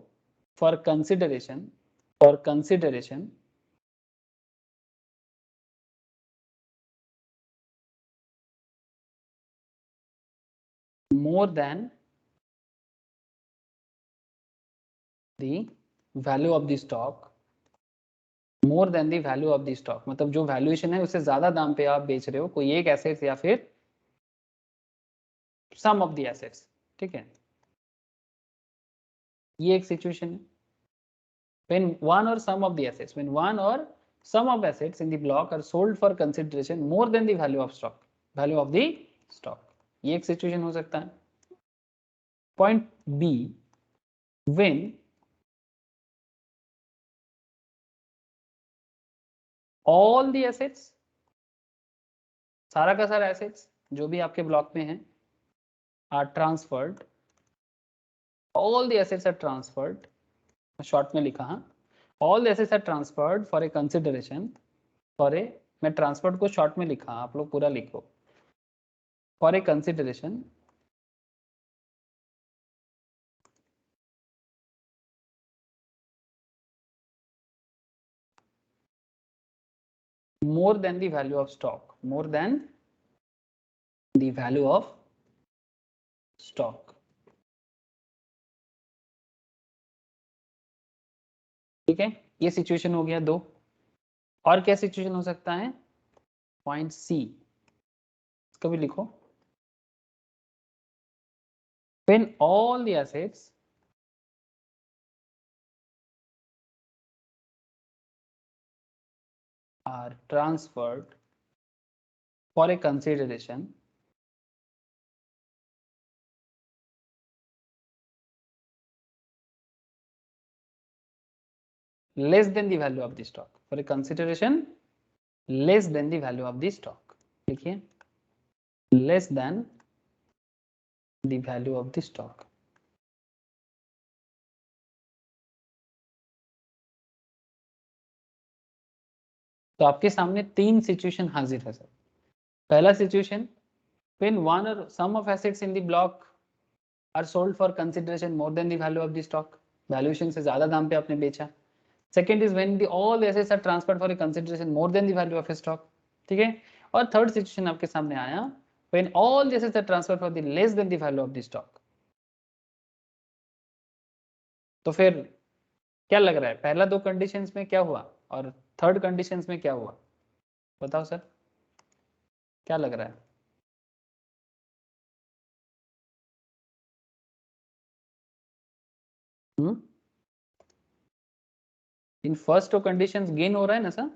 for consideration more than the value of the stock, more than the value of the stock मतलब जो वैल्यूएशन है उससे ज्यादा दाम पे आप बेच रहे हो कोई एक एसेट्स या फिर सम ऑफ द एसेट्स। ठीक है, ये एक सिचुएशन है। when one or some of the assets when one or some of assets in the block are sold for consideration more than the value of the stock, ये एक situation हो सकता है। Point B, when all the assets, सारा का सारा assets जो भी आपके ब्लॉक में है are transferred, all the assets are transferred, short में लिखा हाँ, all the assets are transferred for a consideration for a, मैं ट्रांसफर्ड को शॉर्ट में लिखा, आप लोग पूरा लिखो, for a consideration more than the value of stock, more than the value of stock। ठीक है, ये सिचुएशन हो गया दो। और क्या सिचुएशन हो सकता है? पॉइंट सी, इसको भी लिखो, when all the assets are transferred for a consideration less than the value of the stock, for a consideration less than the value of the stock। देखिए less than the value of the stock. तो आपके सामने तीन situation हाजिर है sir. पहला situation, when one or sum of assets in the block are sold for consideration more than the value of the stock, valuation से ज्यादा दाम पे आपने बेचा। Second is when all the assets are transferred for a consideration more than the value of a stock, ठीक है। और third situation आपके सामने आया when all the assets are transferred for the less than the value of the stock। तो फिर क्या लग रहा है, पहला दो कंडीशंस में क्या हुआ और थर्ड कंडीशंस में क्या हुआ, बताओ सर क्या लग रहा है? In first to conditions gain हो रहा है ना सर?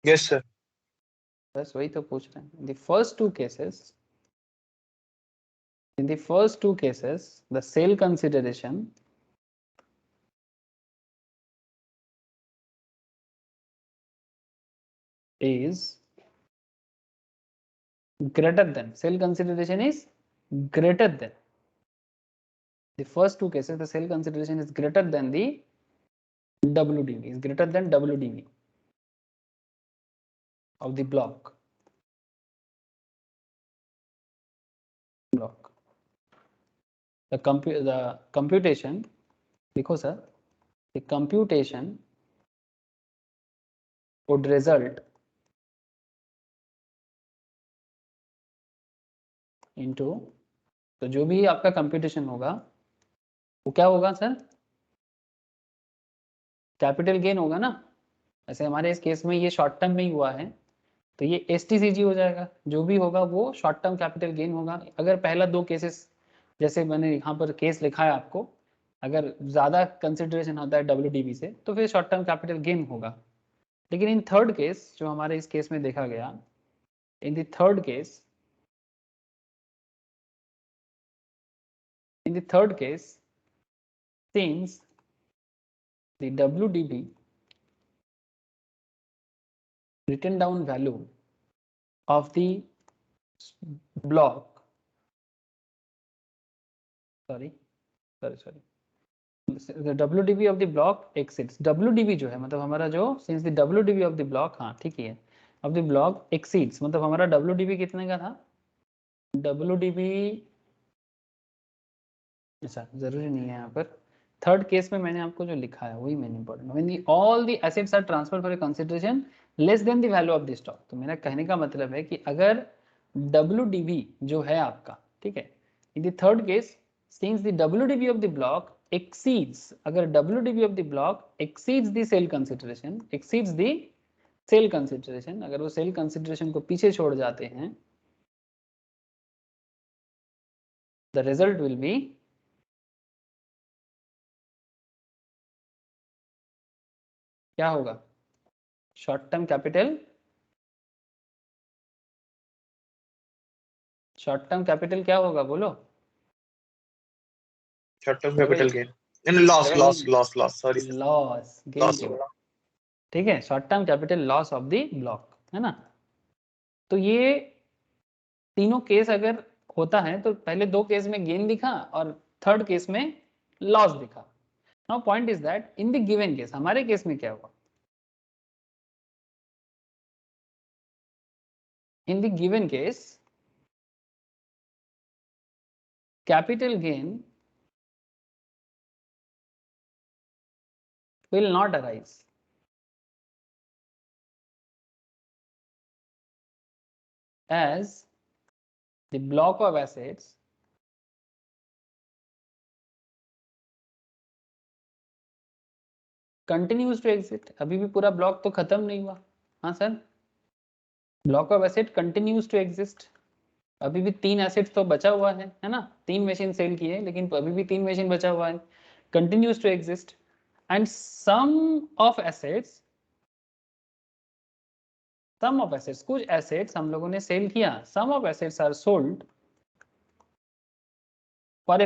Yes sir.
बस वही तो पूछ रहे हैं। In the first two cases, the sale consideration is greater than, sale consideration is greater than, the first two cases the sale consideration is greater than the WDV, is greater than WDV of the block. The computation, देखो sir, the computation would result into, तो जो भी आपका computation होगा वो क्या होगा sir, capital gain होगा ना। ऐसे हमारे इस केस में ये शॉर्ट टर्म में ही हुआ है तो ये STCG हो जाएगा, जो भी होगा वो शॉर्ट टर्म कैपिटल गेन होगा। अगर पहला दो केसेस जैसे मैंने यहाँ पर केस लिखा है आपको, अगर ज़्यादा कंसिडरेशन होता है WDV से तो फिर शॉर्ट टर्म कैपिटल गेन होगा। लेकिन इन थर्ड केस जो हमारे इस केस में देखा गया, in the third case since the WDV written down value of the block, sorry, the WDV of the block exceeds, WDV जो है मतलब हमारा जो since the WDV of the block, हाँ ठीक ही है, of the block exceeds मतलब हमारा WDV कितने का था, WDV, अच्छा जरूरी नहीं है यहाँ पर, थर्ड केस में मैंने आपको जो लिखा है वही मैंने important, when the all the assets are transferred for a consideration less than the value of the stock। तो मेरा कहने का मतलब है कि अगर WDV जो है आपका, ठीक है, in the third case since the WDV of the block exceeds, अगर WDV of the block exceeds the sale consideration, exceeds the sale consideration, अगर वो sale consideration को पीछे छोड़ जाते हैं, the result will be क्या होगा, short term capital, short term capital क्या होगा बोलो,
short term capital gain, loss sorry sir,
loss gain
loss.
ठीक है, short term capital loss of the block, है ना। तो ये तीनों केस अगर होता है तो पहले दो केस में गेन दिखा और थर्ड केस में लॉस दिखा। Now point is that in the given case, हमारे केस में क्या हुआ, in the given case capital gain will not arise as the block of assets continues to exist। अभी भी पूरा ब्लॉक तो खत्म नहीं हुआ, हाँ sir, block of asset continues to exist, अभी भी तीन एसेट्स तो बचा हुआ है ना, तीन मशीन सेल की है लेकिन अभी भी तीन मशीन बचा हुआ है, continues to exist and some of assets कुछ एसेट्स हम लोगों ने सेल किया, some of assets are sold for a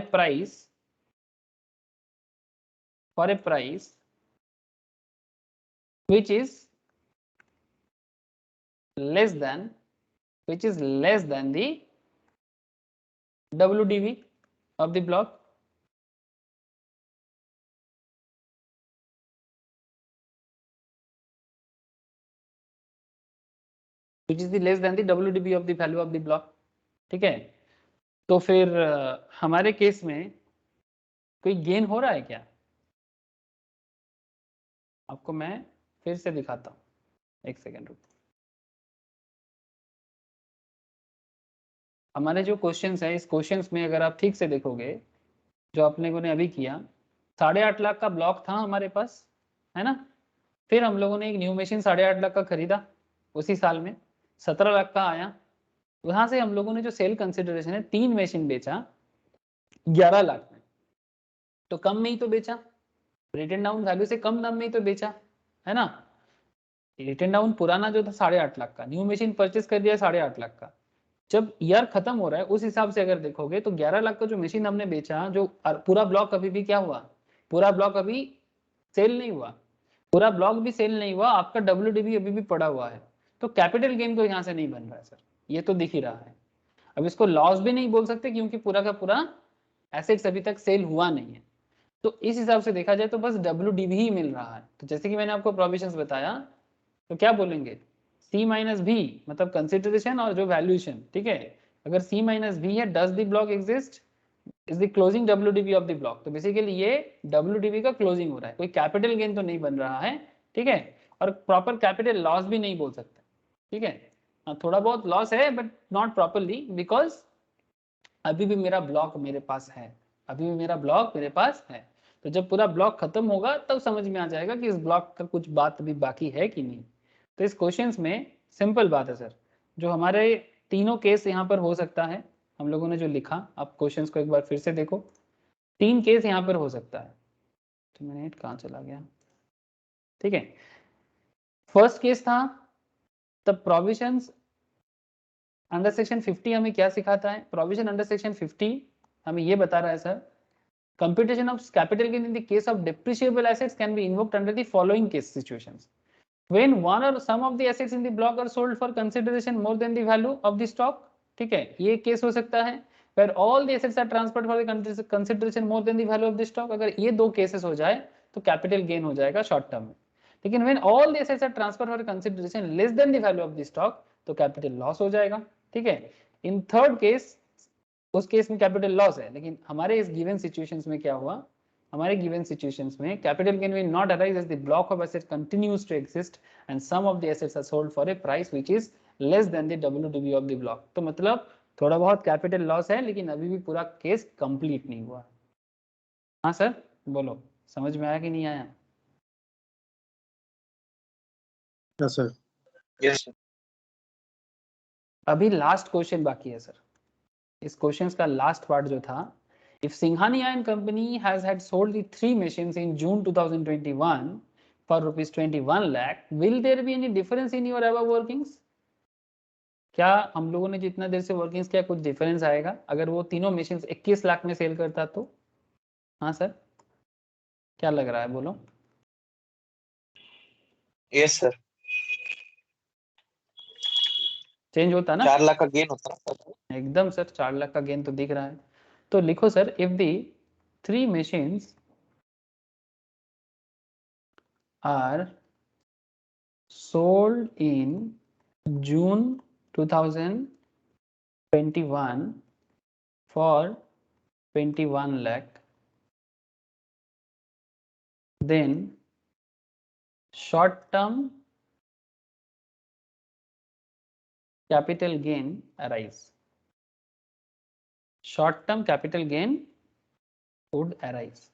price which is less than, which is less than the WDV of the block. Which is the less than the WDV of the value of the block. ठीक है, तो फिर हमारे case में कोई gain हो रहा है क्या? आपको मैं फिर से दिखाता हूँ, एक सेकेंड रुको। हमारे जो क्वेश्चंस है, इस क्वेश्चंस में अगर आप ठीक से देखोगे, जो अपने को ने अभी किया, 8.5 लाख का ब्लॉक था हमारे पास, है ना। फिर हम लोगों ने एक न्यू मशीन 8.5 लाख का खरीदा उसी साल में, 17 लाख का आया। वहां से हम लोगों ने जो सेल कंसिडरेशन है, 3 मशीन बेचा 11 लाख में, तो कम में ही तो बेचा, रिटन डाउन वैल्यू से कम दाम में ही तो बेचा, है ना। रिटन डाउन पुराना जो था 8.5 लाख का, न्यू मशीन परचेस कर दिया 8.5 लाख का। जब ईयर खत्म हो रहा है उस हिसाब से अगर देखोगे तो 11 लाख का जो मशीन हमने बेचा, जो पूरा ब्लॉक अभी भी क्या हुआ, पूरा ब्लॉक अभी सेल नहीं हुआ, पूरा ब्लॉक भी सेल नहीं हुआ, आपका WDV अभी भी पड़ा हुआ है। तो कैपिटल गेन तो यहाँ से नहीं बन रहा है सर, ये तो दिख ही रहा है। अब इसको लॉस भी नहीं बोल सकते क्योंकि पूरा का पूरा एसेट्स अभी तक सेल हुआ नहीं है। तो इस हिसाब से देखा जाए तो बस WDV ही मिल रहा है। तो जैसे कि मैंने आपको प्रोविजंस बताया, तो क्या बोलेंगे, C माइनस भी मतलब कंसिडरेशन और जो वैल्यूएशन, ठीक है। अगर C माइनस भी है, does the block exist, is the closing WDV of the block. तो बेसिकली ये WDV का क्लोजिंग हो रहा है, कोई कैपिटल गेन तो नहीं बन रहा है, ठीक है। और प्रॉपर कैपिटल लॉस भी नहीं बोल सकते, ठीक है। थोड़ा बहुत लॉस है बट नॉट प्रॉपरली, बिकॉज अभी भी मेरा ब्लॉक मेरे पास है, अभी भी मेरा ब्लॉक मेरे पास है। तो जब पूरा ब्लॉक खत्म होगा तब समझ में आ जाएगा कि इस ब्लॉक का कुछ बात अभी बाकी है कि नहीं। तो इस क्वेश्चंस में सिंपल बात है सर, जो हमारे तीनों केस यहाँ पर हो सकता है, हम लोगों ने जो लिखा, आप क्वेश्चंस को एक बार फिर से देखो, 3 केस यहाँ पर हो सकता है। तो मिनट कहाँ चला गया, ठीक है। फर्स्ट केस था द प्रोविजंस अंडर सेक्शन 50 हमें क्या सिखाता है, प्रोविजन अंडर सेक्शन 50 हमें ये बता रहा है sir, computation of capital gain in the case of depreciable assets can be invoked under the following case situations: when one or some of the assets in the block are sold for consideration more than the value of the stock, ठीक है, ये case हो सकता है। where all the assets are transferred for the consideration more than the value of the stock, अगर ये 2 cases हो जाए तो कैपिटल गेन हो जाएगा शॉर्ट टर्म में। लेकिन when all the assets are transferred for consideration less than the value of the stock, तो कैपिटल लॉस हो जाएगा, ठीक है। इन थर्ड केस, उस केस में कैपिटल लॉस है, लेकिन हमारे इस गिवन सिचुएशंस में क्या हुआ, हमारे गिवन सिचुएशंस में capital gain will not arise as the block of assets continues to exist and some of the assets are sold for a price which is less than the WDV of the block. तो मतलब थोड़ा बहुत capital loss है, लेकिन अभी भी पूरा case complete नहीं हुआ। हाँ सर बोलो, समझ में आया कि नहीं आया?
Yes sir.
Yes sir.
अभी लास्ट क्वेश्चन बाकी है सर, इस क्वेश्चन का लास्ट पार्ट जो था, if Singhani Iron Company has had sold the 3 machines in June 2021 for rupees 21 lakh, will there be any difference in your above workings? क्या हम लोगों ने जितना देर से वर्किंग्स किया कुछ डिफरेंस आएगा अगर वो तीनों मशीन्स 21 लाख में सेल करता तो? हाँ सर, क्या लग रहा है बोलो?
यस सर,
चेंज होता ना,
4 लाख का गेन होता है।
एकदम सर, 4 लाख का गेन तो दिख रहा है। तो लिखो sir, if the 3 machines are sold in June 2021 for 21 lakh, then short term capital gain arise. Short term capital gain would arise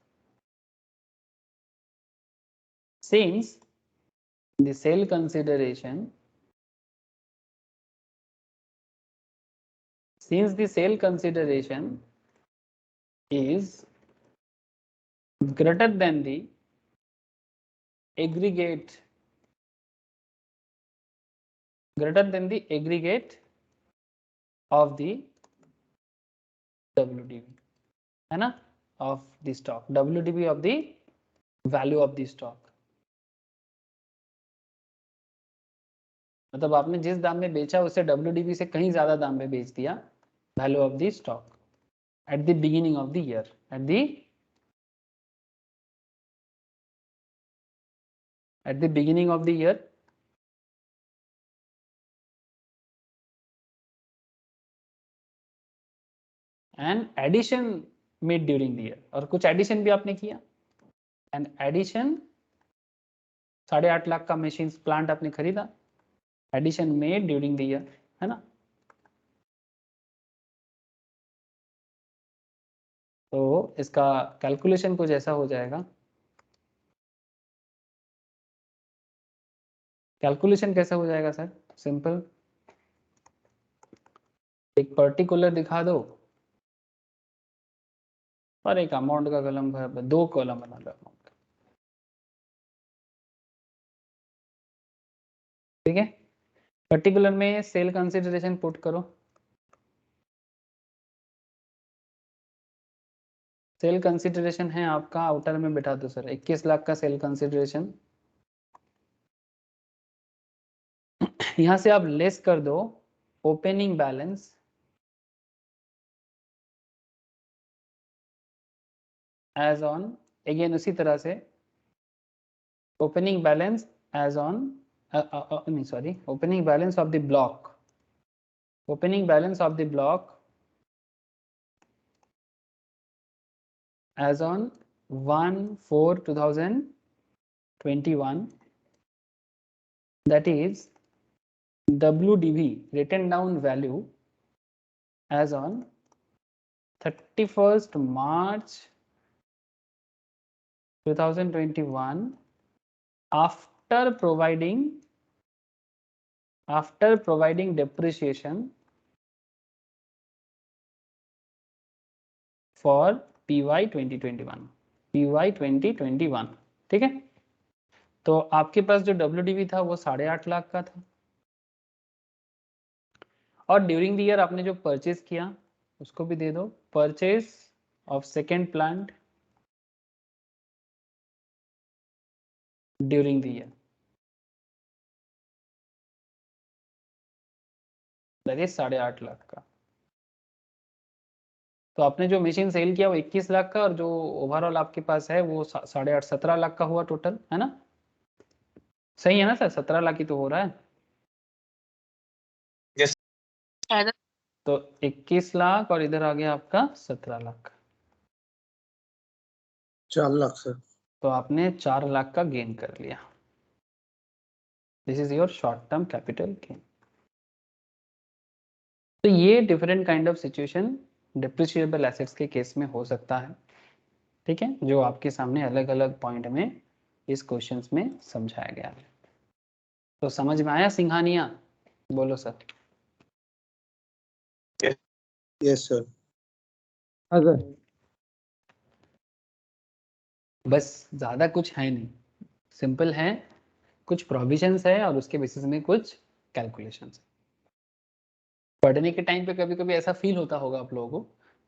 since the sale consideration is greater than the aggregate of the WDV, है ना, of the stock, WDV of the value of the stock। मतलब आपने जिस दाम में बेचा उससे WDV से कहीं ज्यादा दाम में बेच दिया, value of the stock at the beginning of the year, at the beginning of the year, and addition made during the year, और कुछ एडिशन भी आपने किया, एंड एडिशन 8.5 लाख का मशीन प्लांट आपने खरीदा, addition made during the year, है ना। तो इसका कैलकुलेशन कुछ ऐसा हो जाएगा। कैलकुलेशन कैसा हो जाएगा सर? सिंपल, एक पर्टिकुलर दिखा दो और एक अमाउंट का कॉलम, 2 कॉलम बना दो अमाउंट, ठीक है। पर्टिकुलर में सेल कंसिडरेशन पुट करो, सेल कंसिडरेशन है आपका, आउटर में बिठा दो सर, 21 लाख का सेल कंसिडरेशन। यहां से आप लेस कर दो opening balance as on, again उसी तरह से ओपनिंग बैलेंस एज ऑन, नहीं sorry, opening balance of the block, opening balance of the block as on 1/4/2021, that is WDV written down value as on 31st March 2021 after providing depreciation for PY 2021, ठीक है। तो आपके पास जो WDV था वो 8.5 लाख का था, और ड्यूरिंग द ईयर आपने जो परचेज किया उसको भी दे दो, purchase of second plant during the year, that is 8.5 lakh का। तो आपने जो मशीन सेल किया वो 21 लाख का, और जो ओवरऑल आपके पास है वो 8.5 17 लाख का हुआ टोटल, है ना। सही है ना सर? 17 लाख ही तो हो रहा है।
Yes.
तो 21 लाख और इधर आ गया आपका 17 लाख,
4 लाख सर।
तो आपने 4 लाख का गेन कर लिया। This is your short term capital gain. तो ये different kind of situation depreciable assets के केस में हो सकता है, ठीक है, जो आपके सामने अलग अलग पॉइंट में इस क्वेश्चंस में समझाया गया है। तो समझ में आया सिंघानिया? बोलो सर।
Yes sir.
हाँ सर।
बस ज़्यादा कुछ है नहीं, सिंपल है, कुछ प्रोविजंस है और उसके बेसिस में कुछ कैलकुलेशंस है। पढ़ने के टाइम पे कभी कभी ऐसा फील होता होगा आप लोगों को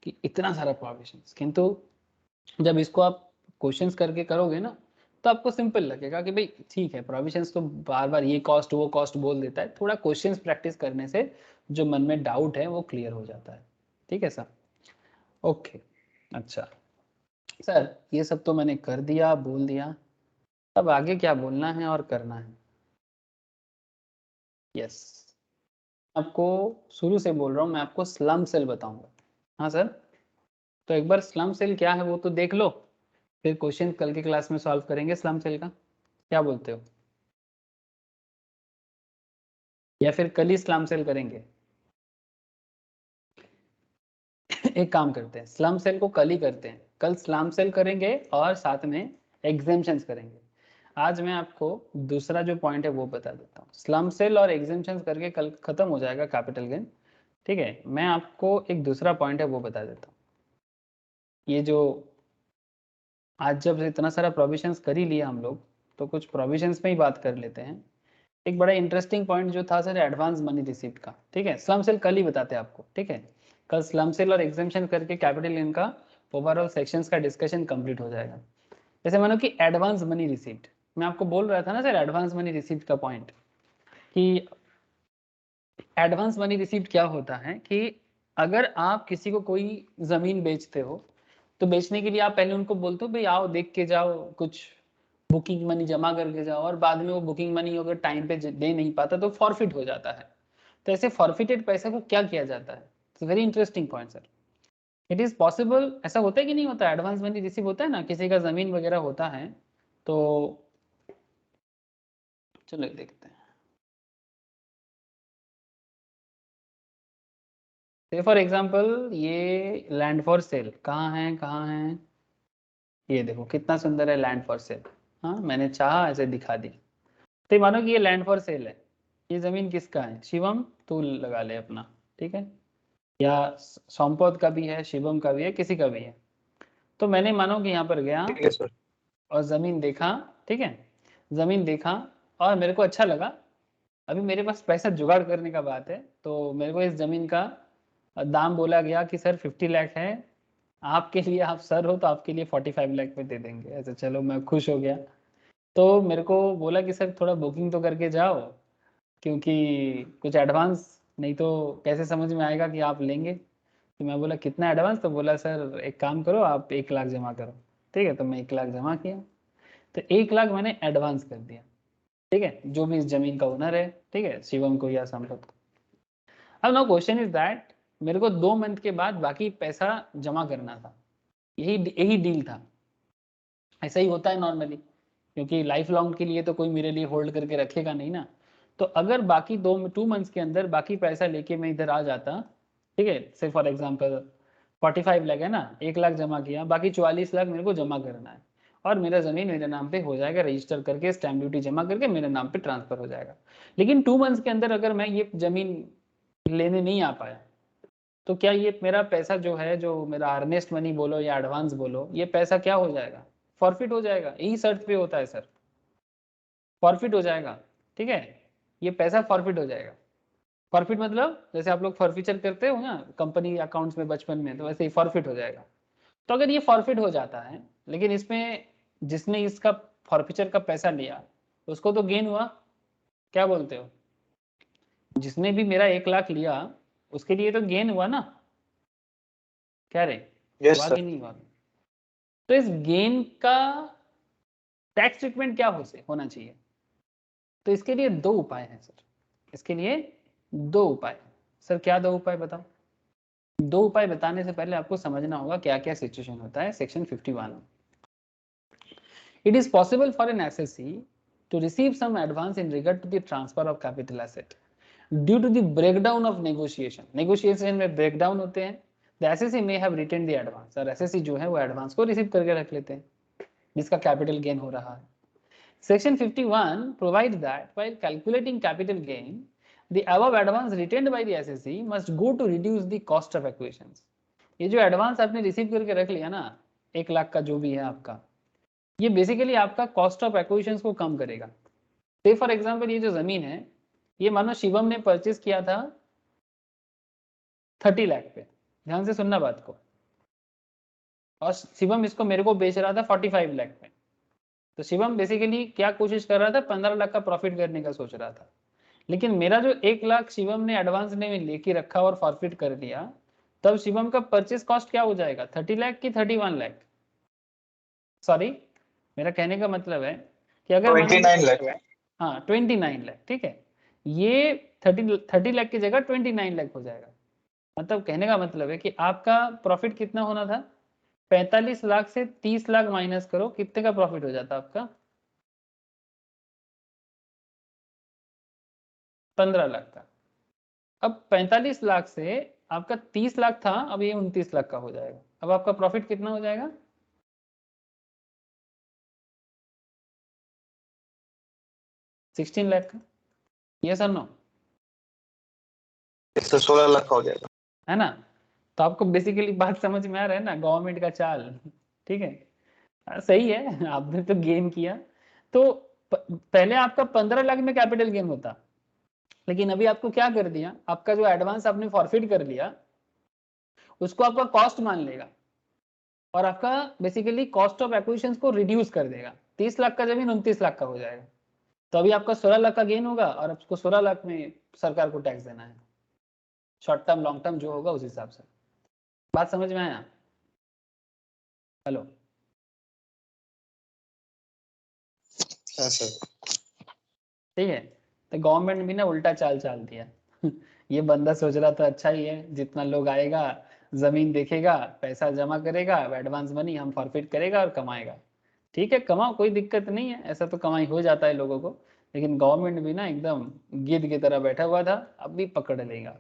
कि इतना सारा प्रोविजंस, किंतु जब इसको आप क्वेश्चंस करके करोगे ना तो आपको सिंपल लगेगा कि भाई ठीक है, प्रोविजंस तो बार बार ये कॉस्ट वो कॉस्ट बोल देता है, थोड़ा क्वेश्चंस प्रैक्टिस करने से जो मन में डाउट है वो क्लियर हो जाता है, ठीक है सर। ओके, अच्छा सर, ये सब तो मैंने कर दिया, बोल दिया, अब आगे क्या बोलना है और करना है? यस, आपको शुरू से बोल रहा हूँ, मैं आपको स्लम सेल बताऊंगा। हाँ सर, तो एक बार स्लम सेल क्या है वो तो देख लो, फिर क्वेश्चन कल की क्लास में सॉल्व करेंगे स्लम सेल का, क्या बोलते हो? या फिर कल ही स्लम सेल करेंगे? एक काम करते हैं, स्लम सेल को कल ही करते हैं, कल स्लम सेल करेंगे और साथ में एग्जेम्पशंस करेंगे। आज मैं आपको दूसरा जो पॉइंट है वो बता देता हूँ, स्लम सेल और एग्जेम्पशंस करके कल खत्म हो जाएगा कैपिटल गेन, ठीक है। मैं आपको एक दूसरा पॉइंट है वो बता देता हूँ। ये जो आज जब इतना सारा प्रोविजंस कर ही लिया हम लोग, तो कुछ प्रोविजंस में ही बात कर लेते हैं। एक बड़ा इंटरेस्टिंग पॉइंट जो था सर एडवांस मनी रिसीप्ट का, ठीक है, स्लम सेल कल ही बताते हैं आपको, ठीक है। कल स्लम सेल और एग्जेम्पशन करके कैपिटल गेन का ओवरऑल सेक्शंस का डिस्कशन कंप्लीट हो जाएगा। जैसे मानो कि एडवांस मनी रिसीप्ट, मैं आपको बोल रहा था ना सर एडवांस मनी रिसीप्ट का पॉइंट, कि एडवांस मनी रिसीव्ड क्या होता है कि अगर आप किसी को कोई जमीन बेचते हो तो बेचने के लिए आप पहले उनको बोलते हो भाई आओ देख के जाओ, कुछ बुकिंग मनी जमा करके जाओ, और बाद में वो बुकिंग मनी अगर टाइम पे दे नहीं पाता तो फॉरफिट हो जाता है। तो ऐसे फॉरफिटेड पैसे को क्या किया जाता है? It's very interesting point sir. It is possible, ऐसा होता है कि नहीं होता? एडवांस मनी रिसीव होता है ना, किसी का जमीन वगैरह होता है तो चलो देखते हैं। फॉर एग्जाम्पल ये लैंड फॉर सेल कहाँ है, ये देखो कितना सुंदर है लैंड फॉर सेल। हाँ मैंने चाहा ऐसे दिखा दी, तो मानो कि ये लैंड फॉर सेल है। ये जमीन किसका है? शिवम, तू लगा ले अपना, ठीक है, या संपद का भी है, शिवम का भी है, किसी का भी है। तो मैंने मानो कि यहाँ पर गया
ठीक है सर।
और जमीन देखा, ठीक है, जमीन देखा और मेरे को अच्छा लगा। अभी मेरे पास पैसा जुगाड़ करने का बात है, तो मेरे को इस जमीन का दाम बोला गया कि सर 50 लाख है, आपके लिए, आप सर हो तो आपके लिए 45 लाख में दे देंगे। ऐसे चलो मैं खुश हो गया। तो मेरे को बोला कि सर थोड़ा बुकिंग तो करके जाओ, क्योंकि कुछ एडवांस, नहीं तो कैसे समझ में आएगा कि आप लेंगे। तो मैं बोला कितना एडवांस? तो बोला सर एक काम करो, आप 1 लाख जमा करो। ठीक है, तो मैं 1 लाख जमा किया, तो 1 लाख मैंने एडवांस कर दिया, ठीक है, जो भी इस जमीन का ओनर है, ठीक है, शिवम को या संपत को। अब नाउ क्वेश्चन इज दैट मेरे को 2 मंथ के बाद बाकी पैसा जमा करना था, यही डील था। ऐसा ही होता है नॉर्मली, क्योंकि लाइफ लॉन्ग के लिए तो कोई मेरे लिए होल्ड करके रखेगा नहीं ना। तो अगर बाकी 2 मंथ्स के अंदर बाकी पैसा लेके मैं इधर आ जाता, ठीक है, से फॉर एग्जांपल 45 लाख है ना, 1 लाख जमा किया, बाकी 44 लाख मेरे को जमा करना है, और मेरा जमीन मेरे नाम पे हो जाएगा, रजिस्टर करके स्टैम्प ड्यूटी जमा करके मेरे नाम पे ट्रांसफर हो जाएगा। लेकिन 2 मंथ्स के अंदर अगर मैं ये जमीन लेने नहीं आ पाया, तो क्या ये मेरा पैसा जो है, जो मेरा अर्नेस्ट मनी बोलो या एडवांस बोलो, ये पैसा क्या हो जाएगा? फॉरफिट हो जाएगा। यही शर्त पे होता है सर, फॉरफिट हो जाएगा, ठीक है, ये पैसा फॉरफिट हो जाएगा। फॉरफिट मतलब जैसे आप लोग फॉरफीचर करते हो ना कंपनी अकाउंट्स में बचपन में, तो वैसे ही फॉरफिट हो जाएगा। तो अगर ये फॉरफिट हो जाता है, लेकिन इसमें जिसने इसका फॉरफीचर का पैसा लिया उसको तो गेन हुआ, क्या बोलते हो? जिसने भी मेरा 1 लाख लिया उसके लिए तो गेन हुआ ना, क्या रे,
यस
हुआ
सर।
कि नहीं हुआ? तो इस गेन का टैक्स ट्रीटमेंट क्या होना चाहिए? तो इसके लिए 2 उपाय हैं सर, इसके लिए 2 उपाय। सर क्या 2 उपाय बताओ? 2 उपाय बताने से पहले आपको समझना होगा क्या क्या सिचुएशन होता है section 51। It is possible for an SSC to receive some advance in regard to the transfer of capital asset due to the breakdown of negotiation. Negotiation में ब्रेकडाउन होते हैं, the SSC may have retain the advance, और SSC जो है वो advance को receive करके रख लेते हैं जिसका कैपिटल गेन हो रहा है। Section 51 provides that while calculating capital gain, the above advance retained by the SSC must go to reduce the cost of acquisitions. ये जो एडवांस आपने रिसीव करके रख लिया ना, 1 लाख का जो भी है आपका, ये बेसिकली आपका कॉस्ट ऑफ एक्विजिशंस को कम करेगा। से फॉर एग्जांपल ये जो जमीन है, ये मानो शिवम ने परचेज किया था 30 लाख पे, ध्यान से सुनना बात को, और शिवम इसको मेरे को बेच रहा था 45 लाख पे। तो शिवम बेसिकली क्या कोशिश कर रहा था? 15 लाख का प्रॉफिट करने का सोच रहा था। लेकिन मेरा जो 1 लाख शिवम ने एडवांस में लेके रखा और फॉरफिट कर दिया, तब शिवम का परचेस कॉस्ट क्या हो जाएगा? 30 लाख की 31 लाख? सॉरी, मेरा कहने का मतलब है कि अगर
29 लाख।
हाँ 29 लाख, ठीक है, ये 30 लाख की जगह 29 लाख हो जाएगा। मतलब कहने का मतलब है कि आपका प्रॉफिट कितना होना था? 45 लाख से 30 लाख माइनस करो, कितने का प्रॉफिट हो जाता आपका? 15 लाख का। अब 45 लाख से आपका 30 लाख था, अब ये 29 लाख का हो जाएगा। अब आपका प्रॉफिट कितना हो जाएगा? 16 लाख का। यस और नो?
इससे 16 लाख का हो जाएगा,
है ना? तो आपको बेसिकली बात समझ में आ रहा है ना, गवर्नमेंट का चाल, ठीक है, सही है, आपने तो गेन किया। तो पहले आपका 15 लाख में कैपिटल गेन होता, लेकिन अभी आपको क्या कर दिया, आपका जो एडवांस आपने फॉरफिट कर लिया उसको आपका कॉस्ट मान लेगा, और आपका बेसिकली कॉस्ट ऑफ एक्विजिशन को रिड्यूस कर देगा। 30 लाख का जमीन 29 लाख का हो जाएगा। तो अभी आपका 16 लाख का गेन होगा और आपको 16 लाख में सरकार को टैक्स देना है, शॉर्ट टर्म लॉन्ग टर्म जो होगा उस हिसाब से। बात समझ में आया? हेलो?
हाँ सर।
ठीक है, तो गवर्नमेंट भी ना उल्टा चाल चाल दिया ये बंदा सोच रहा था अच्छा ही है, जितना लोग आएगा जमीन देखेगा पैसा जमा करेगा एडवांस मनी हम फॉरफिट करेगा और कमाएगा। ठीक है, कमाओ, कोई दिक्कत नहीं है, ऐसा तो कमाई हो जाता है लोगों को, लेकिन गवर्नमेंट भी ना एकदम गिद्ध की तरह बैठा हुआ था, अब भी पकड़ लेगा।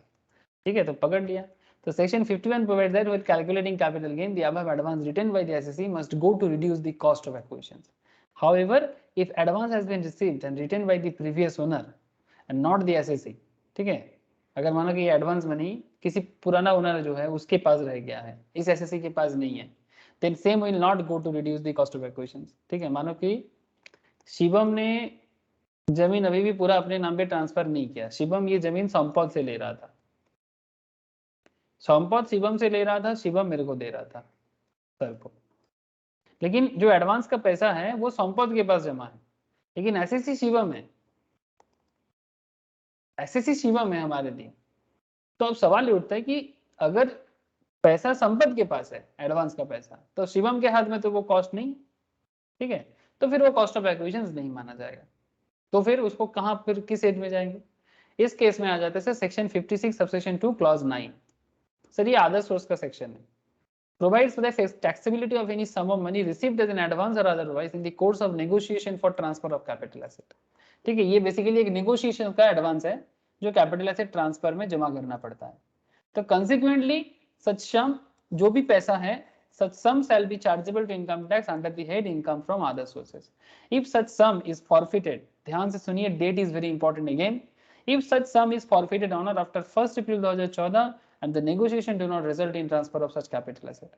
ठीक है, तो पकड़ लिया। तो section 51 provides that with calculating capital gain, the above advance written by the SSE must go to reduce the cost of acquisitions. However, if advance has been received and written by the previous owner and not the SSE, ठीक है, अगर मानो कि ये advance money किसी पुराना owner जो है उसके पास रह गया है, इस एसएससी के पास नहीं है, then same will not go to reduce the cost of acquisitions। ठीक है, मानो कि शिवम ने जमीन अभी भी पूरा अपने नाम पे ट्रांसफर नहीं किया, शिवम ये जमीन संपद से ले रहा था, संपद शिवम से ले रहा था, शिवम मेरे को दे रहा था सर को, लेकिन जो एडवांस का पैसा है वो संपद के पास जमा है, लेकिन एसएससी शिवम है, एसएससी शिवम है हमारे लिए। तो अब सवाल ये उठता है कि अगर पैसा संपद के पास है एडवांस का पैसा, तो शिवम के हाथ में तो वो कॉस्ट नहीं, ठीक है, तो फिर वो कॉस्ट ऑफ एक्विजिशन नहीं माना जाएगा, तो फिर उसको कहां, फिर किस एज में जाएंगे? इस केस में आ जाते हैं सेक्शन 56 सबसेक्शन 2 क्लॉज 9। सर ये आदर्श सोर्स का सेक्शन है, provides for the taxability of any sum of money received as an advance or otherwise in the course of negotiation for transfer of capital asset। ठीक है, ये basically एक negotiation का advance है जो कैपिटल एसेट ट्रांसफर में जमा करना पड़ता है। तो कंसिक्वेंटली सच सम, जो भी पैसा है, such sum shall be chargeable to income tax under the head income from other sources if such sum is forfeited। ध्यान से सुनिए, date is very important again. if such sum is forfeited on or after 1 April 2014 and the negotiation do not result in transfer of such capital asset।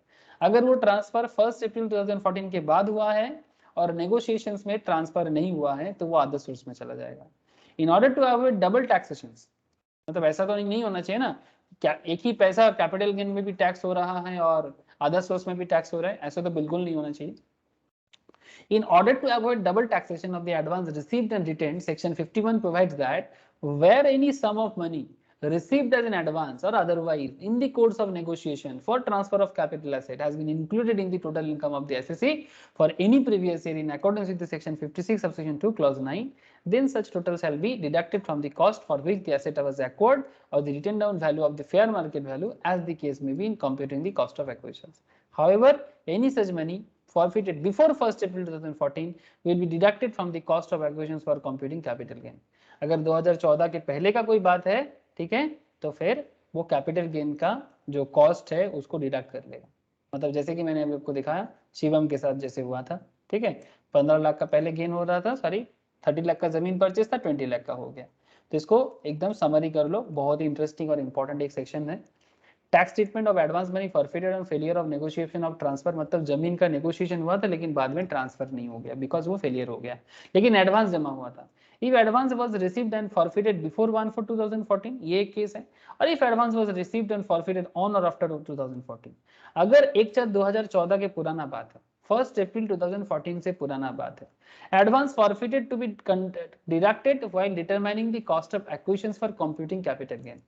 अगर वो transfer 1 April 2014 के बाद हुआ है और नेगोशिएशंस में ट्रांसफर नहीं हुआ है तो वो अदर सोर्स में चला जाएगा। In order to avoid double taxations, मतलब ऐसा तो नहीं होना चाहिए ना, क्या एक ही पैसा कैपिटल गेन में भी टैक्स हो रहा है और अदर सोर्स में भी टैक्स हो रहा है, ऐसा तो बिल्कुल नहीं होना चाहिए। In order to avoid double taxation of the advance received and retained, section 51 provides that where any sum of money received as an advance or otherwise in the course of negotiation for transfer of capital asset has been included in the total income of the SSE for any previous year in accordance with the section 56 subsection 2 clause 9, then such total shall be deducted from the cost for which the asset was acquired or the written down value of the fair market value as the case may be in computing the cost of acquisitions। However, any such money forfeited before 1st April 2014 will be deducted from the cost of acquisitions for computing capital gain। अगर 2014 के पहले का कोई बात है, ठीक है, तो फिर वो कैपिटल गेन का जो कॉस्ट है उसको डिडक्ट कर लेगा। मतलब जैसे कि मैंने अभी आपको दिखाया शिवम के साथ जैसे हुआ था, ठीक है, 15 लाख का पहले गेन हो रहा था, सॉरी 30 लाख का जमीन परचेस था, 20 लाख का हो गया। तो इसको एकदम समरी कर लो, बहुत ही इंटरेस्टिंग और इंपॉर्टेंट एक सेक्शन है। Tax treatment of advance money forfeited on failure of negotiation of transfer, मतलब जमीन का नेगोशिएशन हुआ था लेकिन बाद में ट्रांसफर नहीं हो गया बिकॉज वो फेलियर हो गया, लेकिन एडवांस जमा हुआ था। If advance was received and forfeited before 1/4/2014, ये एक केस है। और if advance was received and forfeited on और आफ्टर 2014, अगर 1/4/2014 के पुराना बात है, 1 अप्रैल 2014 से पुराना बात है, advance forfeited to be deducted while determining the cost of acquisitions for computing capital gain.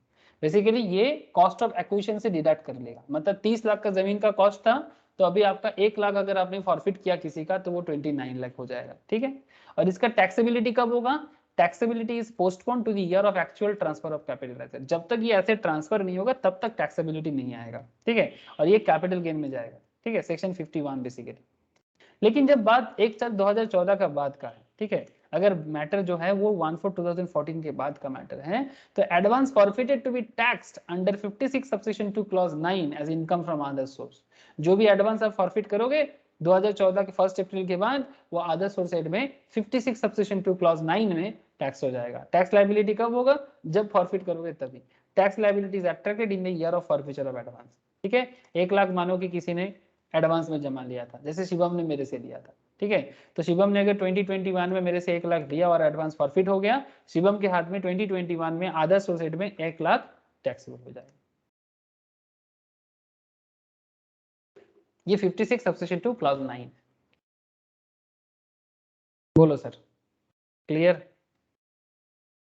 Basically ये कॉस्ट ऑफ एक्विजिशन से डिडक्ट कर लेगा, मतलब 30 लाख का जमीन का कॉस्ट था तो अभी आपका 1 लाख अगर आपने फॉरफिट किया किसी का तो वो 29 लाख हो जाएगा, ठीक है। और इसका टैक्सेबिलिटी कब होगा? Taxability is postpone to the year of actual transfer of capital asset. जब तक ये एसेट ट्रांसफर नहीं होगा तब तक टैक्सेबिलिटी नहीं आएगा, ठीक है, और ये कैपिटल गेन में जाएगा, ठीक है, सेक्शन 51 बेसिकली। लेकिन जब बात 1/4/2014 का बाद का है, ठीक है, अगर मैटर जो है वो 1/4/2014 के बाद का मैटर है, तो advance forfeited to be taxed under 56 subsection 2 clause 9 as income from other source. जो भी एडवांस आप फॉरफिट करोगे 2014 के 1 अप्रैल के बाद, वो अदर सोर्स साइड में 56 सबसेक्शन 2 क्लॉज 9 में टैक्स हो जाएगा। टैक्स लायबिलिटी कब होगा? जब फॉरफिट करोगे तभी। Tax liability is attracted in the year of forfeiture of advance, ठीक है। 1 लाख मानो कि किसी ने एडवांस में जमा लिया था, जैसे शिवम ने मेरे से लिया था, ठीक है, तो शिवम ने अगर 2021 में मेरे से 1 लाख लिया और एडवांस फॉरफिट हो गया, शिवम के हाथ में 2021 में अदर सोसाइटी में 1 लाख टैक्सेबल हो जाएगा। ये 56 सबसेक्शन 2 क्लॉज 9। बोलो sir, clear?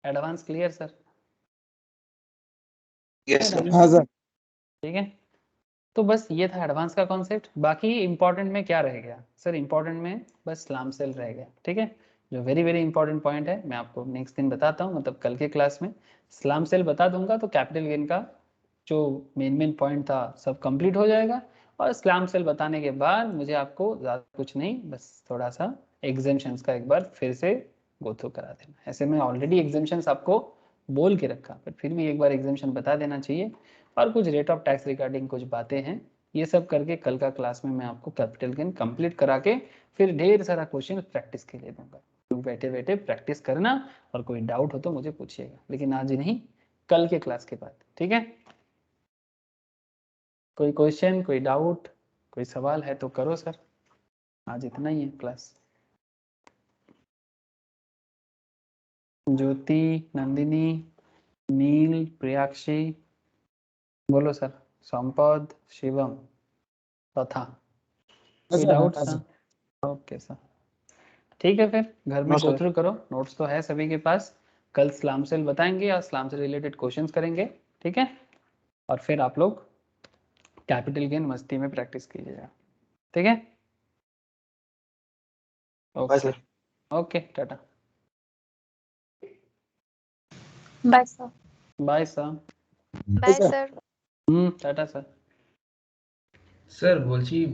Advance clear sir?
Yes sir.
हाँ सर।
ठीक है, तो बस ये था एडवांस का कॉन्सेप्ट। बाकी इंपॉर्टेंट में क्या रह गया सर? इंपॉर्टेंट में बस स्लैम सेल रह गया। ठीक है, जो वेरी वेरी इंपॉर्टेंट पॉइंट है मैं आपको नेक्स्ट दिन बताता हूँ, मतलब कल के क्लास में स्लैम सेल बता दूंगा, तो कैपिटल गेन का जो मेन पॉइंट था सब कंप्लीट हो जाएगा। और स्लैम सेल बताने के बाद मुझे आपको ज़्यादा कुछ नहीं, बस थोड़ा सा एग्जेम्पशंस का एक बार फिर से गो थ्रू करा देना। ऐसे मैं ऑलरेडी एग्जेम्पशंस आपको बोल के रखा, पर फिर भी एक बार एग्जेम्पशन बता देना चाहिए। और कुछ रेट ऑफ टैक्स रिगार्डिंग कुछ बातें हैं, ये सब करके कल का क्लास में मैं आपको कैपिटल गेन कंप्लीट करा के फिर ढेर सारा क्वेश्चन प्रैक्टिस के लिए दूंगा। तो बैठे बैठे प्रैक्टिस करना, और कोई डाउट हो तो मुझे पूछिएगा, लेकिन आज ही नहीं, कल के क्लास के बाद। ठीक है, कोई क्वेश्चन, कोई डाउट, कोई सवाल है तो करो सर। आज इतना ही है क्लास। ज्योति, नंदिनी, नील, प्रियाक्षी, बोलो सर। संपद, शिवम, तथा कोई डाउट
हाँ
सर?
सर।
ओके सर, ठीक है, फिर घर में
नो
गो
सर।
थ्रू करो, नोट्स तो है सभी के पास। कल स्लैम सेल बताएंगे और स्लैम से रिलेटेड क्वेश्चंस करेंगे। ठीक है, और फिर आप लोग कैपिटल गेन मस्ती में प्रैक्टिस कीजिएगा। ठीक है,
bye
okay
sir.
Okay, tata,
bye sir.
Bye sir.
Bye sir.
Tata sir.
Sir বলছি